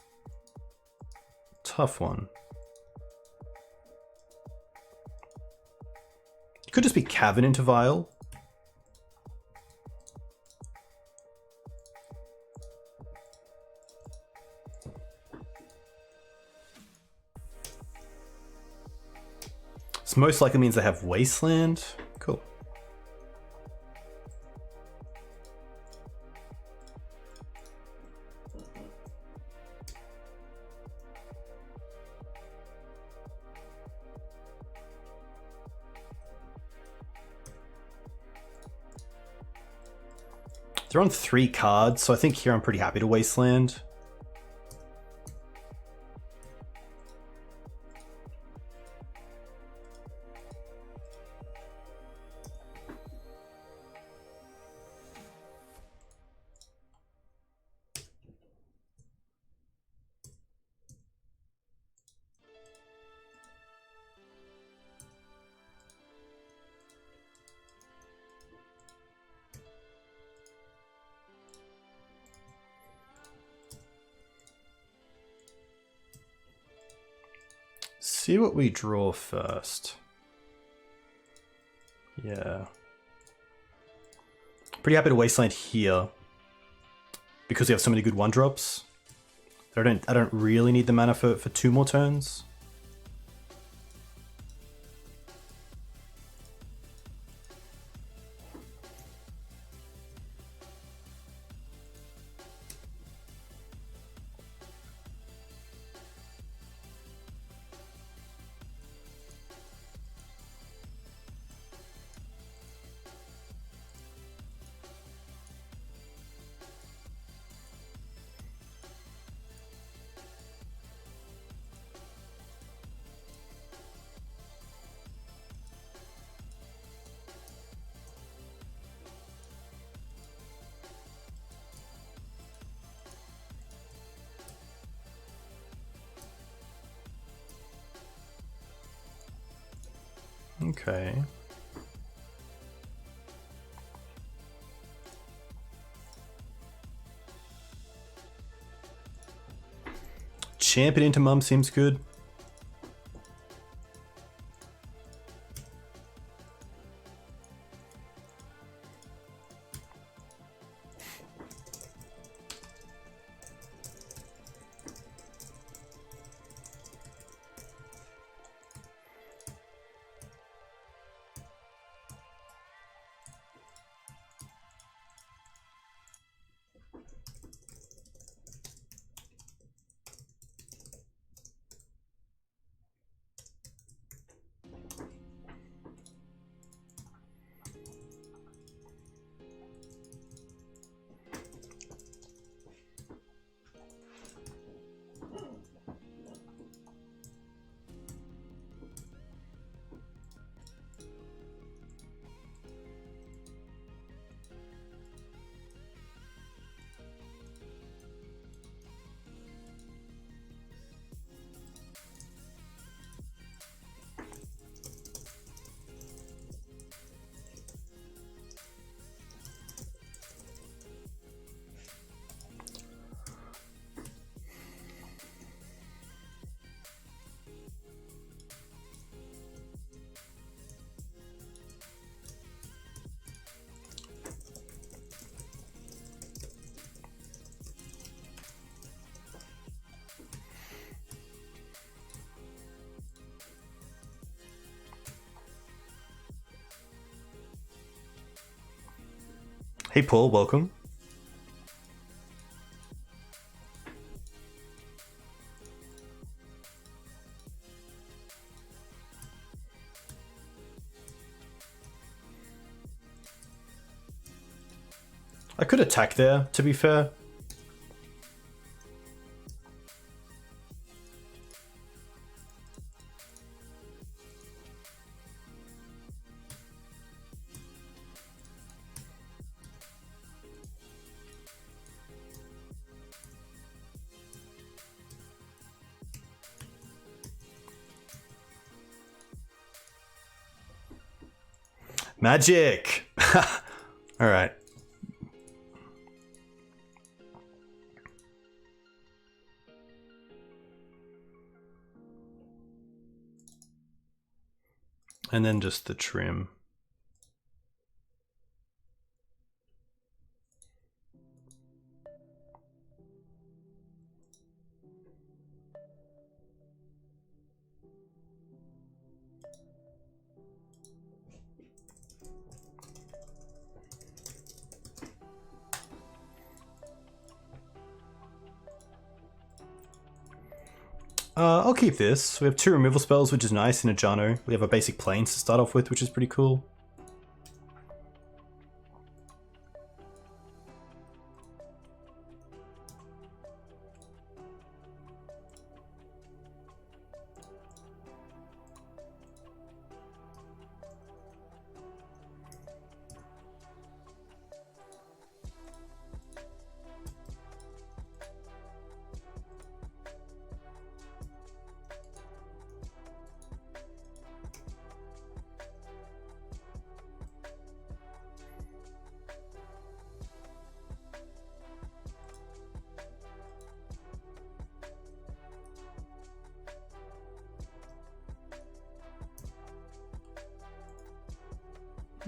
tough one. It could just be Cavern into Vial. This most likely means they have Wasteland. Cool. They're on 3 cards, so I think here I'm pretty happy to Wasteland. See what we draw first. Yeah. Pretty happy to Wasteland here because we have so many good 1-drops. I don't really need the mana for 2 more turns. Okay. Champion into Mum seems good. Hey Paul, welcome. I could attack there, to be fair. Magic! Alright. And then just the trim. I'll keep this. We have 2 removal spells, which is nice in a Jano. We have a basic planes to start off with, which is pretty cool.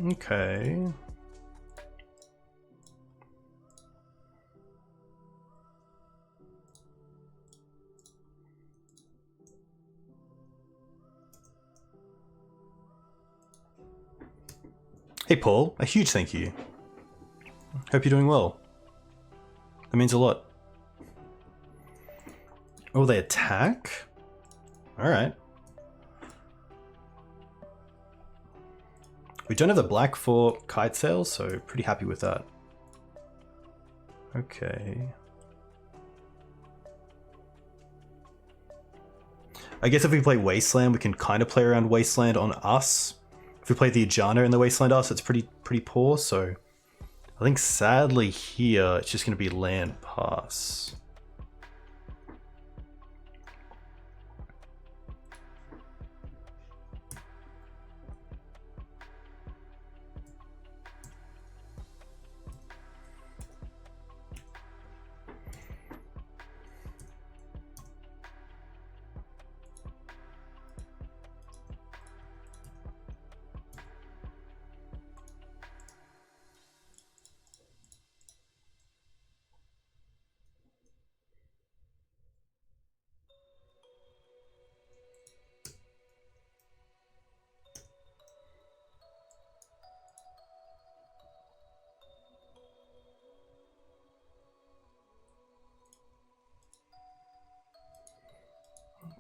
Okay. Hey Paul, a huge thank you. Hope you're doing well. That means a lot. Oh, they attack? Alright. We don't have the black for kite sails, so pretty happy with that. Okay. I guess if we play Wasteland, we can kind of play around Wasteland on us. If we play the Ajana in the Wasteland us, it's pretty poor, so I think sadly here it's just going to be land pass.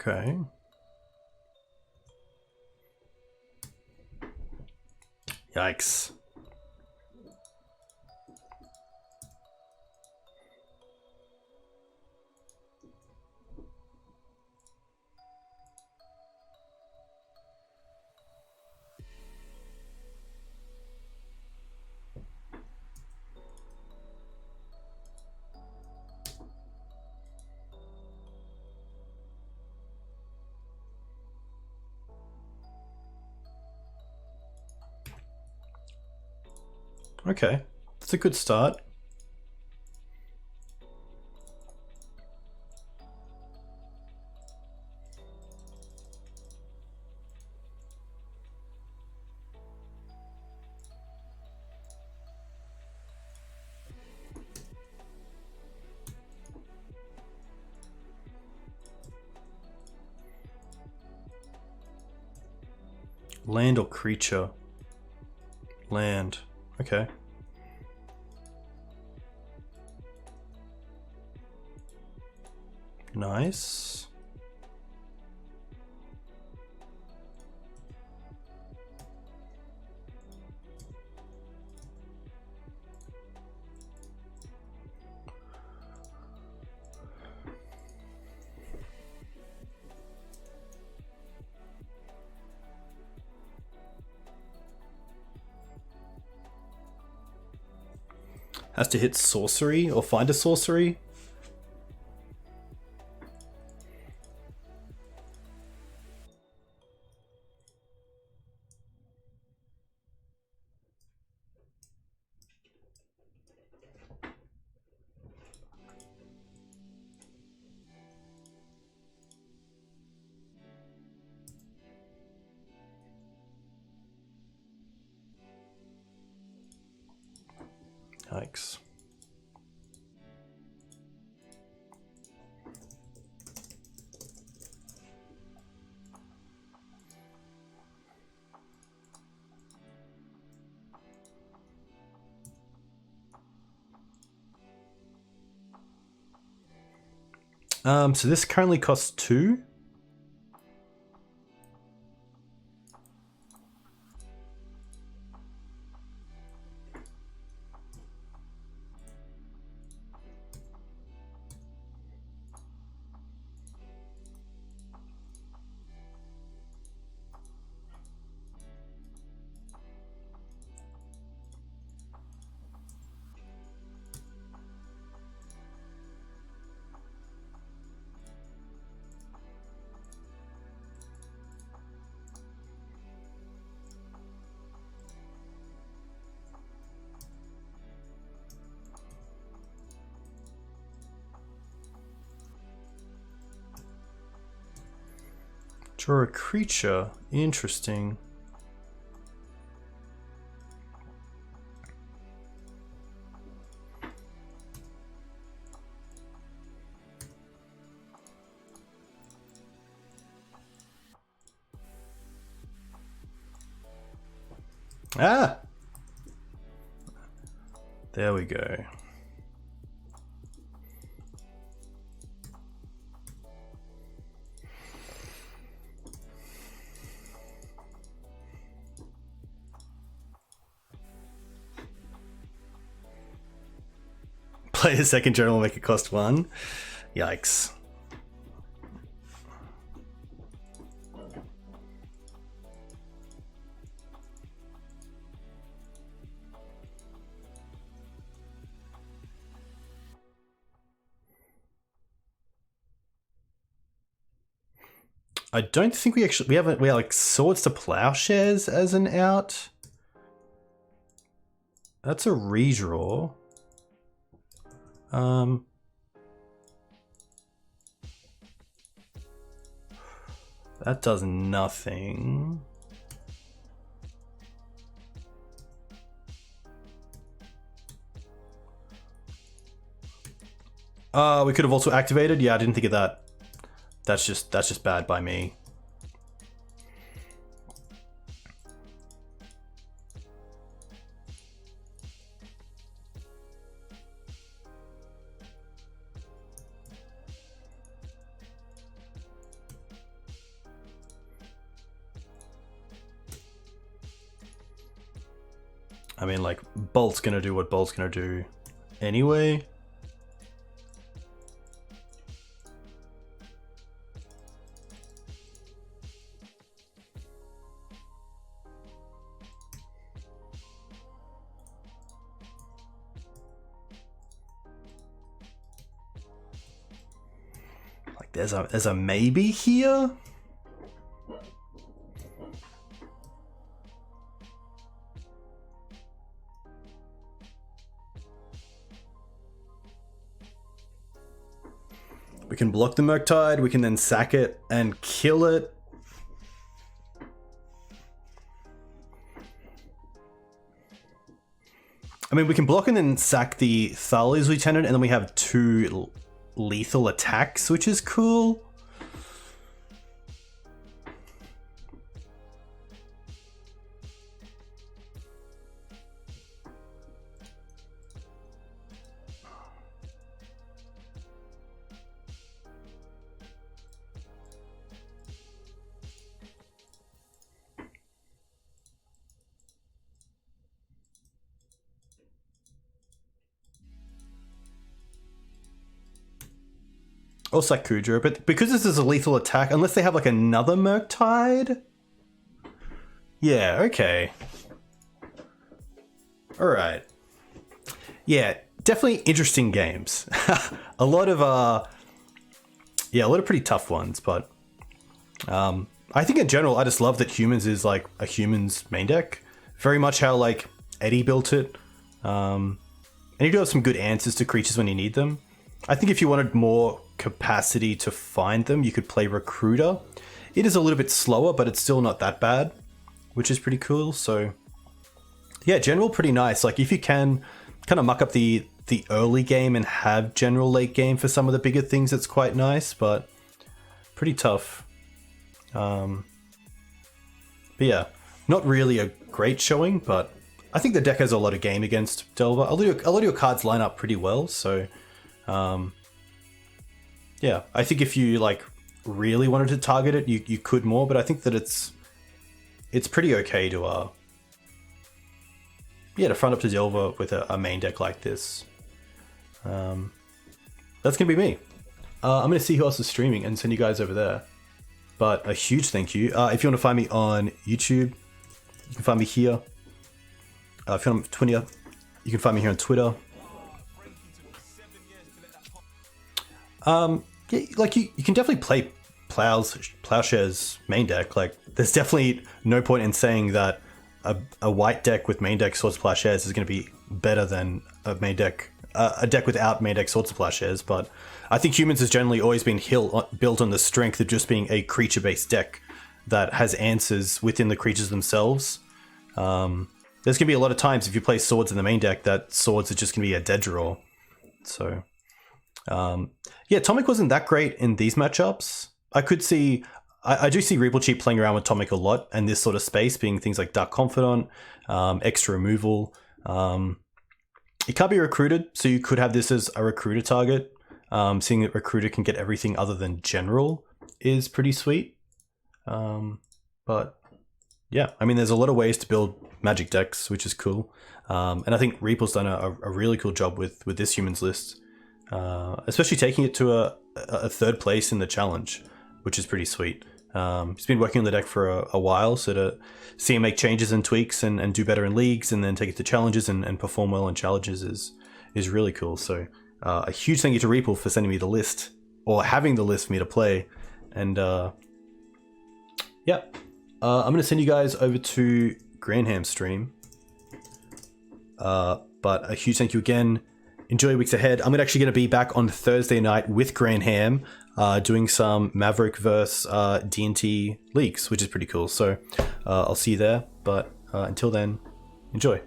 Okay. Yikes. Okay, that's a good start. Land or creature? Land. Okay. Nice. Has to hit sorcery or find a sorcery. Yikes. So this currently costs 2. Draw a creature. Interesting. Ah! There we go. Play a second journal, make it cost 1. Yikes. I don't think we actually, we have like Swords to Plowshares as an out. That's a redraw. That does nothing. We could have also activated. Yeah, I didn't think of that. That's just bad by me. I mean, like, Bolt's gonna do what Bolt's gonna do anyway. Like, there's a maybe here. We can block the Murktide, we can then sack it and kill it. I mean, we can block and then sack the Thalia's Lieutenant, and then we have 2 lethal attacks, which is cool. Or Sakudra, but because this is a lethal attack, unless they have like another Murktide? Yeah, okay. Alright. Yeah, definitely interesting games. a lot of pretty tough ones, but I think in general, I just love that Humans is like a Humans main deck. Very much how like Eddie built it. And you do have some good answers to creatures when you need them. I think if you wanted more capacity to find them, you could play Recruiter. It is a little bit slower, but it's still not that bad, which is pretty cool. So yeah, General pretty nice. Like if you can kind of muck up the early game and have General late game for some of the bigger things, it's quite nice, but pretty tough. But yeah, not really a great showing, but I think the deck has a lot of game against Delver. A lot of your cards line up pretty well, so yeah, I think if you like really wanted to target it, you could more, but I think that it's pretty okay to to front up to Delver with a main deck like this. That's gonna be me. I'm gonna see who else is streaming and send you guys over there. But a huge thank you. If you want to find me on YouTube, you can find me here. If you're on Twitter, you can find me here on Twitter. Yeah, like you can definitely play Plowshare's main deck. Like, there's definitely no point in saying that a white deck with main deck Swords of Plowshares is going to be better than a main deck, a deck without main deck Swords of Plowshares. But I think Humans has generally always been built on the strength of just being a creature-based deck that has answers within the creatures themselves. There's going to be a lot of times if you play Swords in the main deck that Swords is just going to be a dead draw. So, yeah, Tomic wasn't that great in these matchups. I do see Reeplcheep playing around with Tomic a lot, and this sort of space being things like Dark Confidant, extra removal. It can't be recruited, so you could have this as a recruiter target. Seeing that recruiter can get everything other than general is pretty sweet. But yeah, I mean, there's a lot of ways to build Magic decks, which is cool. And I think Reaple's done a really cool job with this Humans list, especially taking it to a third place in the challenge, which is pretty sweet. He's been working on the deck for a while, so to see him make changes and tweaks and do better in leagues and then take it to challenges and perform well in challenges is really cool. So a huge thank you to Reeple for sending me the list, or having the list for me to play. And yeah, I'm going to send you guys over to Granham's stream. But a huge thank you again. Enjoy weeks ahead. I'm actually going to be back on Thursday night with Granham, doing some Maverick versus D&T leagues, which is pretty cool. So I'll see you there. But until then, enjoy.